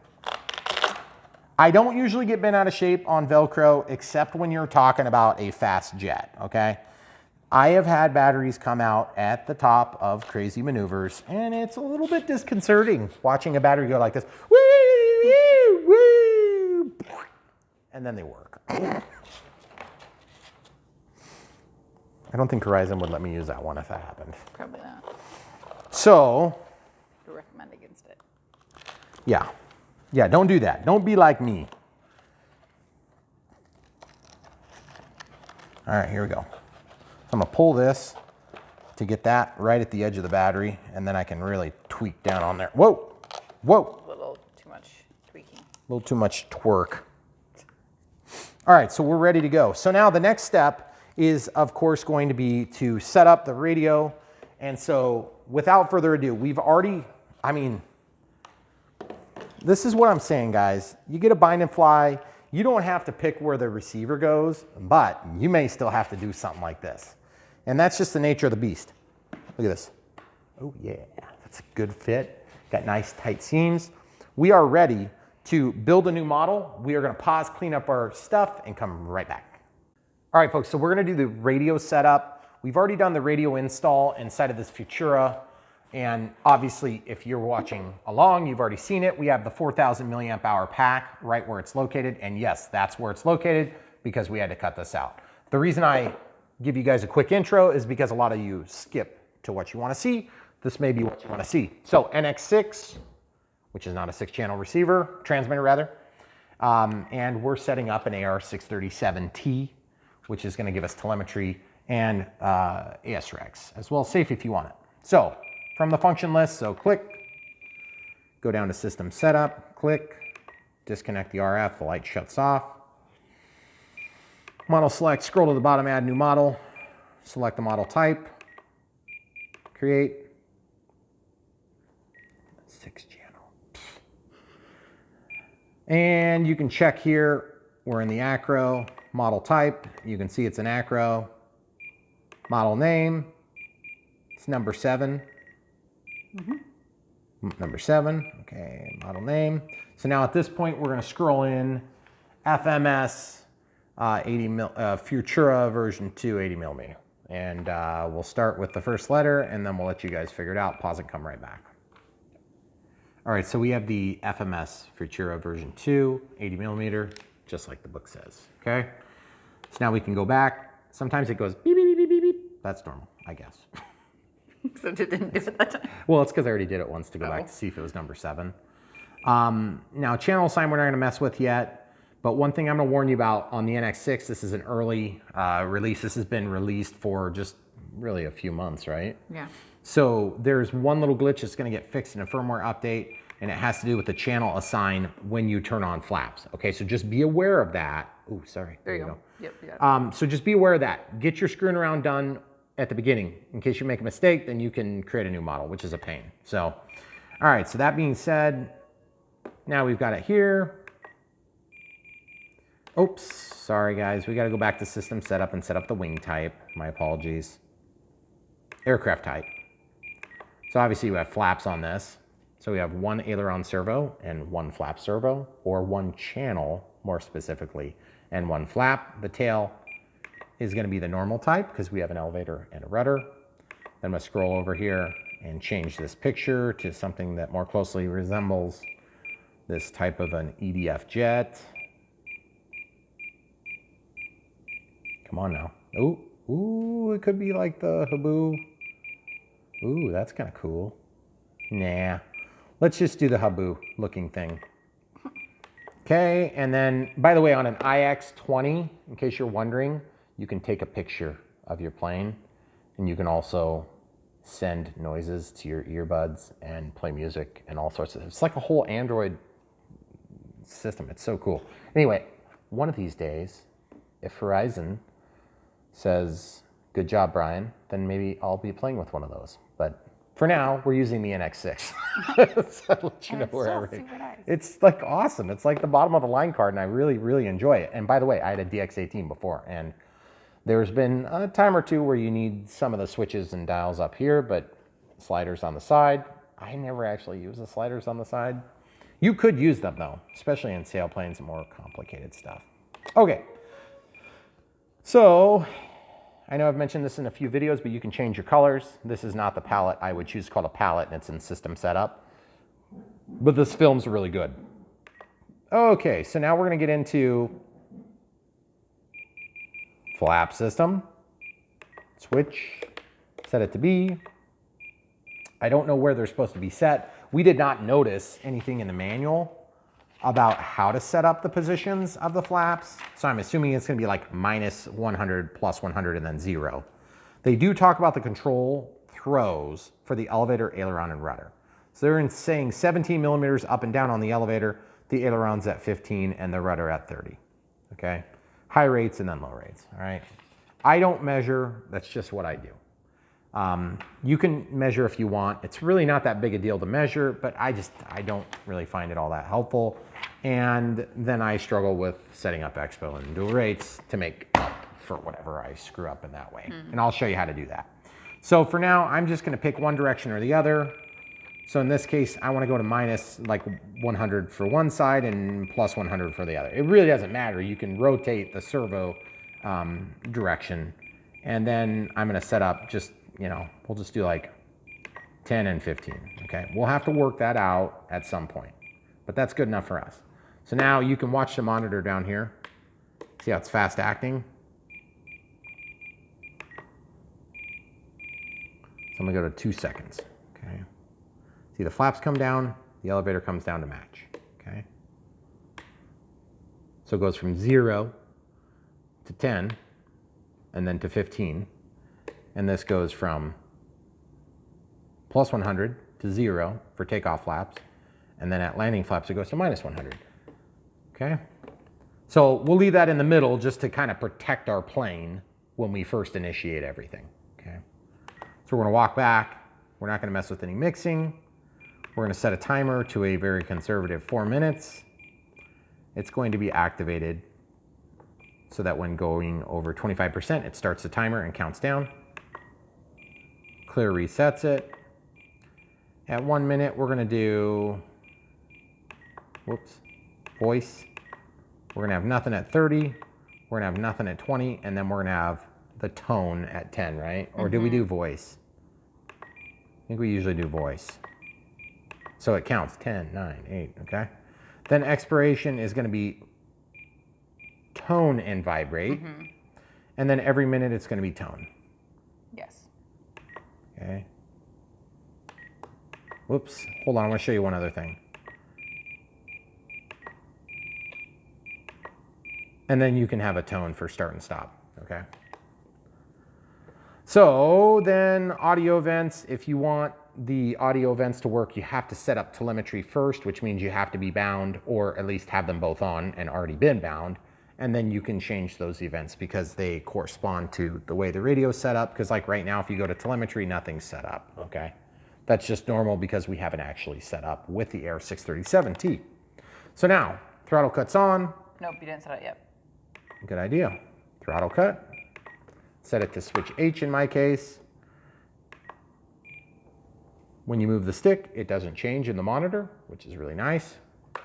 I don't usually get bent out of shape on Velcro except when you're talking about a fast jet, okay? I have had batteries come out at the top of crazy maneuvers, and it's a little bit disconcerting watching a battery go like this, woo, woo, woo, and then they work. I don't think Horizon would let me use that one if that happened. Probably not. So, I recommend against it. yeah. Yeah, don't do that. Don't be like me. All right, here we go. I'm gonna pull this to get that right at the edge of the battery, and then I can really tweak down on there. Whoa, whoa. A little too much tweaking. A little too much twerk. All right, so we're ready to go. So now the next step is, of course, going to be to set up the radio. And so without further ado, we've already, this is what I'm saying, guys. You get a bind and fly. You don't have to pick where the receiver goes, but you may still have to do something like this. And that's just the nature of the beast. Look at this. Oh yeah, that's a good fit. Got nice tight seams. We are ready to build a new model. We are gonna pause, clean up our stuff, and come right back. All right, folks, so we're gonna do the radio setup. We've already done the radio install inside of this Futura. And obviously, if you're watching along, you've already seen it. We have the 4,000 milliamp hour pack right where it's located. And yes, that's where it's located because we had to cut this out. The reason I give you guys a quick intro is because a lot of you skip to what you want to see. This may be what you want to see. So NX6, which is not a 6-channel receiver, transmitter rather. And we're setting up an AR637T, which is going to give us telemetry and ASREX, as well as safe if you want it. So from the function list, so click, go down to system setup, click, disconnect the RF, the light shuts off. Model select, scroll to the bottom, add new model, select the model type, create, 6-channel. And you can check here, we're in the acro, model type, you can see it's an acro, model name, it's number 7. Number 7, okay, model name. So now at this point, we're gonna scroll in FMS 80mm, Futura version 2 80mm. And we'll start with the first letter and then we'll let you guys figure it out. Pause and come right back. All right, so we have the FMS Futura version 2 80mm, just like the book says, okay? So now we can go back. Sometimes it goes beep, beep, beep, beep, beep. That's normal, I guess. Except it didn't do it that time. Well, it's because I already did it once to go back to see if it was number 7. Now, channel sign we're not going to mess with yet, but one thing I'm going to warn you about on the NX6, this is an early release. This has been released for just really a few months, right? Yeah. So there's one little glitch that's going to get fixed in a firmware update, and it has to do with the channel assign when you turn on flaps. Okay, so just be aware of that. Oh, sorry. There you go. Yep, you got it. So just be aware of that. Get your screwing around done at the beginning. In case you make a mistake, then you can create a new model, which is a pain. So, all right, so that being said, now we've got it here. Oops, sorry guys. We got to go back to system setup and set up the wing type. My apologies. Aircraft type. So obviously we have flaps on this. So we have one aileron servo and one flap servo, or one channel more specifically, and one flap. The tail is going to be the normal type because we have an elevator and a rudder. Then I'm going to scroll over here and change this picture to something that more closely resembles this type of an EDF jet. Come on now. Ooh, ooh, it could be like the Habu. Ooh, that's kind of cool. Nah, let's just do the Habu looking thing. Okay, and then, by the way, on an IX-20, in case you're wondering, you can take a picture of your plane, and you can also send noises to your earbuds and play music and all sorts of, it's like a whole Android system. It's so cool. Anyway, one of these days, if Verizon says, good job, Brian, then maybe I'll be playing with one of those. But for now, we're using the NX6. So I'll let you know where everything. Nice. It's like awesome. It's like the bottom of the line card, and I really, really enjoy it. And by the way, I had a DX18 before, and there's been a time or two where you need some of the switches and dials up here, but sliders on the side. I never actually use the sliders on the side. You could use them though, especially in sailplanes and more complicated stuff. Okay. So I know I've mentioned this in a few videos, but you can change your colors. This is not the palette I would choose, called a palette, and it's in system setup. But this film's really good. Okay, so now we're gonna get into flap system. Switch, set it to B. I don't know where they're supposed to be set. We did not notice anything in the manual about how to set up the positions of the flaps. So I'm assuming it's gonna be like minus 100, plus 100, and then 0. They do talk about the control throws for the elevator, aileron, and rudder. So they're saying 17 millimeters up and down on the elevator, the aileron's at 15, and the rudder at 30, okay? High rates and then low rates, all right? I don't measure, that's just what I do. You can measure if you want. It's really not that big a deal to measure, but I don't really find it all that helpful. And then I struggle with setting up expo and dual rates to make up for whatever I screw up in that way. And I'll show you how to do that. So for now, I'm just gonna pick one direction or the other. So in this case, I wanna go to minus like 100 for one side and plus 100 for the other. It really doesn't matter. You can rotate the servo direction. And then I'm gonna set up just, you know, we'll just do like 10 and 15, okay? We'll have to work that out at some point, but that's good enough for us. So now you can watch the monitor down here. See how it's fast acting? So I'm gonna go to 2 seconds, okay? See the flaps come down, the elevator comes down to match, okay? So it goes from 0 to 10 and then to 15. And this goes from plus 100 to 0 for takeoff flaps. And then at landing flaps, it goes to minus 100, okay? So we'll leave that in the middle just to kind of protect our plane when we first initiate everything, okay? So we're gonna walk back. We're not gonna mess with any mixing. We're gonna set a timer to a very conservative 4 minutes. It's going to be activated so that when going over 25%, it starts the timer and counts down. Clear resets it. At 1 minute, we're gonna do, whoops, voice. We're gonna have nothing at 30. We're gonna have nothing at 20, and then we're gonna have the tone at 10, right? Or do we do voice? I think we usually do voice. So it counts 10, 9, 8, okay? Then expiration is gonna be tone and vibrate. And then every minute it's gonna be tone. Yes. Okay. Whoops, hold on, I wanna show you one other thing. And then you can have a tone for start and stop, okay? So then audio events, if you want the audio events to work, you have to set up telemetry first, which means you have to be bound or at least have them both on and already been bound. And then you can change those events because they correspond to the way the radio is set up. Because like right now, if you go to telemetry, nothing's set up, okay? That's just normal because we haven't actually set up with the Air 637T. So now, throttle cut's on. Nope, you didn't set it yet. Good idea. Throttle cut. Set it to switch H in my case. When you move the stick, it doesn't change in the monitor, which is really nice.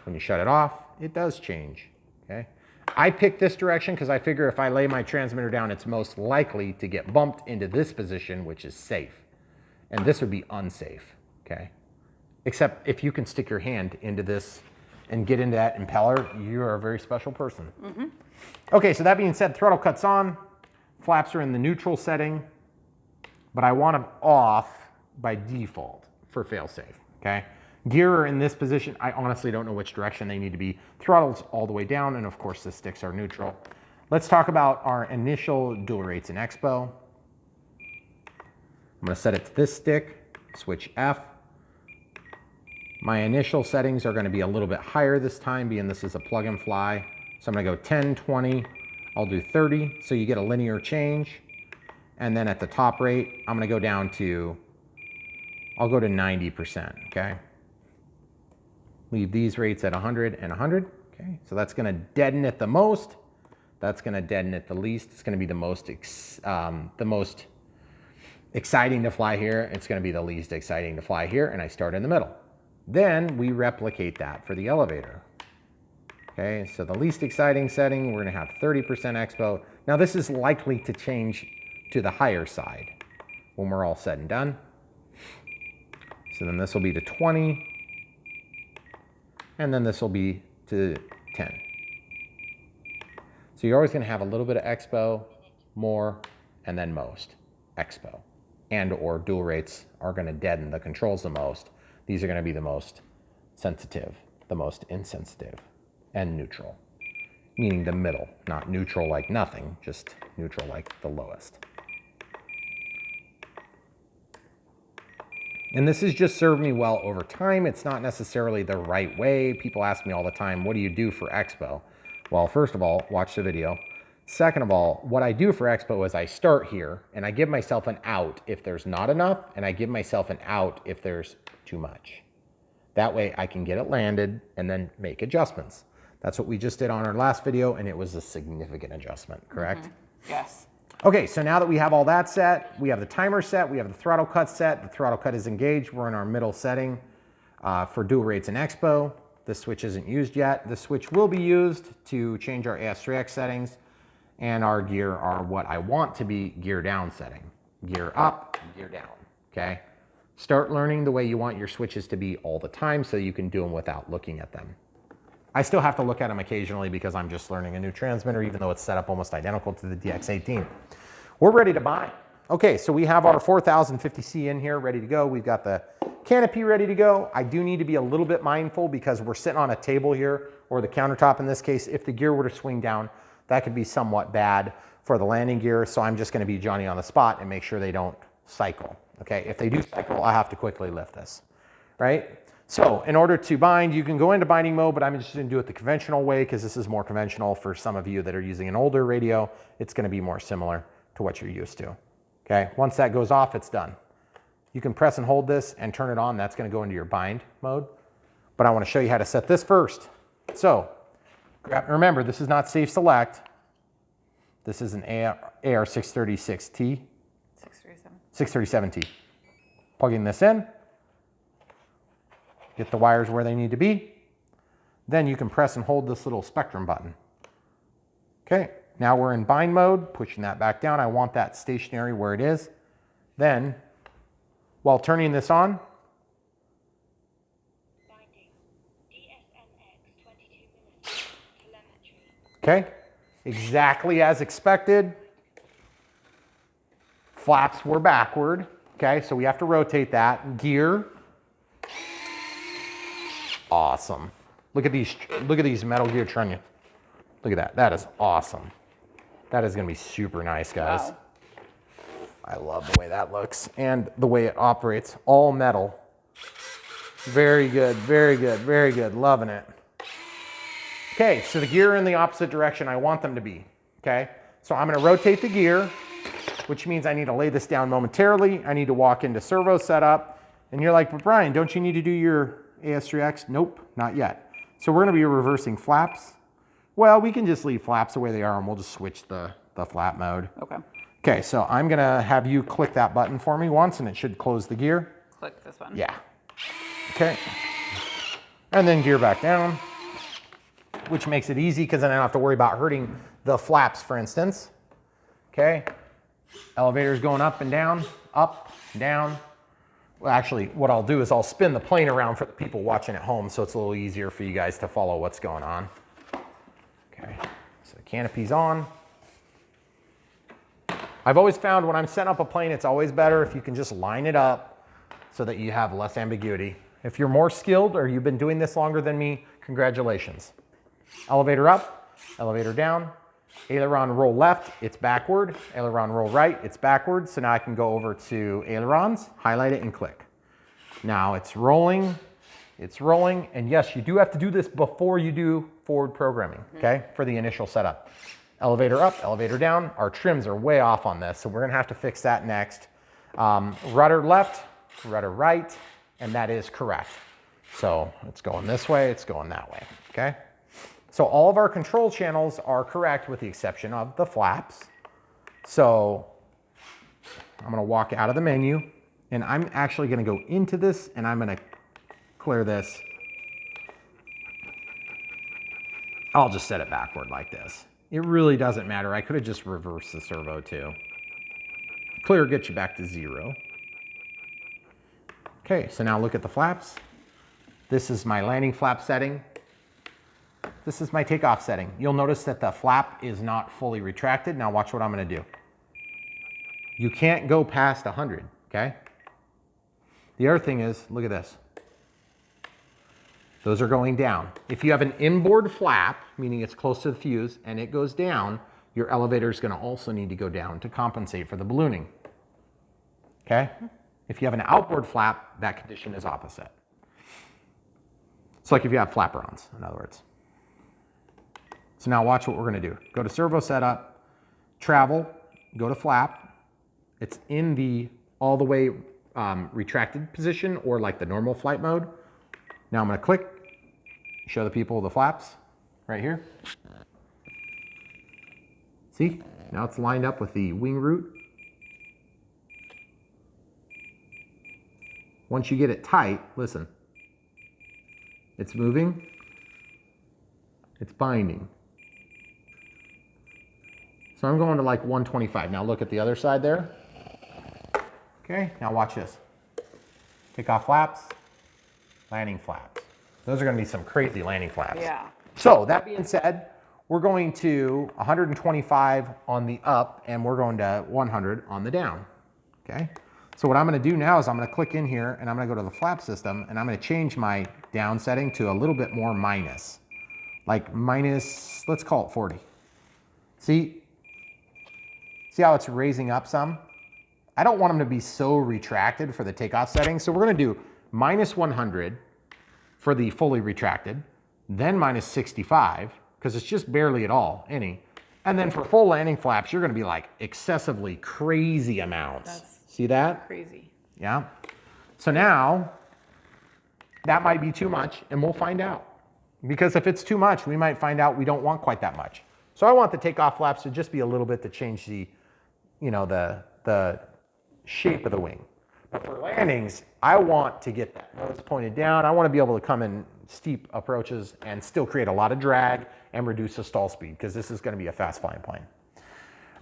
When you shut it off, it does change, okay? I picked this direction because I figure if I lay my transmitter down, it's most likely to get bumped into this position, which is safe. and this would be unsafe, okay? Except if you can stick your hand into this and get into that impeller, you're a very special person. Okay, so that being said, throttle cuts on, flaps are in the neutral setting, but I want them off by default for fail-safe, okay? Gear are in this position. I honestly don't know which direction they need to be. Throttle's all the way down, and of course the sticks are neutral. Let's talk about our initial dual rates in Expo. I'm gonna set it to this stick, switch F. My initial settings are gonna be a little bit higher this time, being this is a plug and fly. So I'm gonna go 10, 20, I'll do 30, so you get a linear change. And then at the top rate, I'm gonna go down to, I'll go to 90%, okay? Leave these rates at 100 and 100, okay? So that's gonna deaden it the most. That's gonna deaden it the least. It's gonna be the most exciting to fly here. It's gonna be the least exciting to fly here, and I start in the middle. Then we replicate that for the elevator. Okay, so the least exciting setting, we're gonna have 30% expo. Now this is likely to change to the higher side when we're all said and done. So then this will be to 20, and then this will be to 10. So you're always gonna have a little bit of expo, more, and then most expo. And or dual rates are gonna deaden the controls the most. These are gonna be the most sensitive, the most insensitive, and neutral, meaning the middle, not neutral like nothing, just neutral like the lowest. And this has just served me well over time. It's not necessarily the right way. People ask me all the time, what do you do for Expo? Well, first of all, watch the video. Second of all, what I do for Expo is I start here and I give myself an out if there's not enough, and I give myself an out if there's too much. That way I can get it landed and then make adjustments. That's what we just did on our last video, and it was a significant adjustment, correct? Yes. Okay, so now that we have all that set, we have the timer set, we have the throttle cut set, the throttle cut is engaged, we're in our middle setting for dual rates in Expo. This switch isn't used yet. This switch will be used to change our AS3X settings, and our gear are what I want to be gear down setting. Gear up, gear down, okay? Start learning the way you want your switches to be all the time so you can do them without looking at them. I still have to look at them occasionally because I'm just learning a new transmitter, even though it's set up almost identical to the DX18. We're ready to buy. Okay, so we have our 4050C in here ready to go. We've got the canopy ready to go. I do need to be a little bit mindful because we're sitting on a table here, or the countertop in this case. If the gear were to swing down, that could be somewhat bad for the landing gear. So I'm just gonna be Johnny on the spot and make sure they don't cycle. Okay, if they do cycle, I have to quickly lift this, right? So in order to bind, you can go into binding mode, but I'm just gonna do it the conventional way because this is more conventional for some of you that are using an older radio. It's gonna be more similar to what you're used to, okay? Once that goes off, it's done. You can press and hold this and turn it on. That's gonna go into your bind mode. But I wanna show you how to set this first. So, remember, this is not safe select. This is an AR636T. 637T. Plugging this in. Get the wires where they need to be. Then you can press and hold this little spectrum button. Okay, now we're in bind mode, pushing that back down. I want that stationary where it is. Then, while turning this on, okay, exactly as expected. Flaps were backward, okay, so we have to rotate that. Gear. Awesome. Look at these metal gear trunnion. Look at that. That is awesome. That is gonna be super nice, guys. Wow. I love the way that looks and the way it operates. All metal. Very good, very good, very good. Loving it. Okay, so the gear are in the opposite direction I want them to be, okay? So I'm gonna rotate the gear, which means I need to lay this down momentarily. I need to walk into servo setup. And you're like, but Brian, don't you need to do your AS3X? Nope, not yet. So we're gonna be reversing flaps. Well, we can just leave flaps the way they are and we'll just switch the flap mode. Okay. Okay, so I'm gonna have you click that button for me once and it should close the gear. Click this one. Yeah. Okay. And then gear back down, which makes it easy because then I don't have to worry about hurting the flaps, for instance. Okay. Elevator's going up and down, Well, actually, what I'll do is I'll spin the plane around for the people watching at home so it's a little easier for you guys to follow what's going on. Okay, so the canopy's on. I've always found when I'm setting up a plane, it's always better if you can just line it up so that you have less ambiguity. If you're more skilled or you've been doing this longer than me, congratulations. Elevator up, elevator down, aileron roll left, it's backward, aileron roll right, it's backward. So now I can go over to ailerons, highlight it and click. Now it's rolling, and yes, you do have to do this before you do forward programming, okay, for the initial setup. Elevator up, elevator down. Our trims are way off on this, so we're gonna have to fix that next. Rudder left, rudder right, and that is correct. So it's going this way, it's going that way, okay? So all of our control channels are correct with the exception of the flaps. So I'm gonna walk out of the menu, and I'm actually gonna go into this, and I'm gonna clear this. I'll just set it backward like this. It really doesn't matter. I could have just reversed the servo too. Clear gets you back to 0. Okay, so now look at the flaps. This is my landing flap setting. This is my takeoff setting. You'll notice that the flap is not fully retracted. Now watch what I'm gonna do. You can't go past 100, okay? The other thing is, look at this. Those are going down. If you have an inboard flap, meaning it's close to the fuse, and it goes down, your elevator is going to also need to go down to compensate for the ballooning. Okay? If you have an outboard flap, that condition is opposite. It's like if you have flapperons, in other words. So now watch what we're going to do. Go to servo setup, travel, go to flap. It's in the all the way retracted position or like the normal flight mode. Now I'm going to click, show the people the flaps right here. See, now it's lined up with the wing root. Once you get it tight, listen, it's moving, it's binding. So I'm going to like 125. Now look at the other side there. Okay, now watch this. Take off flaps. Landing flaps. Those are going to be some crazy landing flaps. Yeah. So that being said, we're going to 125 on the up and we're going to 100 on the down. Okay. So what I'm going to do now is I'm going to click in here and I'm going to go to the flap system and I'm going to change my down setting to a little bit more minus. Like minus, let's call it 40. See how it's raising up some? I don't want them to be so retracted for the takeoff setting. So we're going to do minus 100 for the fully retracted, then minus 65, because it's just barely at all, any. And then for full landing flaps, you're gonna be like excessively crazy amounts. See that? Crazy. Yeah. So now, that might be too much, and we'll find out. Because if it's too much, we might find out we don't want quite that much. So I want the takeoff flaps to just be a little bit to change the, you know, the shape of the wing. But for landings, I want to get that nose pointed down. I want to be able to come in steep approaches and still create a lot of drag and reduce the stall speed because this is going to be a fast flying plane.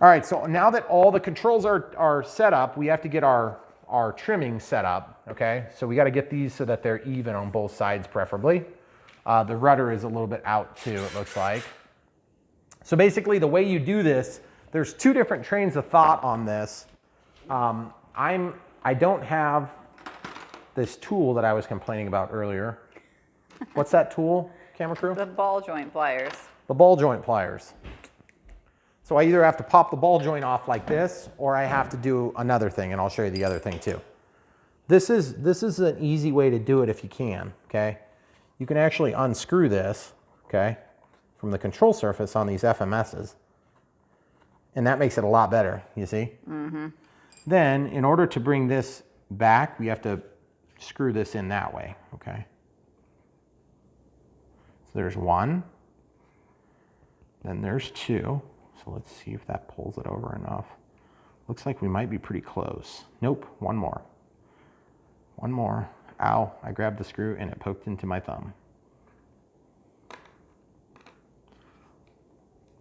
All right, so now that all the controls are set up, we have to get our trimming set up, okay? So we got to get these so that they're even on both sides preferably. The rudder is a little bit out too, it looks like. So basically the way you do this, there's two different trains of thought on this. I don't have this tool that I was complaining about earlier. What's that tool, camera crew? The ball joint pliers. The ball joint pliers. So I either have to pop the ball joint off like this, or I have to do another thing, and I'll show you the other thing too. This is an easy way to do it if you can, okay? You can actually unscrew this, okay, from the control surface on these FMSs. And that makes it a lot better, you see? Mm-hmm. Then, in order to bring this back, we have to screw this in that way, okay? So there's one, then there's two. So let's see if that pulls it over enough. Looks like we might be pretty close. Nope, one more. One more. Ow, I grabbed the screw and it poked into my thumb.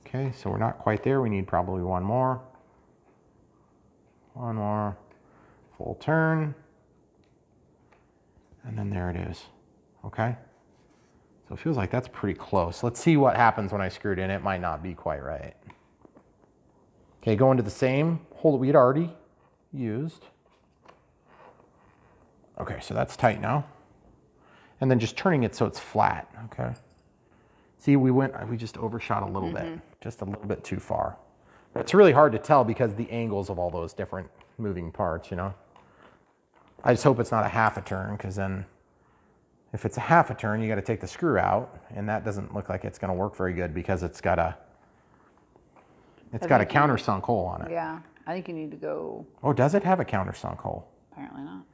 Okay, so we're not quite there. We need probably one more. One more. Full turn. And then there it is, okay? So it feels like that's pretty close. Let's see what happens when I screw it in. It might not be quite right. Okay, go into the same hole that we had already used. Okay, so that's tight now. And then just turning it so it's flat, okay? See, we just overshot a little bit, just a little bit too far. It's really hard to tell because the angles of all those different moving parts, you know? I just hope it's not a half a turn, because then if it's a half a turn, you got to take the screw out, and that doesn't look like it's going to work very good because it's got a countersunk hole on it. Yeah, I think you need to go. Oh, does it have a countersunk hole? Apparently not.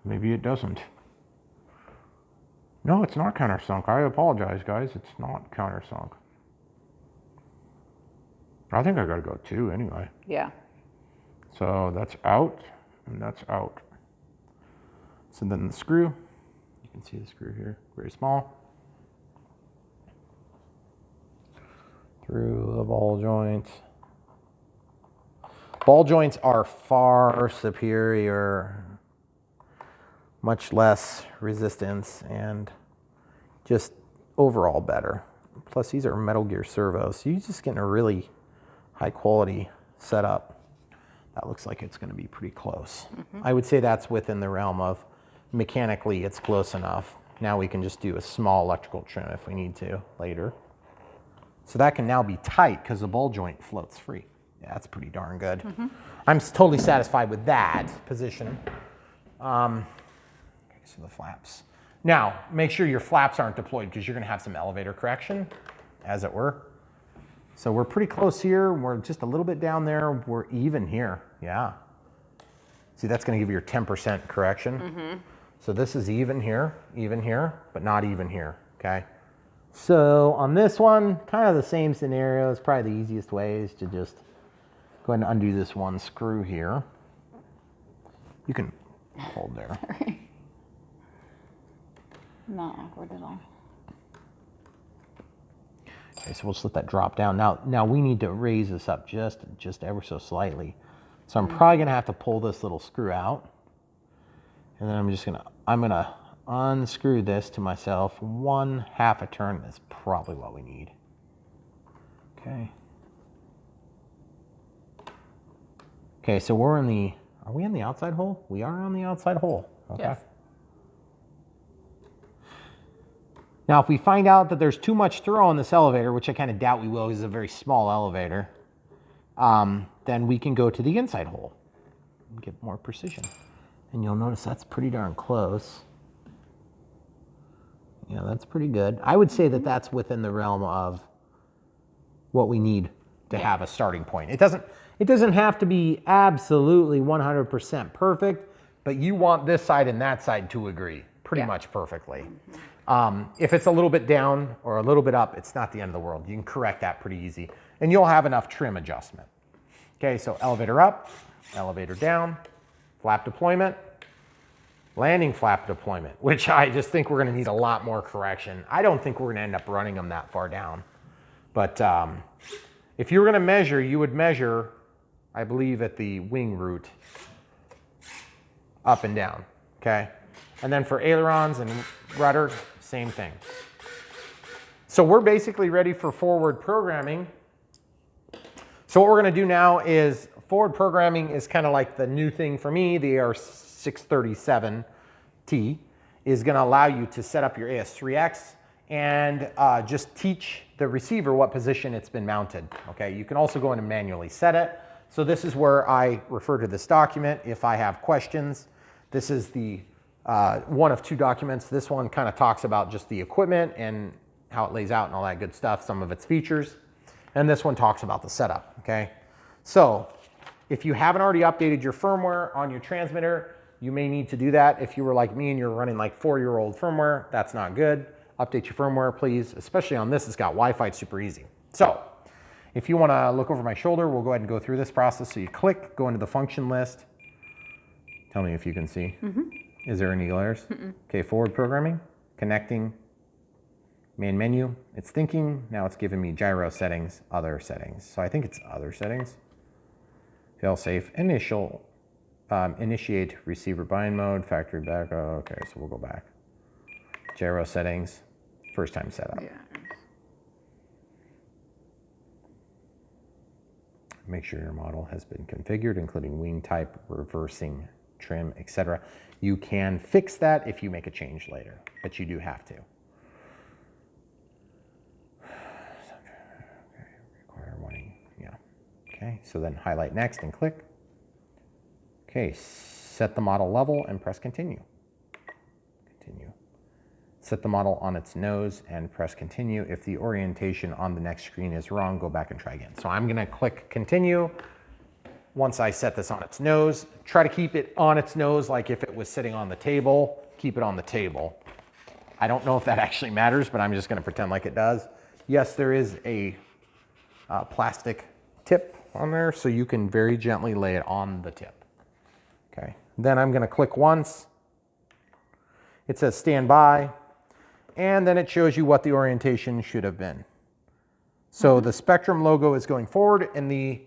Maybe it doesn't. No, it's not countersunk. I apologize, guys. It's not countersunk. I think I got to go 2 anyway. Yeah. So that's out, and that's out. So then the screw, you can see the screw here, very small. Through the ball joint. Ball joints are far superior, much less resistance, and just overall better. Plus these are Metal Gear servos, so you're just getting a really high quality setup. That looks like it's going to be pretty close. I would say that's within the realm of mechanically it's close enough. Now we can just do a small electrical trim if we need to later. So that can now be tight because the ball joint floats free. Yeah, that's pretty darn good. I'm totally satisfied with that position. Okay, so the flaps. Now, make sure your flaps aren't deployed because you're going to have some elevator correction, as it were. So we're pretty close here. We're just a little bit down there. We're even here. Yeah. See, that's going to give you your 10% correction. So this is even here, but not even here, okay? So on this one, kind of the same scenario. It's probably the easiest way is to just go ahead and undo this one screw here. You can hold there. Sorry. Not awkward at all. Okay, so we'll just let that drop down. Now we need to raise this up just ever so slightly. So I'm probably gonna have to pull this little screw out. And then I'm gonna unscrew this to myself. 1/2 a turn is probably what we need. Okay. Okay, so are we in the outside hole? We are on the outside hole. Okay. Yes. Now, if we find out that there's too much throw on this elevator, which I kind of doubt we will because it's a very small elevator, then we can go to the inside hole and get more precision. And you'll notice that's pretty darn close. Yeah, that's pretty good. I would say that that's within the realm of what we need to have a starting point. It doesn't have to be absolutely 100% perfect, but you want this side and that side to agree pretty much perfectly. If it's a little bit down or a little bit up, it's not the end of the world. You can correct that pretty easy, and you'll have enough trim adjustment. Okay, so elevator up, elevator down, flap deployment, landing flap deployment, which I just think we're gonna need a lot more correction. I don't think we're gonna end up running them that far down. But if you were gonna measure, you would measure, I believe, at the wing root, up and down, okay? And then for ailerons and rudder, same thing. So we're basically ready for forward programming. So what we're gonna do now is forward programming is kind of like the new thing for me. The AR637T is gonna allow you to set up your AS3X and just teach the receiver what position it's been mounted, okay? You can also go in and manually set it. So this is where I refer to this document if I have questions. This is the one of 2 documents. This one kind of talks about just the equipment and how it lays out and all that good stuff, some of its features. And this one talks about the setup, okay? So if you haven't already updated your firmware on your transmitter, you may need to do that. If you were like me and you're running like 4-year-old firmware, that's not good. Update your firmware, please, especially on this. It's got Wi-Fi, it's super easy. So if you want to look over my shoulder, we'll go ahead and go through this process. So you click, go into the function list. Tell me if you can see. Is there any glares? Okay, forward programming, connecting, main menu. It's thinking, now it's giving me gyro settings, other settings. So I think it's other settings. Fail safe, initiate receiver bind mode, factory backup. Okay, so we'll go back. Gyro settings, first time setup. Yeah. Make sure your model has been configured, including wing type, reversing, trim, etc. You can fix that if you make a change later, but you do have to. Require warning, yeah. Okay, so then highlight next and click. Okay, set the model level and press continue. Continue. Set the model on its nose and press continue. If the orientation on the next screen is wrong, go back and try again. So I'm gonna click continue. Once I set this on its nose, try to keep it on its nose like if it was sitting on the table, keep it on the table. I don't know if that actually matters, but I'm just gonna pretend like it does. Yes, there is a plastic tip on there, so you can very gently lay it on the tip. Okay, then I'm gonna click once. It says stand by. And then it shows you what the orientation should have been. So the Spectrum logo is going forward, and the,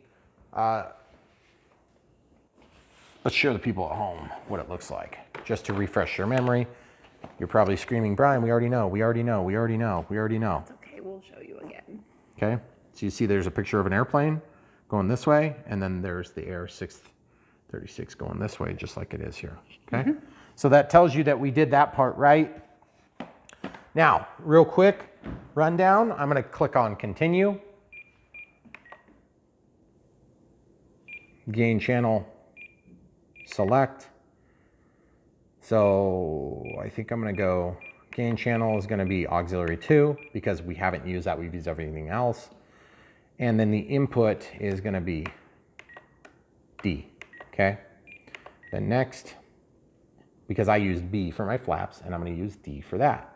let's show the people at home what it looks like, just to refresh your memory. You're probably screaming, Brian, we already know, we already know, we already know, we already know. It's okay, we'll show you again. Okay, so you see there's a picture of an airplane going this way, and then there's the Air 636 going this way, just like it is here, okay? So that tells you that we did that part right. Now, real quick rundown, I'm gonna click on continue. Gain channel, select. So I think I'm gonna go, gain channel is gonna be auxiliary 2 because we haven't used that, we've used everything else. And then the input is gonna be D, okay? Then next, because I used B for my flaps, and I'm gonna use D for that.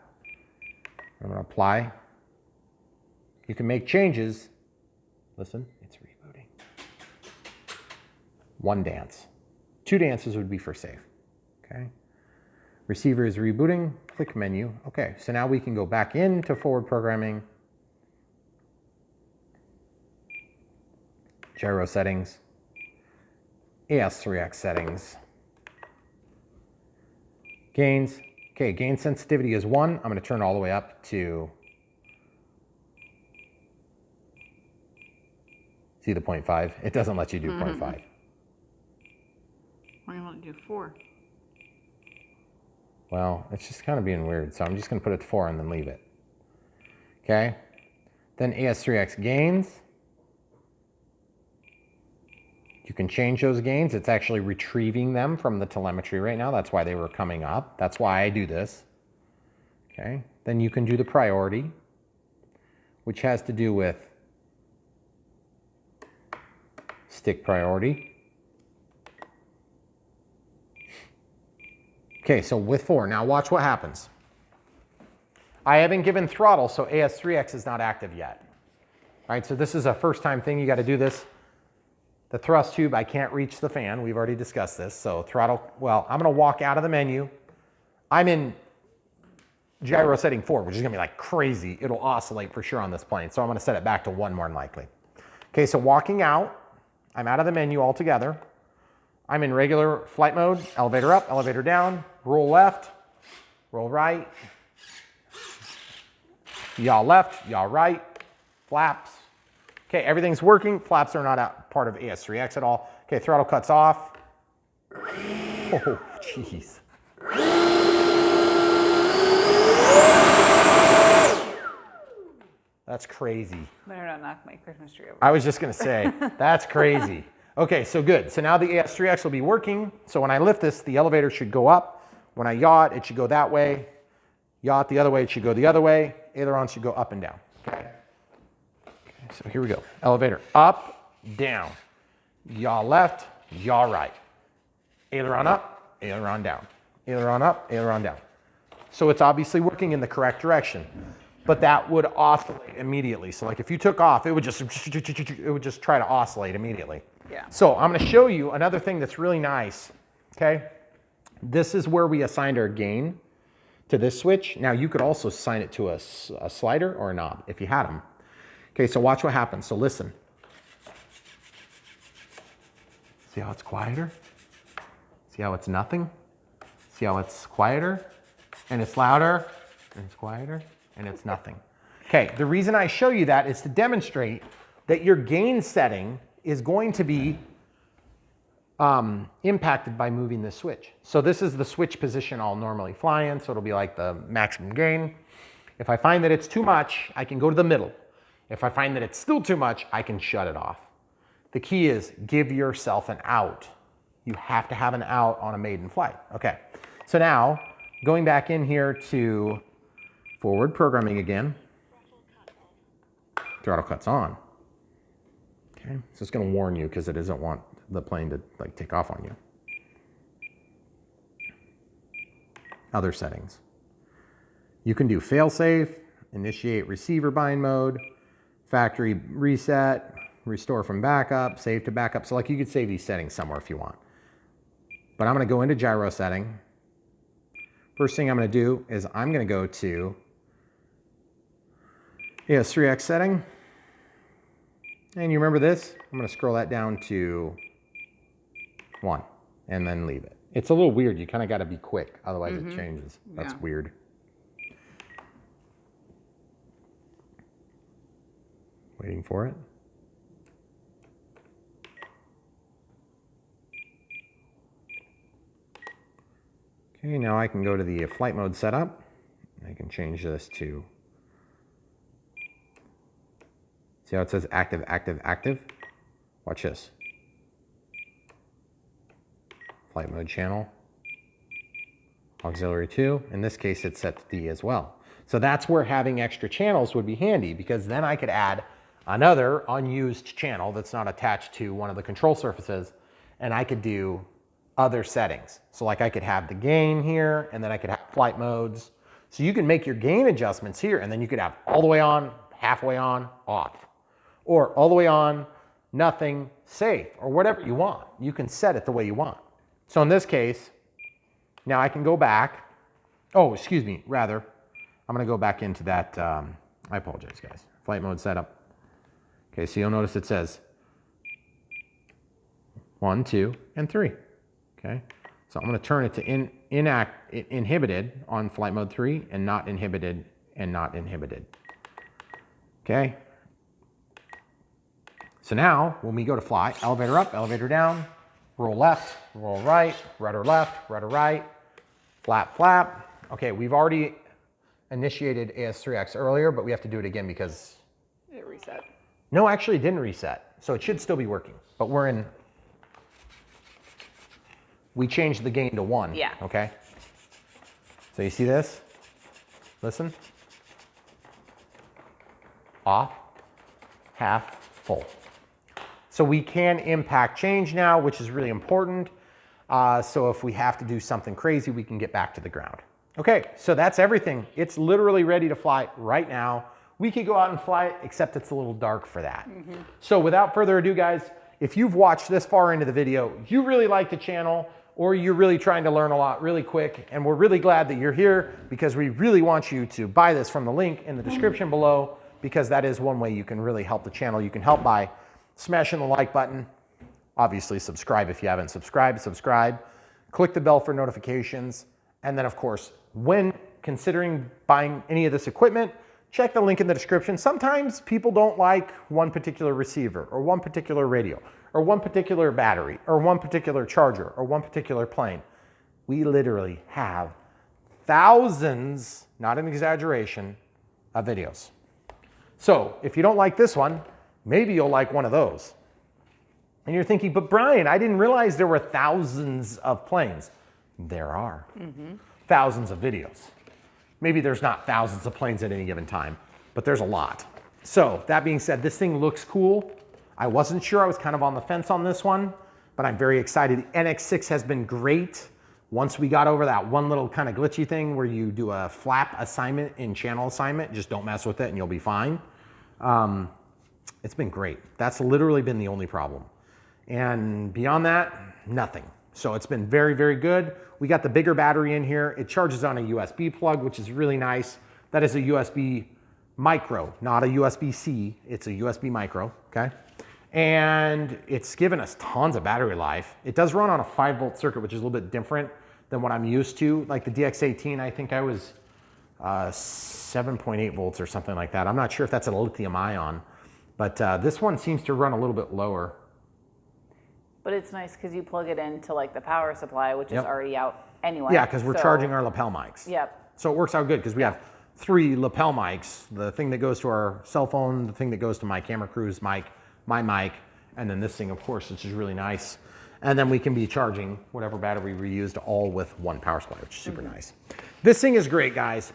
I'm gonna apply. You can make changes. Listen, it's rebooting. 1 dance. 2 dances would be for safe, okay? Receiver is rebooting, click menu. Okay, so now we can go back into forward programming. Gyro settings, AS3X settings, gains. Okay, gain sensitivity is 1. I'm gonna turn all the way up to, see the 0.5? It doesn't let you do 0.5. Why do you want to do 4? Well, it's just kind of being weird, so I'm just gonna put it to 4 and then leave it. Okay, then AS3X gains. You can change those gains. It's actually retrieving them from the telemetry right now. That's why they were coming up. That's why I do this. Okay, then you can do the priority, which has to do with stick priority. Okay, so with 4, now watch what happens. I haven't given throttle, so AS3X is not active yet. All right, so this is a first time thing. You got to do this. The thrust tube, I can't reach the fan. We've already discussed this. So throttle, well, I'm gonna walk out of the menu. I'm in gyro setting 4, which is gonna be like crazy. It'll oscillate for sure on this plane. So I'm gonna set it back to 1 more than likely. Okay, so walking out, I'm out of the menu altogether. I'm in regular flight mode, elevator up, elevator down, roll left, roll right, yaw left, yaw right, flaps. Okay, everything's working. Flaps are not part of AS3X at all. Okay, throttle cuts off. Oh, jeez. That's crazy. Better not knock my Christmas tree over. I was just gonna say, that's crazy. Okay, so good. So now the AS3X will be working. So when I lift this, the elevator should go up. When I yaw it, it should go that way. Yaw it the other way, it should go the other way. Ailerons should go up and down. Okay. So here we go. Elevator up, down. Yaw left, yaw right. Aileron up, aileron down. Aileron up, aileron down. So it's obviously working in the correct direction, but that would oscillate immediately. So like if you took off, it would just try to oscillate immediately. Yeah. So I'm gonna show you another thing that's really nice, okay? This is where we assigned our gain to this switch. Now you could also assign it to a slider or a knob if you had them. Okay, so watch what happens. So listen. See how it's quieter? See how it's nothing? See how it's quieter? And it's louder? and it's quieter, and it's nothing. Okay, the reason I show you that is to demonstrate that your gain setting is going to be impacted by moving this switch. So this is the switch position I'll normally fly in, so it'll be like the maximum gain. If I find that it's too much, I can go to the middle. If I find that it's still too much, I can shut it off. The key is give yourself an out. You have to have an out on a maiden flight. Okay, so now going back in here to forward programming again. Throttle cuts on. Okay, so it's going to warn you because it doesn't want the plane to like take off on you. Other settings. You can do failsafe, initiate receiver bind mode, factory reset, restore from backup, save to backup. So like you could save these settings somewhere if you want. But I'm going to go into gyro setting. First thing I'm going to do is I'm going to go to AS3X setting. And you remember this? I'm going to scroll that down to 1 and then leave it. It's a little weird. You kind of got to be quick. Otherwise it changes. That's weird. Waiting for it. Okay, now I can go to the flight mode setup. I can change this to, see how it says active, active, active? Watch this. Flight mode channel, auxiliary 2. In this case, it's set to D as well. So that's where having extra channels would be handy, because then I could add another unused channel that's not attached to one of the control surfaces, and I could do other settings. So like I could have the gain here, and then I could have flight modes. So you can make your gain adjustments here, and then you could have all the way on, halfway on, off. Or all the way on, nothing, safe, or whatever you want. You can set it the way you want. So in this case, now I can go back. Oh, excuse me, rather, I'm gonna go back into that, I apologize guys, flight mode setup. Okay, so you'll notice it says 1, 2, and 3. Okay, so I'm going to turn it to inhibited on flight mode 3 and not inhibited and not inhibited. Okay, so now when we go to fly, elevator up, elevator down, roll left, roll right, rudder left, rudder right, flap, flap. Okay, we've already initiated AS3X earlier, but we have to do it again because it reset. No, actually it didn't reset. So it should still be working, but we changed the gain to 1. Yeah. Okay. So you see this? Listen. Off, half, full. So we can impact change now, which is really important. So if we have to do something crazy, we can get back to the ground. Okay, so that's everything. It's literally ready to fly right now. We could go out and fly it, except it's a little dark for that. So without further ado, guys, if you've watched this far into the video, you really like the channel, or you're really trying to learn a lot really quick, and we're really glad that you're here because we really want you to buy this from the link in the description below, because that is one way you can really help the channel. You can help by smashing the like button. Obviously, subscribe if you haven't subscribed, subscribe. Click the bell for notifications. And then, of course, when considering buying any of this equipment, check the link in the description. Sometimes people don't like one particular receiver or one particular radio or one particular battery or one particular charger or one particular plane. We literally have thousands, not an exaggeration, of videos. So if you don't like this one, maybe you'll like one of those. And you're thinking, but Brian, I didn't realize there were thousands of planes. There are thousands of videos. Maybe there's not thousands of planes at any given time, but there's a lot. So that being said, this thing looks cool. I wasn't sure. I was kind of on the fence on this one, but I'm very excited. The NX6 has been great. Once we got over that one little kind of glitchy thing where you do a flap assignment in channel assignment, just don't mess with it and you'll be fine. It's been great. That's literally been the only problem. And beyond that, nothing. So it's been very, very good. We got the bigger battery in here. It charges on a USB plug, which is really nice. That is a USB micro, not a USB-C. It's a USB micro, okay? And it's given us tons of battery life. It does run on a 5-volt circuit, which is a little bit different than what I'm used to. Like the DX18, I think I was 7.8 volts or something like that. I'm not sure if that's a lithium ion, but this one seems to run a little bit lower. But it's nice because you plug it into like the power supply, which is already out anyway. Yeah, because we're charging our lapel mics. Yep. So it works out good because we have 3 lapel mics, the thing that goes to our cell phone, the thing that goes to my camera crew's mic, my mic, and then this thing, of course, which is really nice. And then we can be charging whatever battery we used all with one power supply, which is super nice. This thing is great, guys.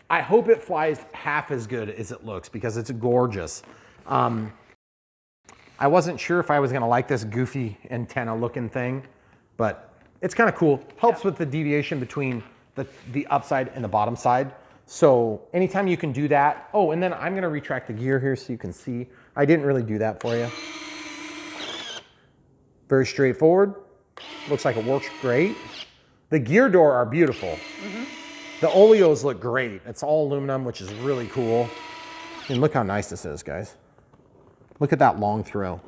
I hope it flies half as good as it looks because it's gorgeous. I wasn't sure if I was gonna like this goofy antenna looking thing, but it's kind of cool. Helps with the deviation between the upside and the bottom side. So anytime you can do that. Oh, and then I'm gonna retract the gear here so you can see. I didn't really do that for you. Very straightforward. Looks like it works great. The gear door are beautiful. The oleos look great. It's all aluminum, which is really cool. And look how nice this is, guys. Look at that long throw.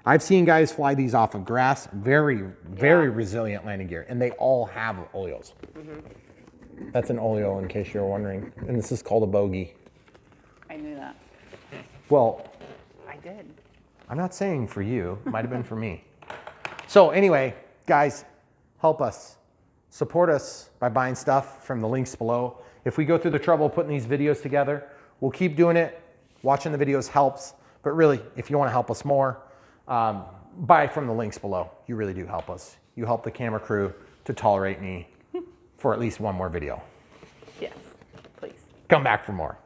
I've seen guys fly these off of grass. Very, very resilient landing gear. And they all have oleos. That's an oleo in case you're wondering. And this is called a bogey. I knew that. Well, I did. I'm not saying for you. It might have been for me. So anyway, guys, help us. Support us by buying stuff from the links below. If we go through the trouble of putting these videos together, we'll keep doing it. Watching the videos helps. But really, if you want to help us more, buy from the links below. You really do help us. You help the camera crew to tolerate me for at least one more video. Yes, please. Come back for more.